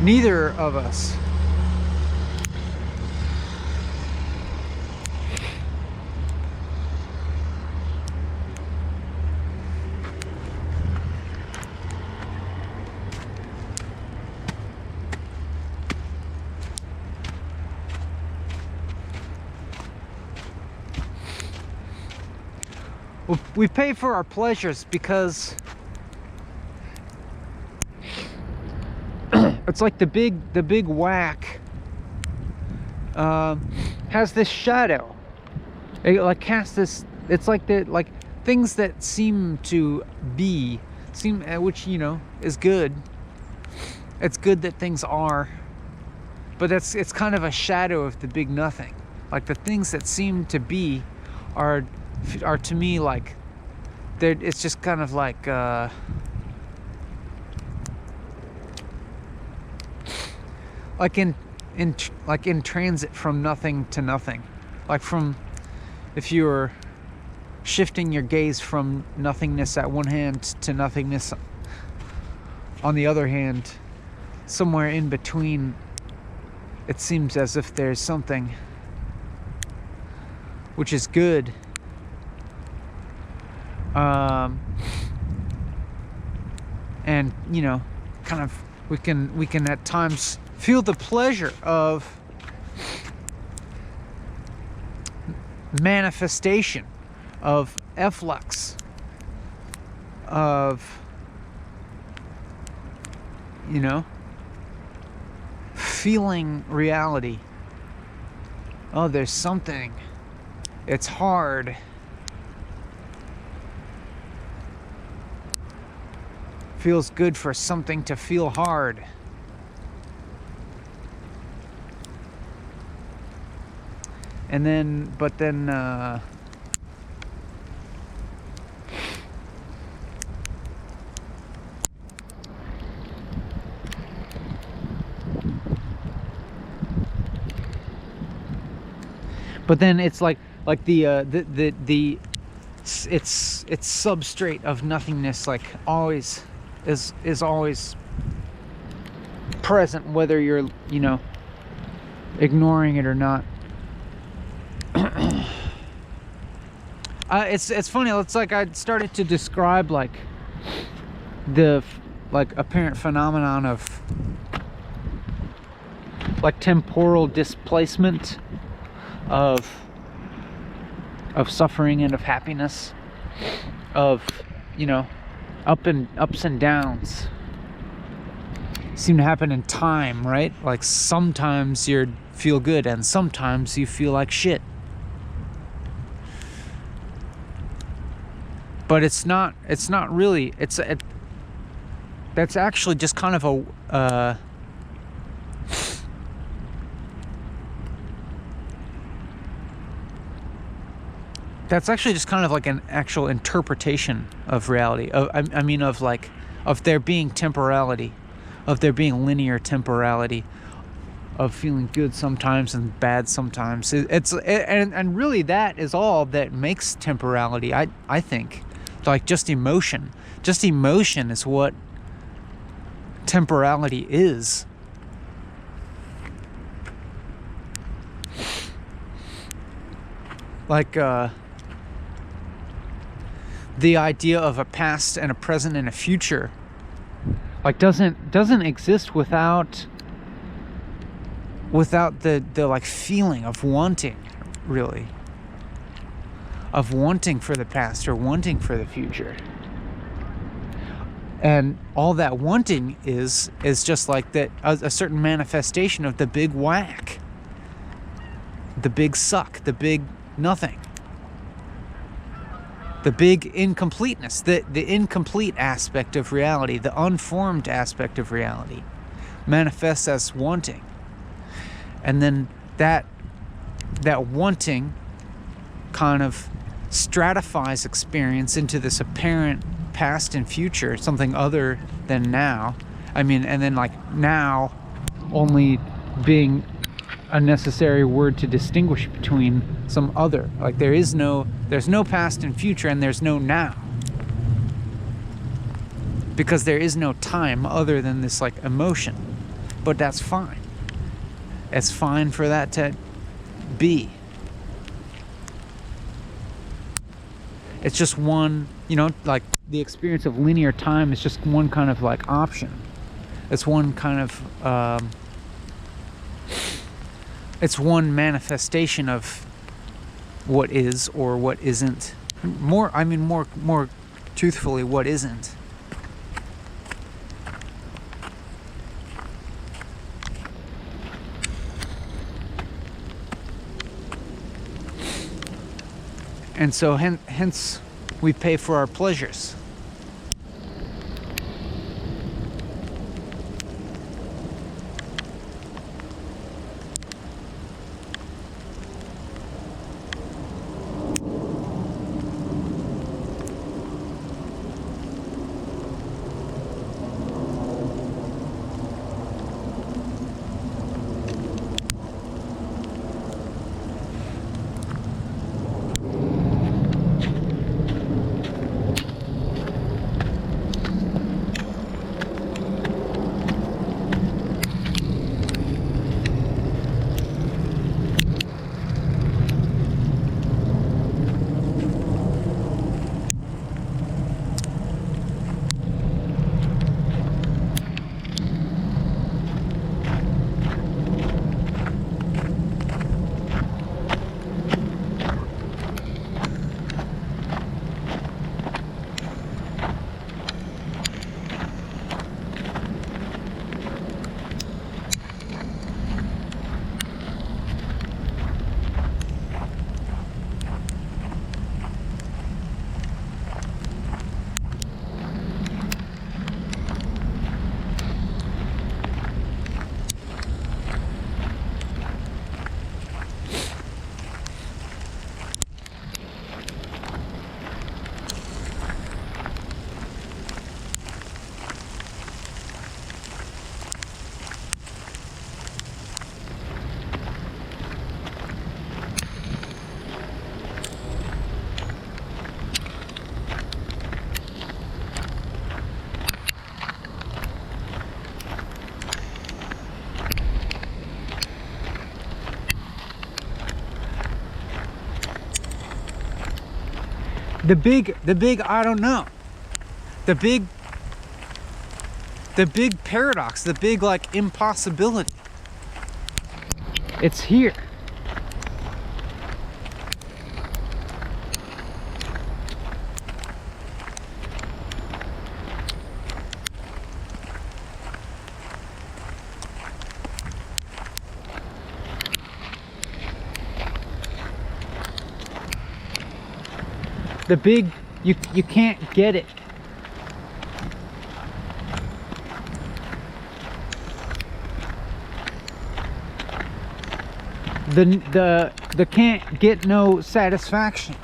A: neither of us we pay for our pleasures because it's like the big whack has this shadow. It like casts this. It's like things that seem to be which, you know, is good. It's good that things are, but it's kind of a shadow of the big nothing. Like the things that seem to be are to me like it's just kind of like in transit from nothing to nothing. Like from, if you were shifting your gaze from nothingness at one hand to nothingness on the other hand, somewhere in between, it seems as if there's something which is good. And, you know, kind of we can at times feel the pleasure of manifestation, of efflux, of, you know, feeling reality. Oh, there's something. It's hard. Feels good for something to feel hard. And then, but then, it's like the it's substrate of nothingness, like always is always present, whether you're, you know, ignoring it or not. It's funny. It's like I started to describe like the apparent phenomenon of like temporal displacement of suffering and of happiness, of, you know, ups and downs seem to happen in time, right? Like sometimes you feel good and sometimes you feel like shit. But it's not really, that's actually just kind of a that's actually just kind of like an actual interpretation of reality. I mean, of there being temporality, of there being linear temporality, of feeling good sometimes and bad sometimes. And really that is all that makes temporality, I think. Like just emotion. Just emotion is what temporality is. Like the idea of a past and a present and a future, like doesn't exist without the like feeling of wanting, really, of wanting for the past or wanting for the future. And all that wanting is just like that, a certain manifestation of the big whack, the big suck, the big nothing, the big incompleteness, the incomplete aspect of reality, the unformed aspect of reality manifests as wanting. And then that wanting kind of stratifies experience into this apparent past and future, something other than now. I mean, and then like now only being a necessary word to distinguish between some other. Like there's no past and future, and there's no now, because there is no time other than this like emotion. But that's fine. It's fine for that to be. It's just one, like the experience of linear time is just one kind of like option. It's one kind of it's one manifestation of what is or what isn't. More truthfully, what isn't. And so hence we pay for our pleasures. The big I don't know. The big paradox, the big like impossibility. It's here. The big, you can't get it. The can't get no satisfaction.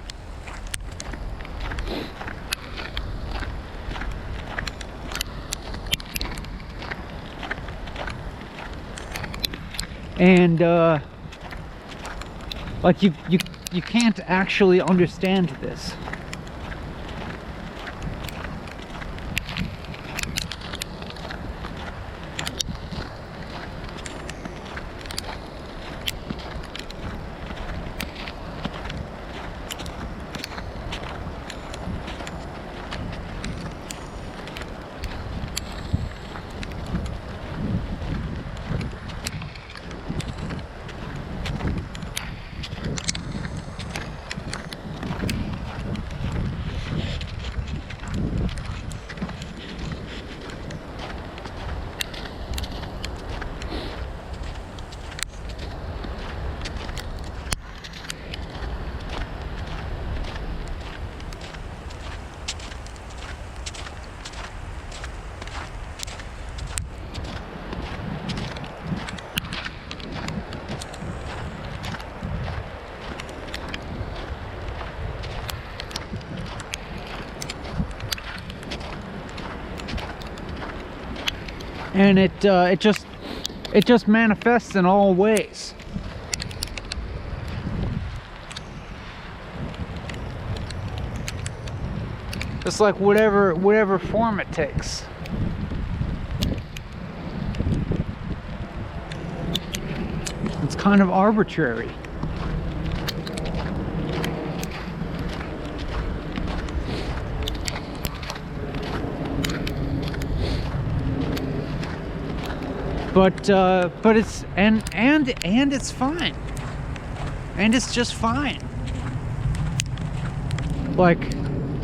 A: And like you can't actually understand this. and it just manifests in all ways. It's like whatever form it takes. It's kind of arbitrary. But it's and it's fine. And it's just fine. Like,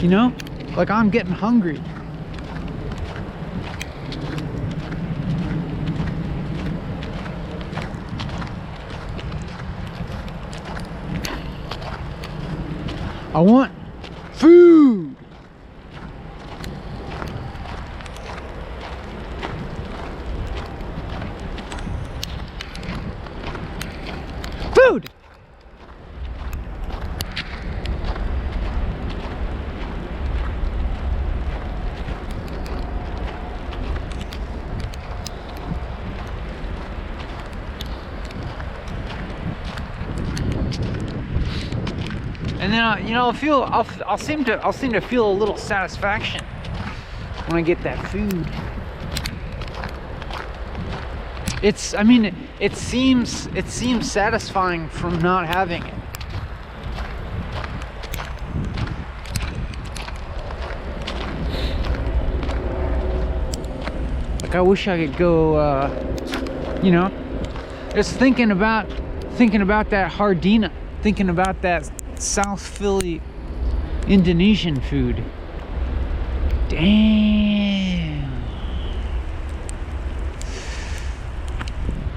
A: you know, like I'm getting hungry. I want food. Food. And then you know, I'll seem to feel a little satisfaction when I get that food. I mean, it seems satisfying from not having it. Like I wish I could go, you know, just thinking about that Hardina, thinking about that South Philly Indonesian food. Damn.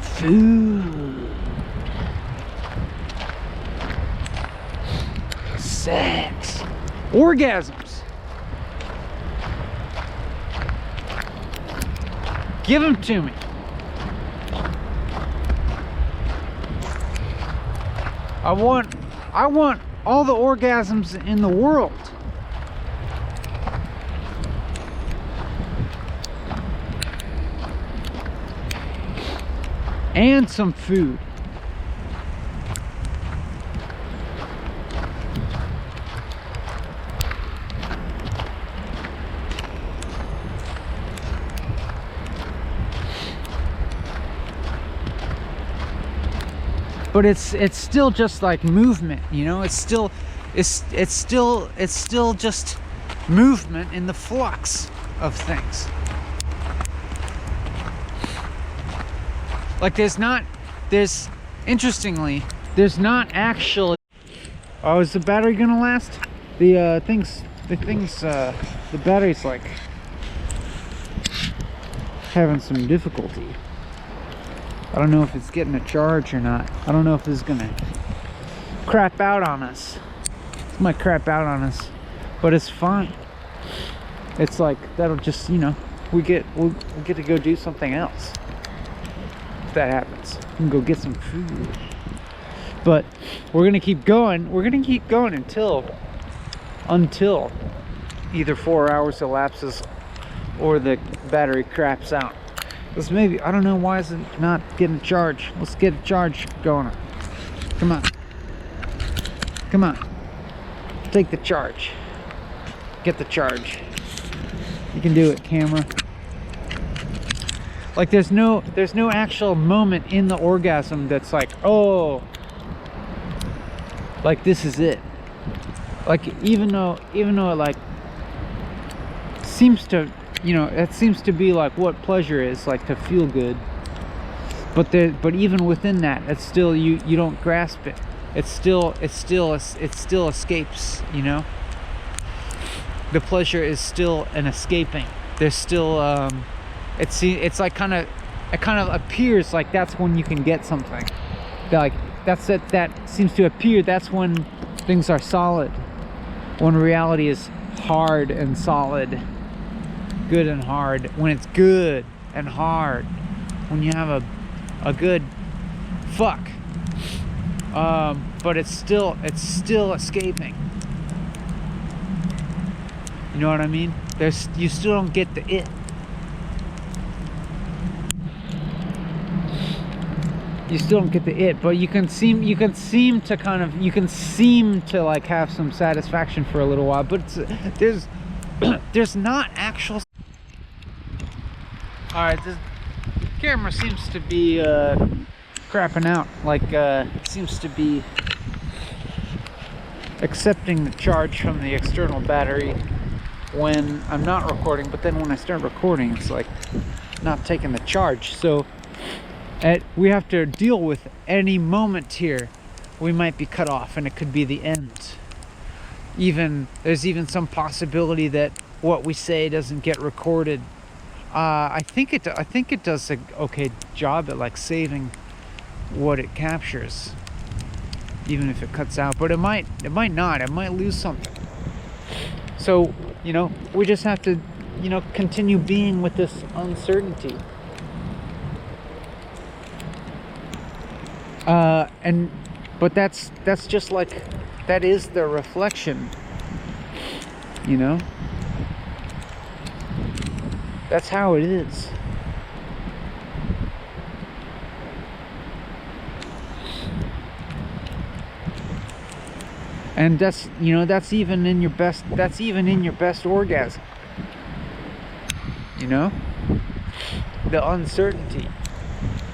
A: Food. Sex. Orgasms. Give them to me. I want all the orgasms in the world. And some food. But it's still just like movement, you know. It's still just movement in the flux of things. Like interestingly, there's not actually. Oh, is the battery gonna last? The battery's like having some difficulty. I don't know if it's getting a charge or not. I don't know if this is gonna crap out on us. It might crap out on us, but it's fine. It's like that'll just, you know, we'll get to go do something else if that happens. We can go get some food. But we're gonna keep going. We're gonna keep going until either 4 hours elapses or the battery craps out. This maybe, I don't know why is it not getting a charge. Let's get a charge going. Come on. Come on. Take the charge. Get the charge. You can do it, camera. Like there's no actual moment in the orgasm that's like, oh, like this is it. Like even though it like seems to, you know, it seems to be like what pleasure is, like to feel good. But even within that, it's still you don't grasp it. It still escapes, you know. The pleasure is still an escaping. There's still it's like it kind of appears like that's when you can get something. Like that seems to appear that's when things are solid. When reality is hard and solid. Good and hard. When it's good and hard. When you have a good fuck. But it's still escaping. You know what I mean? You still don't get the it. you still don't get the it, but you can seem to like have some satisfaction for a little while, but there's not actual. All right, this camera seems to be crapping out, like seems to be accepting the charge from the external battery when I'm not recording, but then when I start recording, it's like not taking the charge. So we have to deal with any moment here we might be cut off, and it could be the end. There's even some possibility that what we say doesn't get recorded. I think it does a okay job at like saving what it captures, even if it cuts out, but it might not. It might lose something. So, you know, we just have to, you know, continue being with this uncertainty. But that's just like, that is the reflection, you know? That's how it is. And that's, you know, that's even in your best orgasm. You know? The uncertainty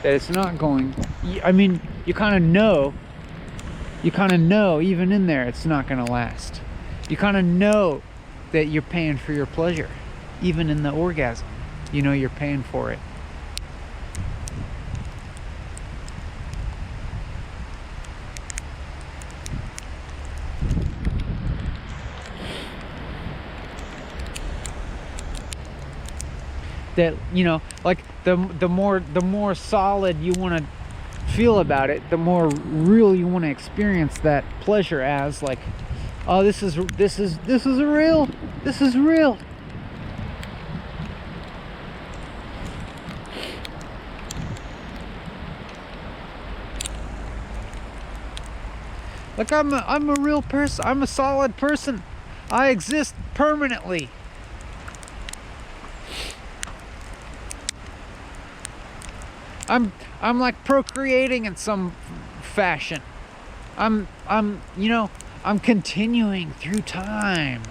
A: that it's not going, I mean, you kind of know even in there it's not going to last. You kind of know that you're paying for your pleasure. Even in the orgasm, you know you're paying for it. That, you know, like the more solid you want to feel about it, the more real you want to experience that pleasure as, like, oh, this is real. Like, I'm a real person. I'm a solid person. I exist permanently. I'm like procreating in some fashion. I'm you know, I'm continuing through time.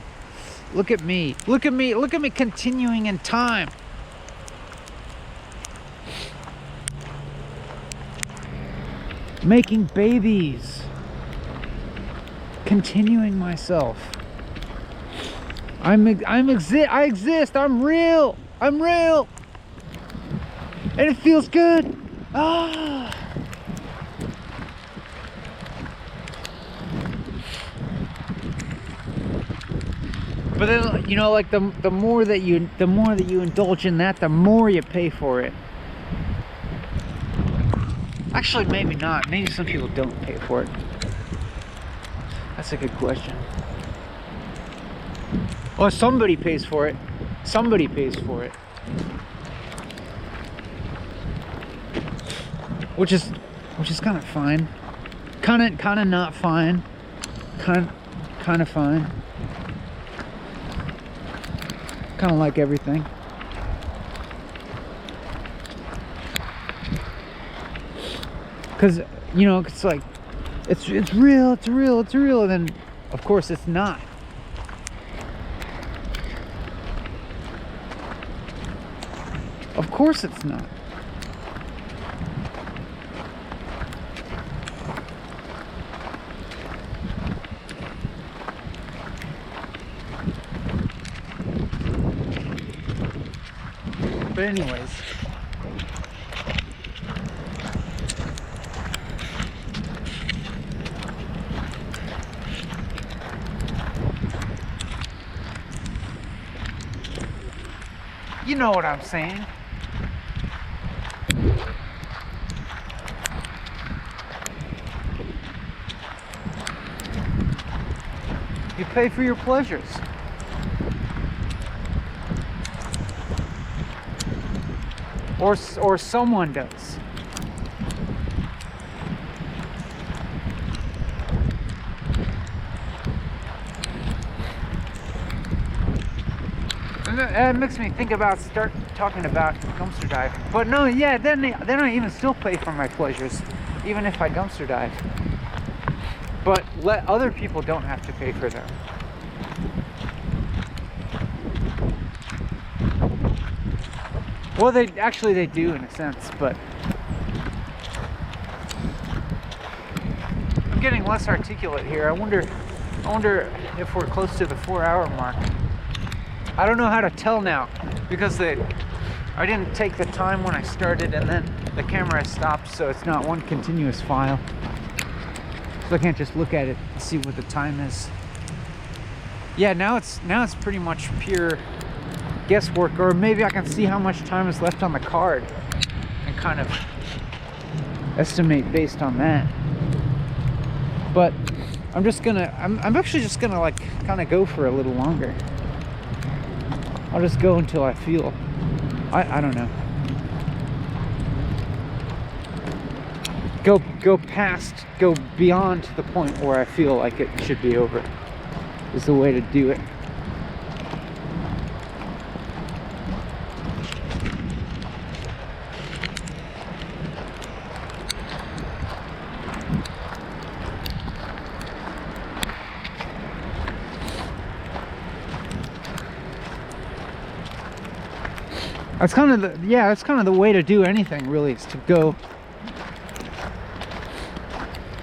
A: Look at me continuing in time. Making babies. Continuing myself. I exist. I'm real. And it feels good. Ah. But then, you know, like the more that you indulge in that, the more you pay for it. Actually, maybe not. Maybe some people don't pay for it. That's a good question. Well, somebody pays for it. Somebody pays for it. Which is kind of fine. Kind of not fine. Kind of fine. Kind of like everything. Cause, you know, it's like it's real, and then of course it's not. Of course it's not. But anyways, you know what I'm saying. You pay for your pleasures. Or someone does. And that makes me think about start talking about dumpster diving. But no, yeah, then I even still pay for my pleasures. even if I dumpster dive. But other people don't have to pay for them. Well, they do in a sense, but I'm getting less articulate here. I wonder if we're close to the 4-hour mark. I don't know how to tell now because I didn't take the time when I started, and then the camera stopped, so it's not one continuous file. So I can't just look at it and see what the time is. Yeah, now it's pretty much pure guesswork, or maybe I can see how much time is left on the card and kind of estimate based on that. But I'm actually just gonna like kind of go for a little longer. I'll just go until I feel, I don't know. Go beyond the point where I feel like it should be over is the way to do it. That's kind of the way to do anything, really, is to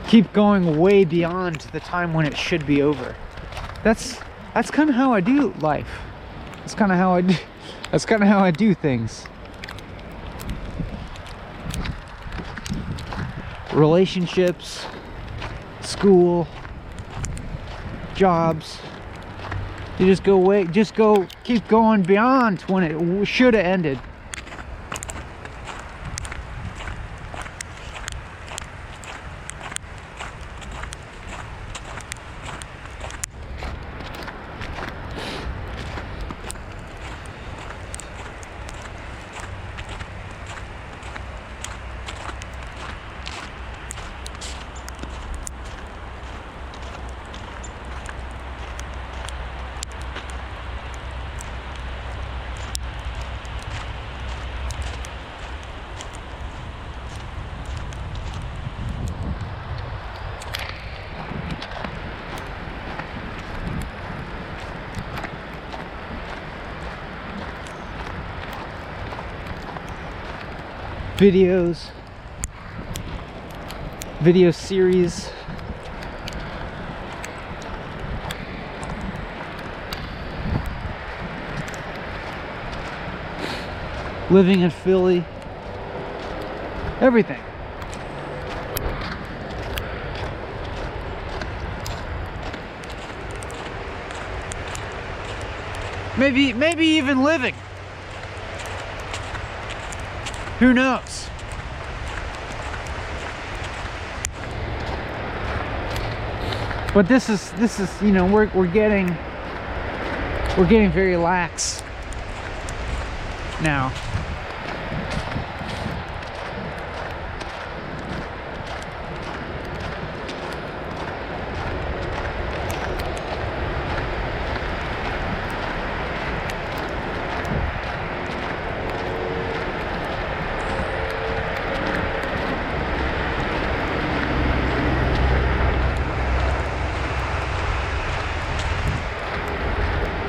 A: keep going way beyond the time when it should be over. That's kind of how I do life. That's kind of how I do things. Relationships, school, jobs. You keep going beyond when it should have ended. Video series, living in Philly, everything. Maybe even living. Who knows? But this is you know, we're getting very lax now.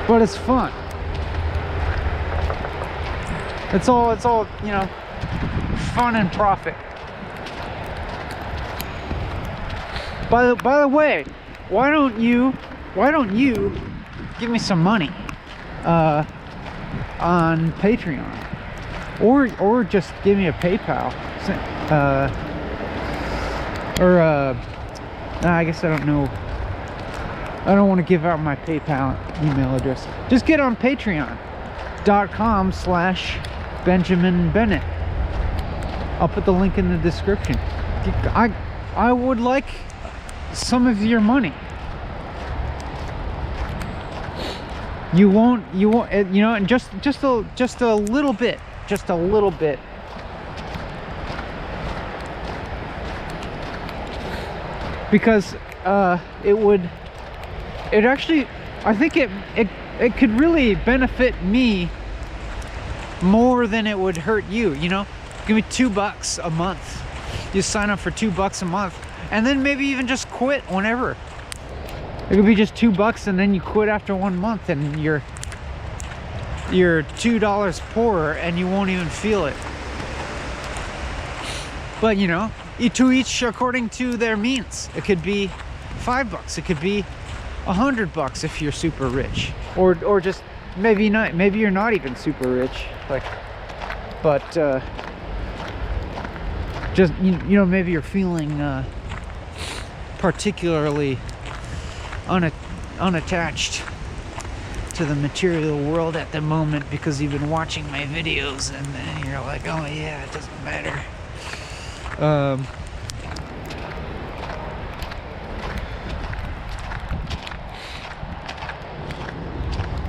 A: But it's fun. It's all, you know, fun and profit. By the way, why don't you give me some money on Patreon, or just give me a PayPal, I guess I don't know. I don't want to give out my PayPal email address. Just get on patreon.com/Benjamin Bennett. I'll put the link in the description. I would like some of your money. You won't, you know, and just a little bit, because it actually, I think it could really benefit me more than it would hurt you, you know? Give me $2 a month. You sign up for $2 a month, and then maybe even just quit whenever. It could be just $2 and then you quit after 1 month and you're $2 poorer and you won't even feel it. But you know, to each according to their means. It could be $5, it could be $100 if you're super rich, or just maybe not. Maybe you're not even super rich, like, but just you know, maybe you're feeling particularly unattached to the material world at the moment because you've been watching my videos, and then you're like, oh yeah, it doesn't matter.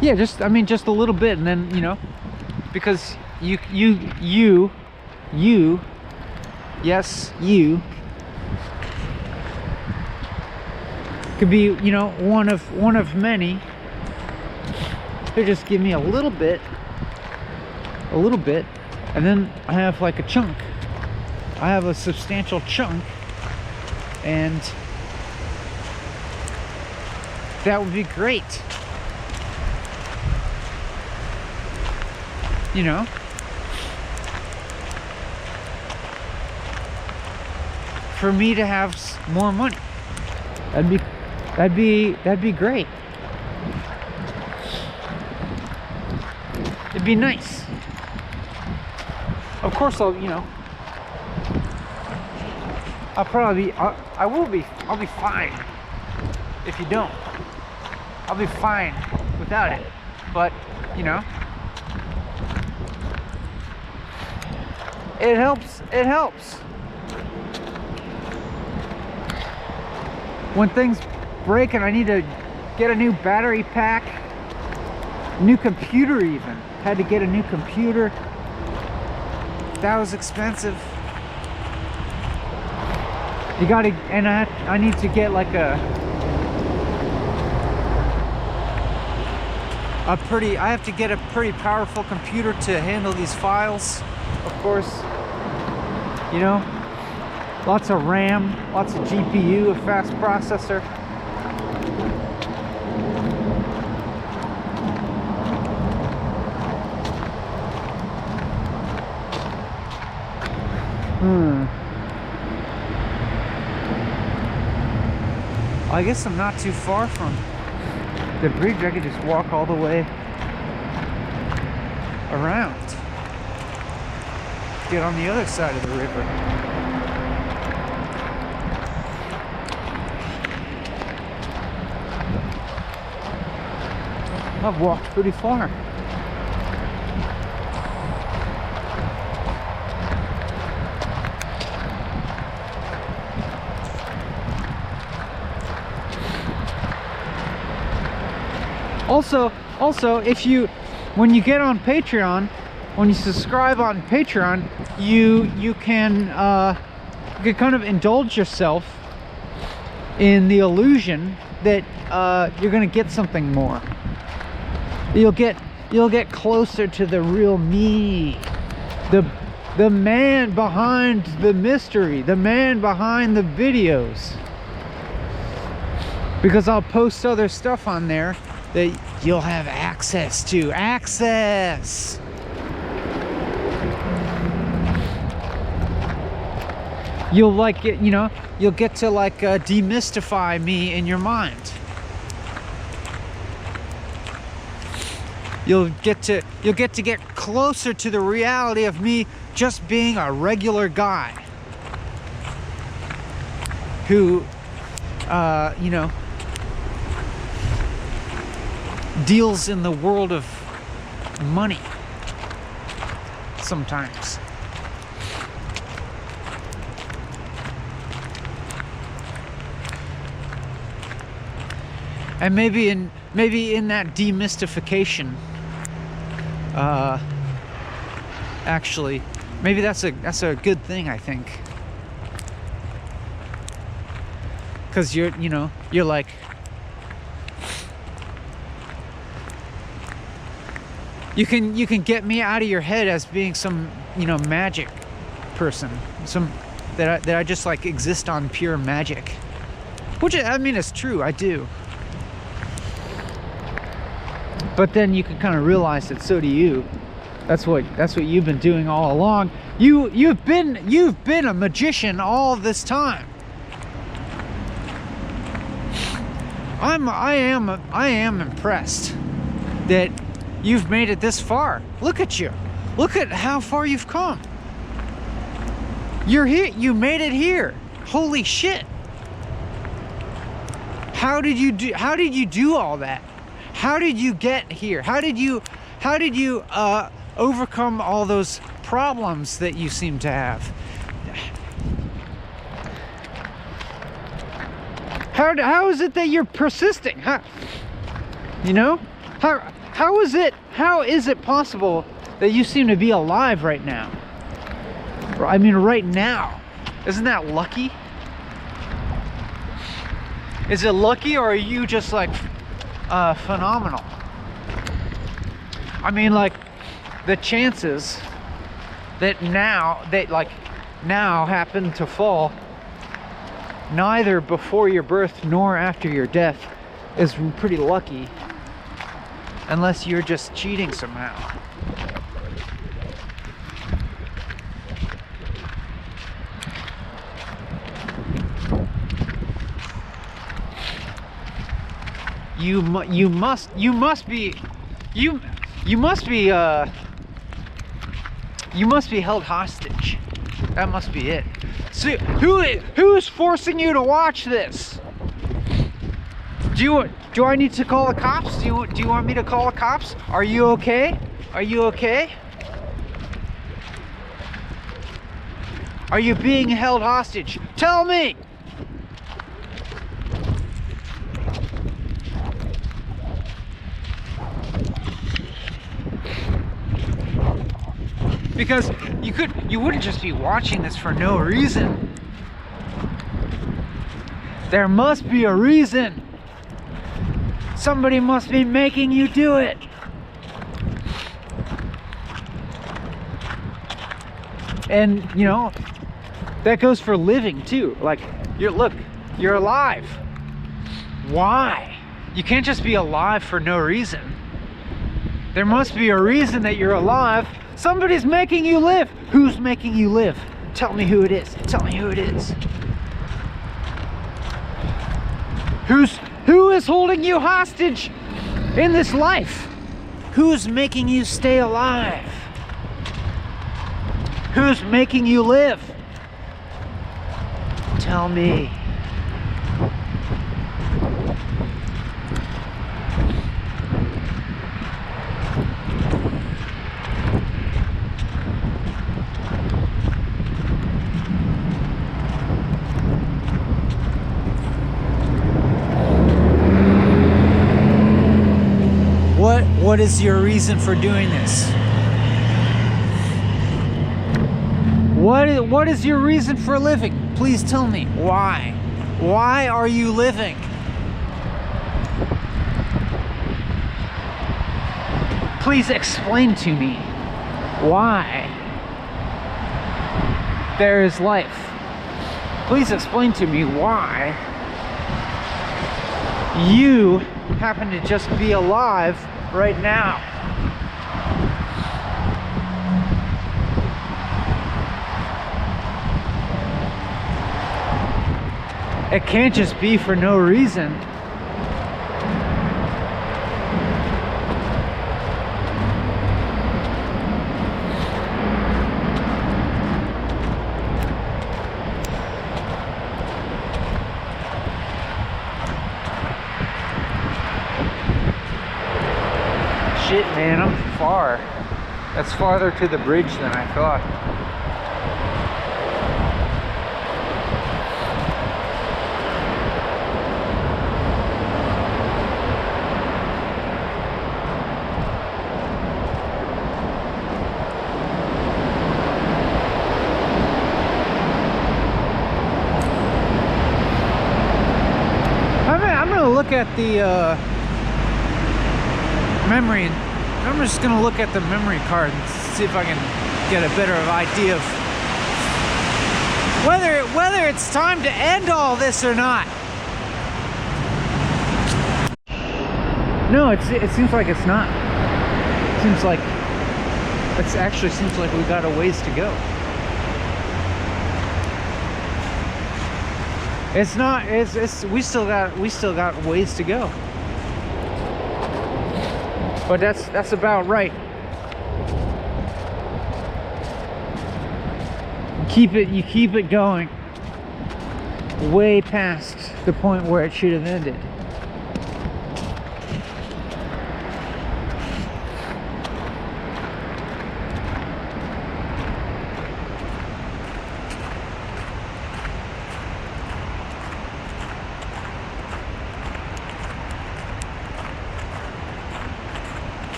A: Yeah, just, I mean, just a little bit, and then, you know, because you, yes, you could be, you know, one of many. They just give me a little bit, and then I have like a chunk. I have a substantial chunk, and that would be great. You know? For me to have more money. That'd be great. It'd be nice. Of course, I'll be fine if you don't. I'll be fine without it. But, you know, it helps. When things break and I need to get a new battery pack, new computer even. Had to get a new computer. That was expensive. You gotta, and I need to get like I have to get a pretty powerful computer to handle these files, of course. You know, lots of RAM, lots of GPU, a fast processor. I guess I'm not too far from the bridge. I could just walk all the way around, get on the other side of the river. I've walked pretty far. Also, when you get on Patreon, when you subscribe on Patreon, you can kind of indulge yourself in the illusion that you're gonna get something more. You'll get closer to the real me, the man behind the mystery, the man behind the videos. Because I'll post other stuff on there that you'll have access to. You'll like it, you know, you'll get to like demystify me in your mind. You'll get to get closer to the reality of me just being a regular guy who you know, deals in the world of money sometimes. And maybe in that demystification, actually, maybe that's a good thing, I think. Because you're like, you can get me out of your head as being some, you know, magic person, some that I just like exist on pure magic. Which, I mean, it's true, I do. But then you can kind of realize that so do you. That's what you've been doing all along. You've been a magician all this time. I am impressed that you've made it this far. Look at you. Look at how far you've come. You're here. You made it here. Holy shit. How did you do all that? How did you get here? How did you overcome all those problems that you seem to have? How is it that you're persisting? You know? How is it possible that you seem to be alive right now? I mean, right now. Isn't that lucky? Is it lucky, or are you just like phenomenal? I mean, like, the chances that now happen to fall neither before your birth nor after your death is pretty lucky, unless you're just cheating somehow. You must be held hostage. That must be it. So who's forcing you to watch this? Do I need to call the cops? Do you want me to call the cops? Are you okay? Are you okay? Are you being held hostage? Tell me! Because you wouldn't just be watching this for no reason. There must be a reason. Somebody must be making you do it. And you know, that goes for living too. Like, you're alive. Why? You can't just be alive for no reason. There must be a reason that you're alive. Somebody's making you live. Who's making you live? Tell me who it is. Tell me who it is. Who is holding you hostage in this life? Who's making you stay alive? Who's making you live? Tell me. What is your reason for doing this? What is your reason for living? Please tell me. Why? Why are you living? Please explain to me why there is life. Please explain to me why you happen to just be alive right now. It can't just be for no reason. Shit, man, I'm far. That's farther to the bridge than I thought. I'm gonna look at the memory. I'm just gonna look at the memory card and see if I can get a better idea of whether it's time to end all this or not. No, it seems like it's not. It seems like actually seems like we got a ways to go. It's not. We still got ways to go. But that's about right. You keep it going way past the point where it should have ended.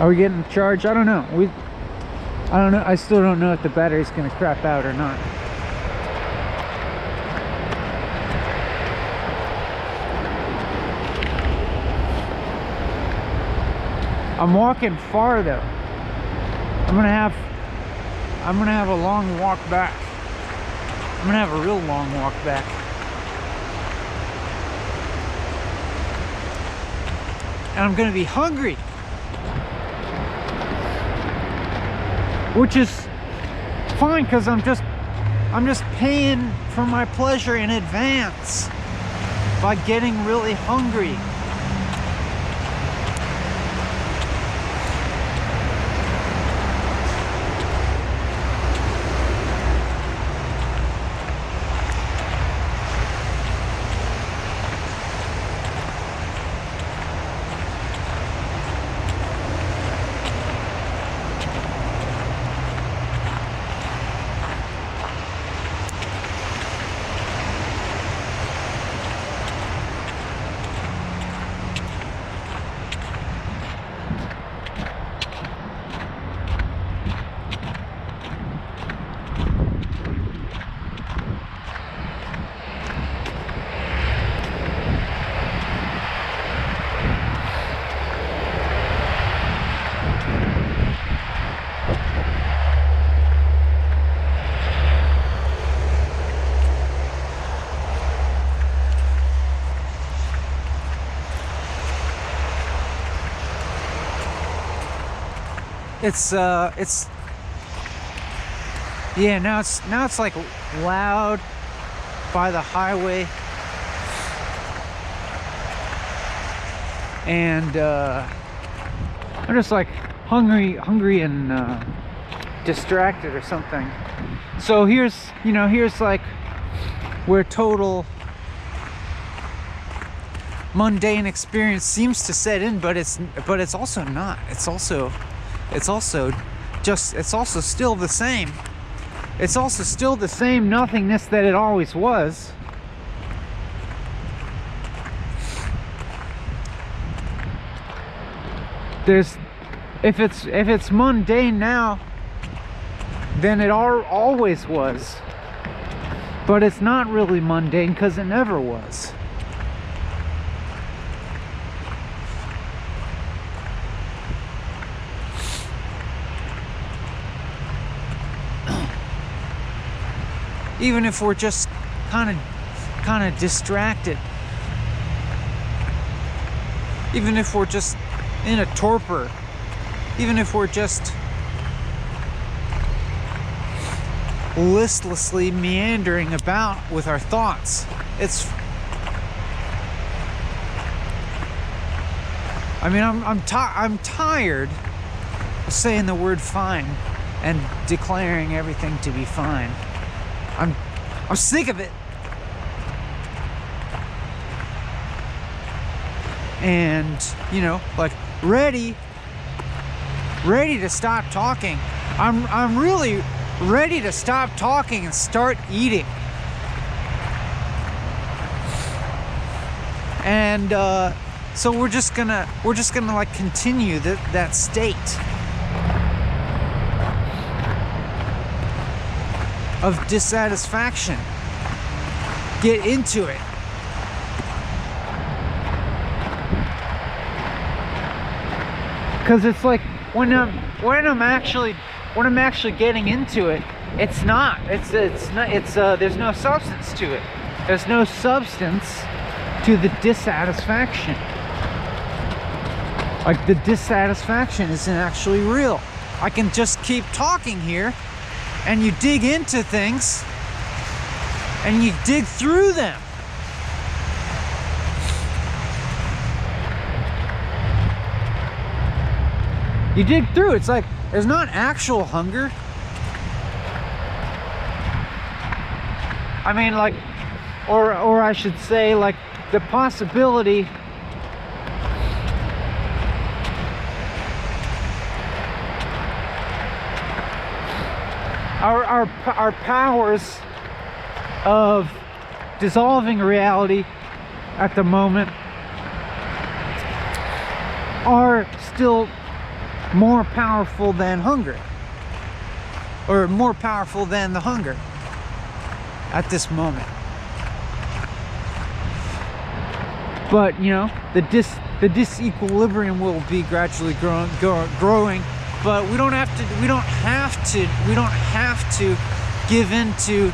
A: Are we getting charged? I don't know. I don't know. I still don't know if the battery's gonna crap out or not. I'm walking far though. I'm gonna have a long walk back. I'm gonna have a real long walk back. And I'm gonna be hungry. Which is fine, because I'm just paying for my pleasure in advance by getting really hungry. Yeah, now it's like loud by the highway, and I'm just like hungry and distracted or something. So here's like where total mundane experience seems to set in, but it's also not. It's also still the same. It's also still the same nothingness that it always was. If it's mundane now, then it always was. But it's not really mundane because it never was. Even if we're just kind of distracted, even if we're just in a torpor, even if we're just listlessly meandering about with our thoughts, I'm tired of saying the word fine and declaring everything to be fine. I'm sick of it. And, like, ready ready to stop talking. I'm really ready to stop talking and start eating. And so we're just gonna like continue that state of dissatisfaction. Get into it. Because it's like when I'm actually getting into it, it's not. There's no substance to it. There's no substance to the dissatisfaction. Like the dissatisfaction isn't actually real. I can just keep talking here, and you dig into things, and you dig through them. You dig through. It's like there's not actual hunger. I mean, like, or I should say, like, the possibility our powers of dissolving reality at the moment are still more powerful than hunger, or more powerful than the hunger at this moment. But you know, the disequilibrium will be gradually growing. But we don't have to give in to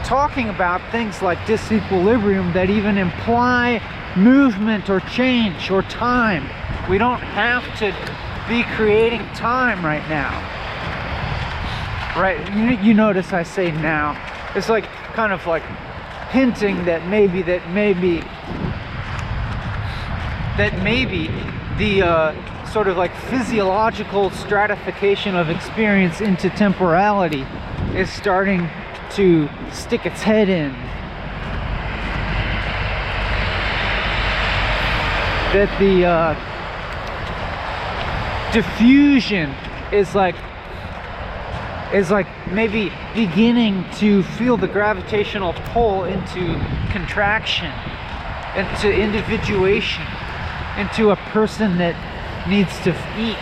A: talking about things like disequilibrium that even imply movement or change or time. We don't have to be creating time right now. Right? You notice I say now. It's like kind of like hinting that maybe the sort of like physiological stratification of experience into temporality is starting to stick its head in. That the diffusion is like maybe beginning to feel the gravitational pull into contraction, into individuation, into a person that needs to eat.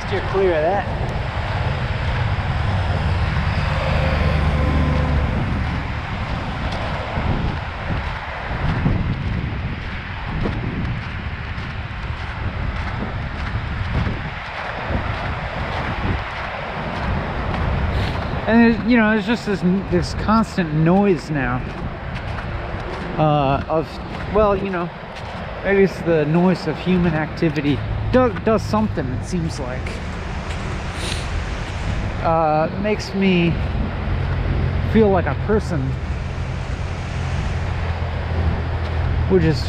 A: Steer clear of that. And there's, you know, there's just this constant noise now of, well, you know, maybe it's the noise of human activity. Does something, it seems like. Makes me feel like a person, which is,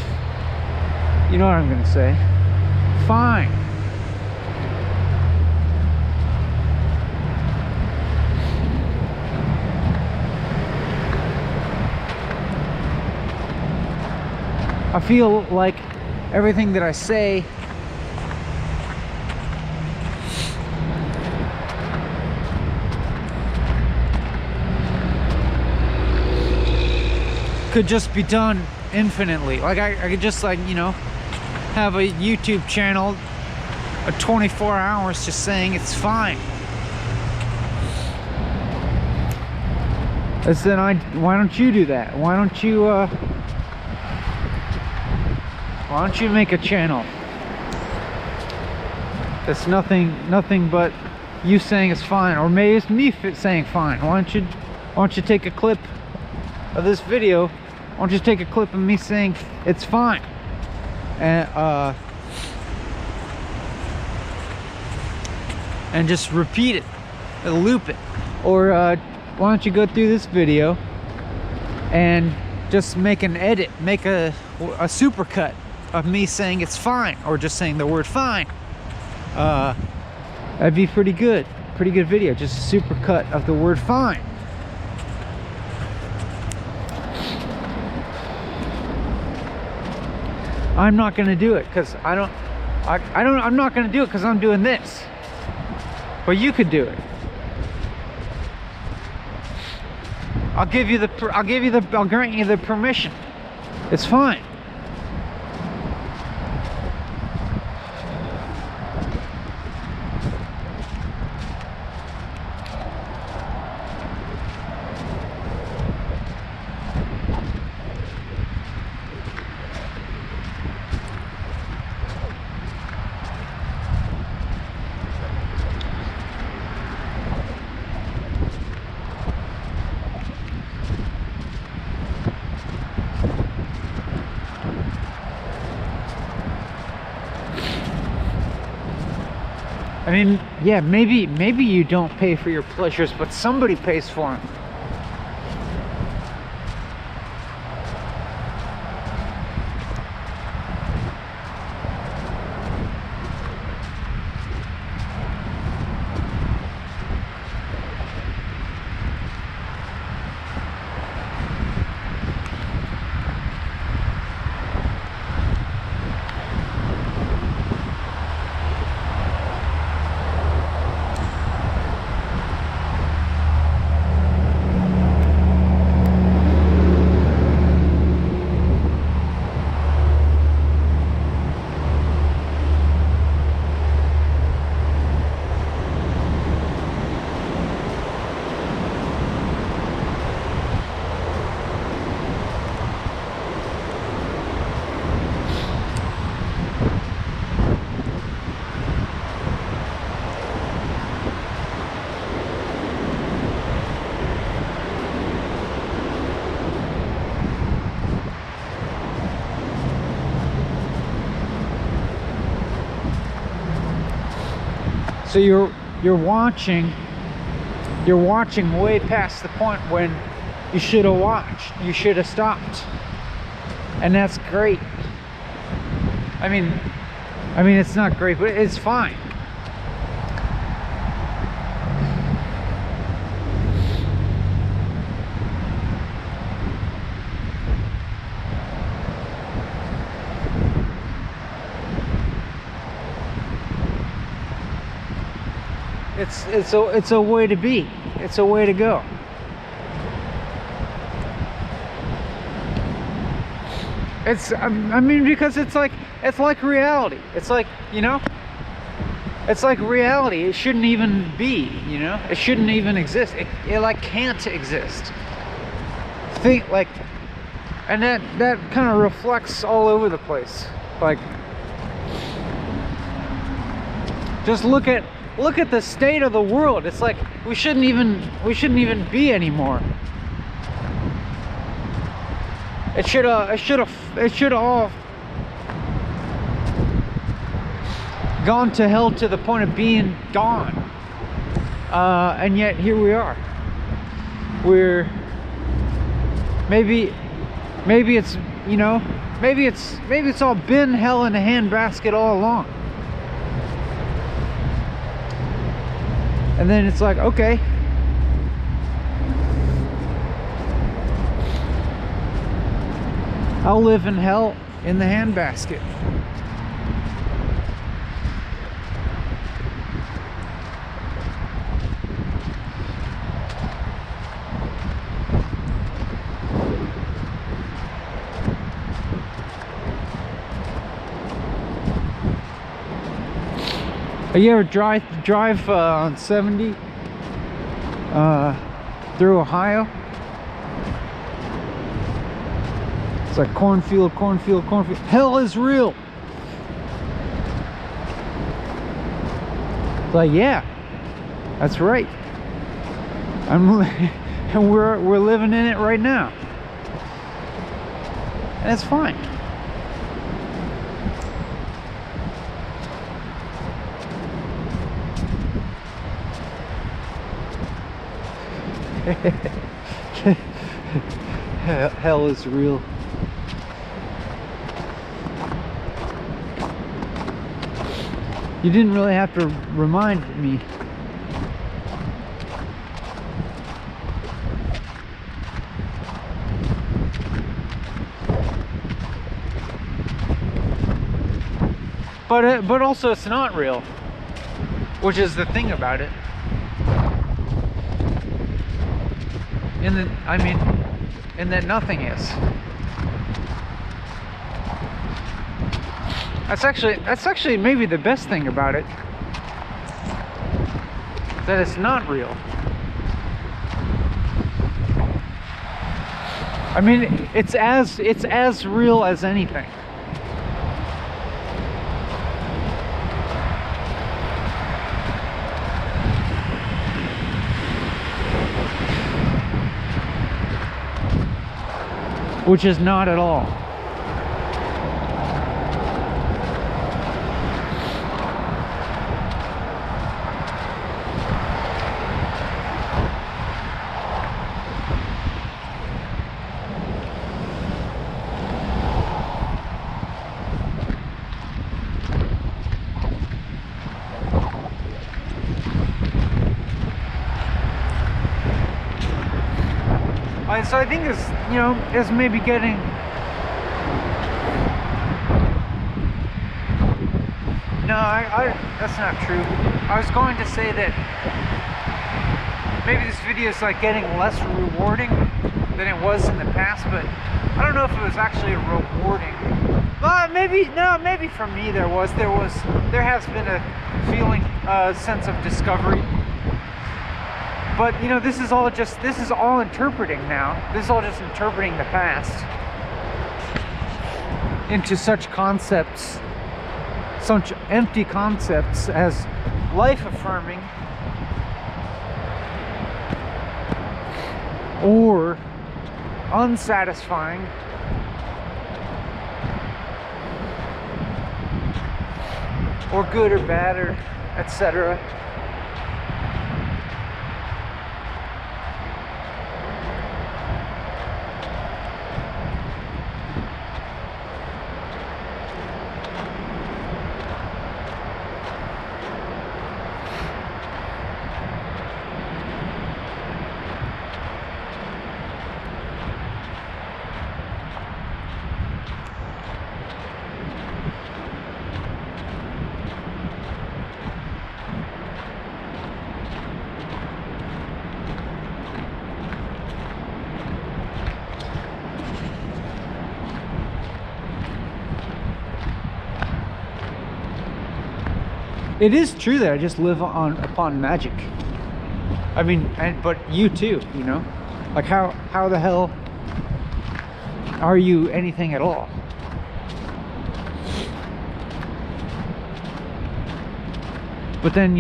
A: you know what I'm gonna say, fine. I feel like everything that I say could just be done infinitely. Like I could just, like, you know, have a YouTube channel of 24 hours just saying it's fine. Why don't you do that? Why don't you make a channel that's nothing but you saying it's fine, or maybe it's me saying fine. Why don't you take a clip of this video? Why don't you take a clip of me saying it's fine, and just repeat it, loop it? Or why don't you go through this video and just make an edit, make a supercut of me saying it's fine, or just saying the word fine. That'd be pretty good video, just a supercut of the word fine. I'm not gonna do it because I'm not gonna do it because I'm doing this, but you could do it. I'll grant you the permission. It's fine. I mean, yeah, maybe you don't pay for your pleasures, but somebody pays for them. So you're watching way past the point when you should have watched. You should have stopped, and that's great. I mean, it's not great, but it's fine. It's a way to be. It's a way to go. I mean, because it's like reality. It's like, you know, it's like reality. It shouldn't even be, you know, it shouldn't even exist. It like can't exist. Think like, and that kind of reflects all over the place. Like, just look at the state of the world. It's like we shouldn't even be anymore. It should have all gone to hell to the point of being gone. And yet here we are. where maybe it's, you know, maybe it's all been hell in a handbasket all along. And then it's like, okay, I'll live in hell in the handbasket. You ever drive on 70 through Ohio? It's like cornfield. Hell is real. It's like, yeah, that's right. And we're living in it right now, and it's fine. Hell is real. You didn't really have to remind me. But also it's not real, which is the thing about it. In that nothing is. That's actually maybe the best thing about it. That it's not real. I mean, it's as real as anything. Which is not at all. So I think it's maybe getting that's not true. I was going to say that maybe this video is like getting less rewarding than it was in the past, but I don't know if it was actually rewarding. But maybe for me there has been a feeling, a sense of discovery. But this is all interpreting now. This is all just interpreting the past into such concepts, such empty concepts as life-affirming or unsatisfying or good or bad or etc. It is true that I just live upon magic. I mean, but you too, like how the hell are you anything at all? But then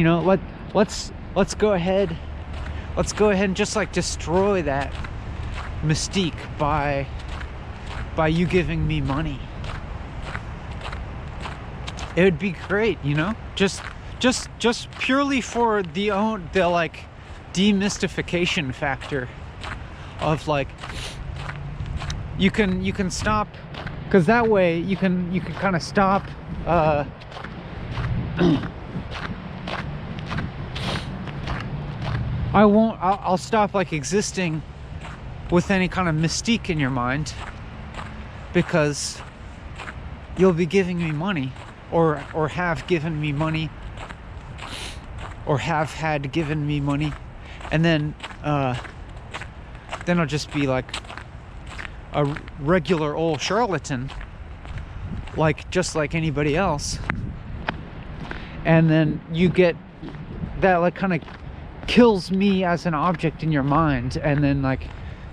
A: let's go ahead and just like destroy that mystique by you giving me money. It would be great, just purely for the like demystification factor of like you can stop, because that way you can kind of stop I'll stop like existing with any kind of mystique in your mind, because you'll be giving me money, or have given me money, or have had given me money, and then I'll just be like a regular old charlatan, just like anybody else. And then you get that, like, kind of kills me as an object in your mind, and then like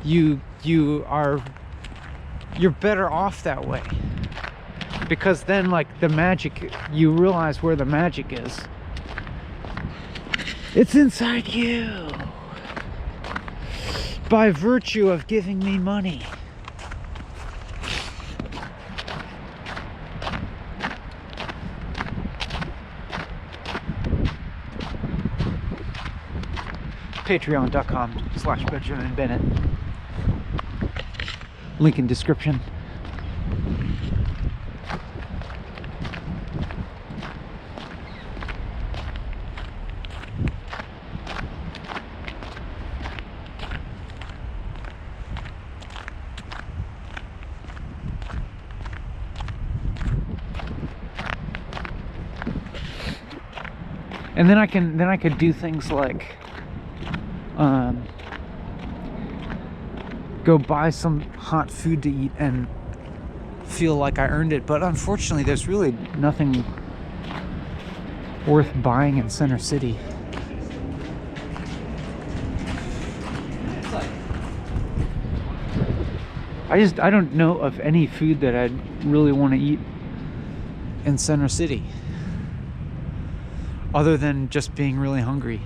A: you're better off that way, because then like the magic, you realize where the magic is. It's inside you, by virtue of giving me money. Patreon.com/Benjamin Bennett. Link in description. And then I could do things like go buy some hot food to eat and feel like I earned it. But unfortunately, there's really nothing worth buying in Center City. I don't know of any food that I'd really want to eat in Center City, other than just being really hungry,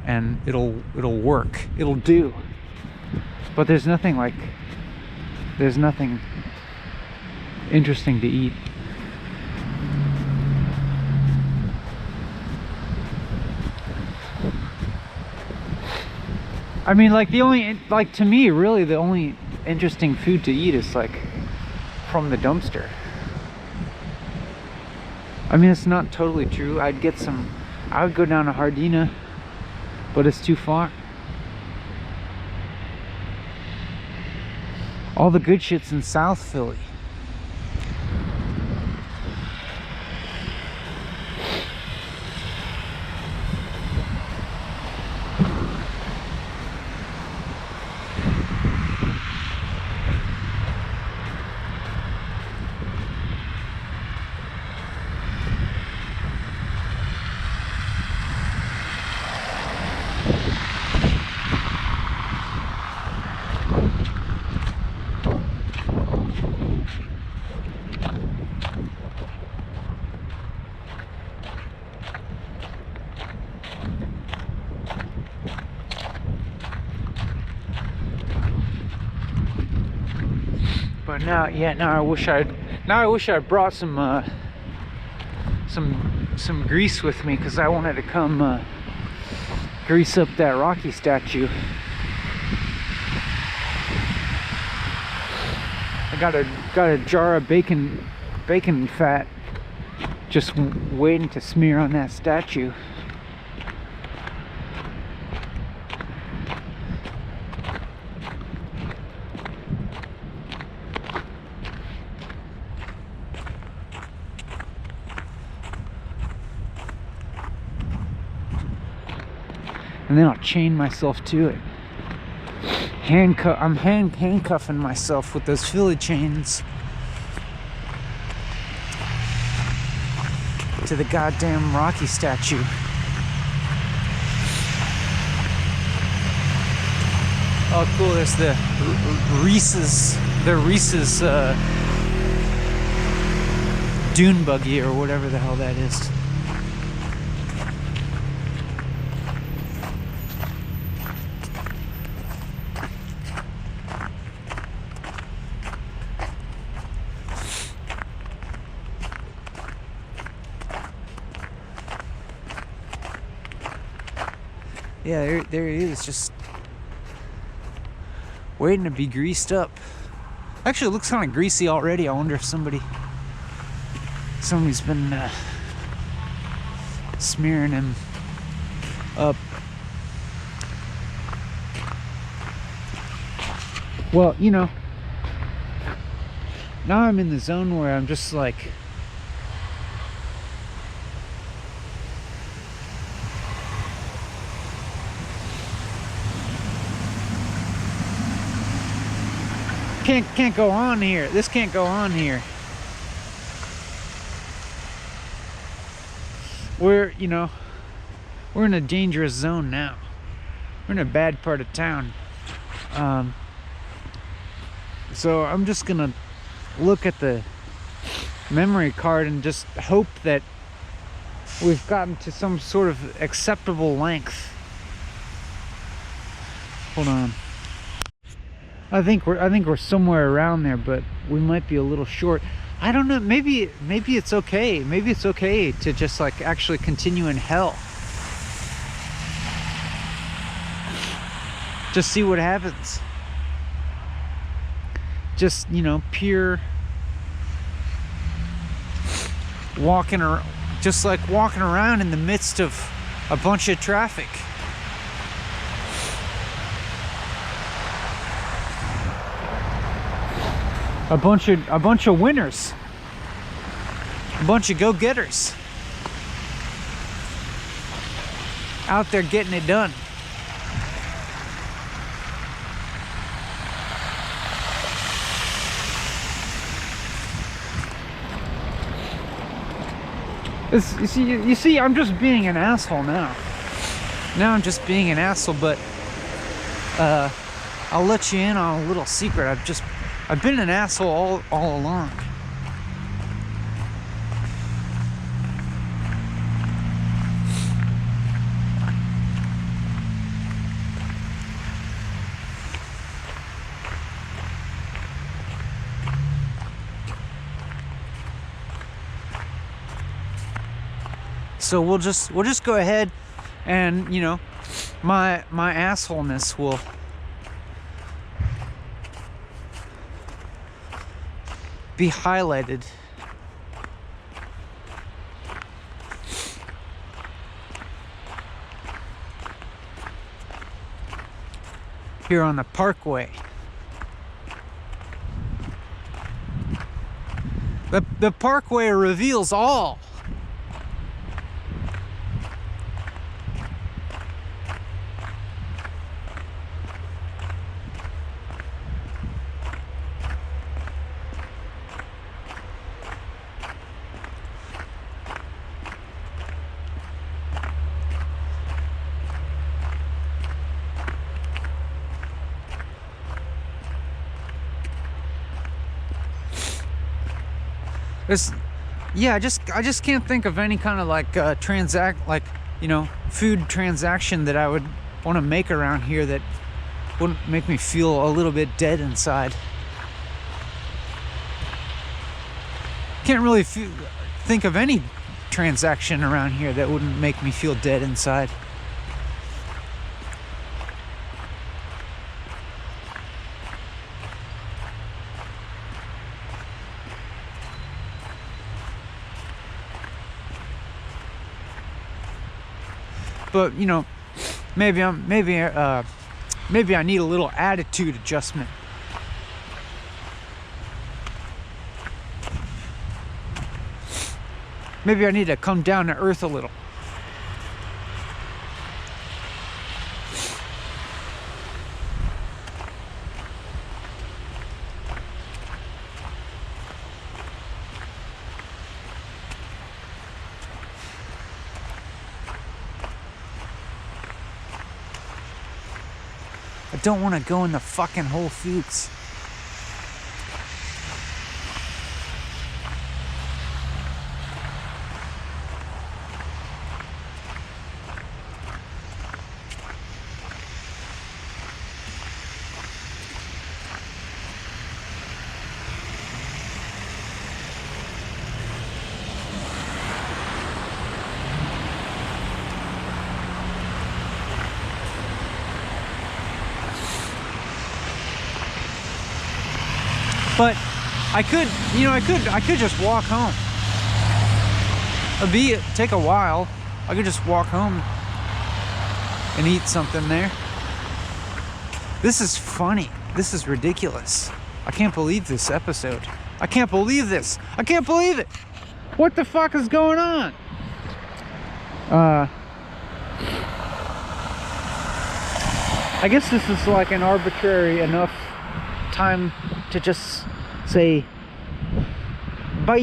A: and it'll work, it'll do. But there's nothing interesting to eat. I mean, like, to me, really, the only interesting food to eat is like from the dumpster. I mean, it's not totally true. I would go down to Hardina, but it's too far. All the good shit's in South Philly. But now I wish I'd brought some grease with me, because I wanted to come grease up that Rocky statue. I got a jar of bacon fat just waiting to smear on that statue. And then I'll chain myself to it. I'm handcuffing myself with those Philly chains to the goddamn Rocky statue. Oh, cool! There's the Reese's dune buggy, or whatever the hell that is. Yeah, there he is, just waiting to be greased up. Actually, it looks kind of greasy already. I wonder if somebody's been smearing him up. Well, you know, now I'm in the zone where I'm just like, can't go on here. This can't go on here. We're in a dangerous zone now. We're in a bad part of town. So I'm just gonna look at the memory card and just hope that we've gotten to some sort of acceptable length. Hold on. I think we're somewhere around there, but we might be a little short. I don't know. Maybe it's okay. Maybe it's okay to just like actually continue in hell. Just see what happens. Just, you know, pure walking around, just like walking around in the midst of a bunch of traffic. A bunch of winners. A bunch of go-getters. Out there getting it done. You see, I'm just being an asshole now. Now I'm just being an asshole, but I'll let you in on a little secret. I've been an asshole all along. So we'll just go ahead and, you know, my assholeness will be highlighted. Here on the parkway. The parkway reveals all. Yeah, I just can't think of any kind of like food transaction that I would want to make around here that wouldn't make me feel a little bit dead inside. Can't really think of any transaction around here that wouldn't make me feel dead inside. But, you know, maybe I need a little attitude adjustment. Maybe I need to come down to earth a little. I don't want to go in the fucking Whole Foods. But I could, you know, I could just walk home. It'd take a while. I could just walk home and eat something there. This is funny. This is ridiculous. I can't believe this episode. I can't believe this. I can't believe it. What the fuck is going on? I guess this is like an arbitrary enough time to just say bye.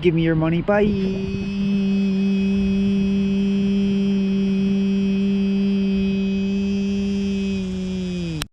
A: Give me your money. Bye.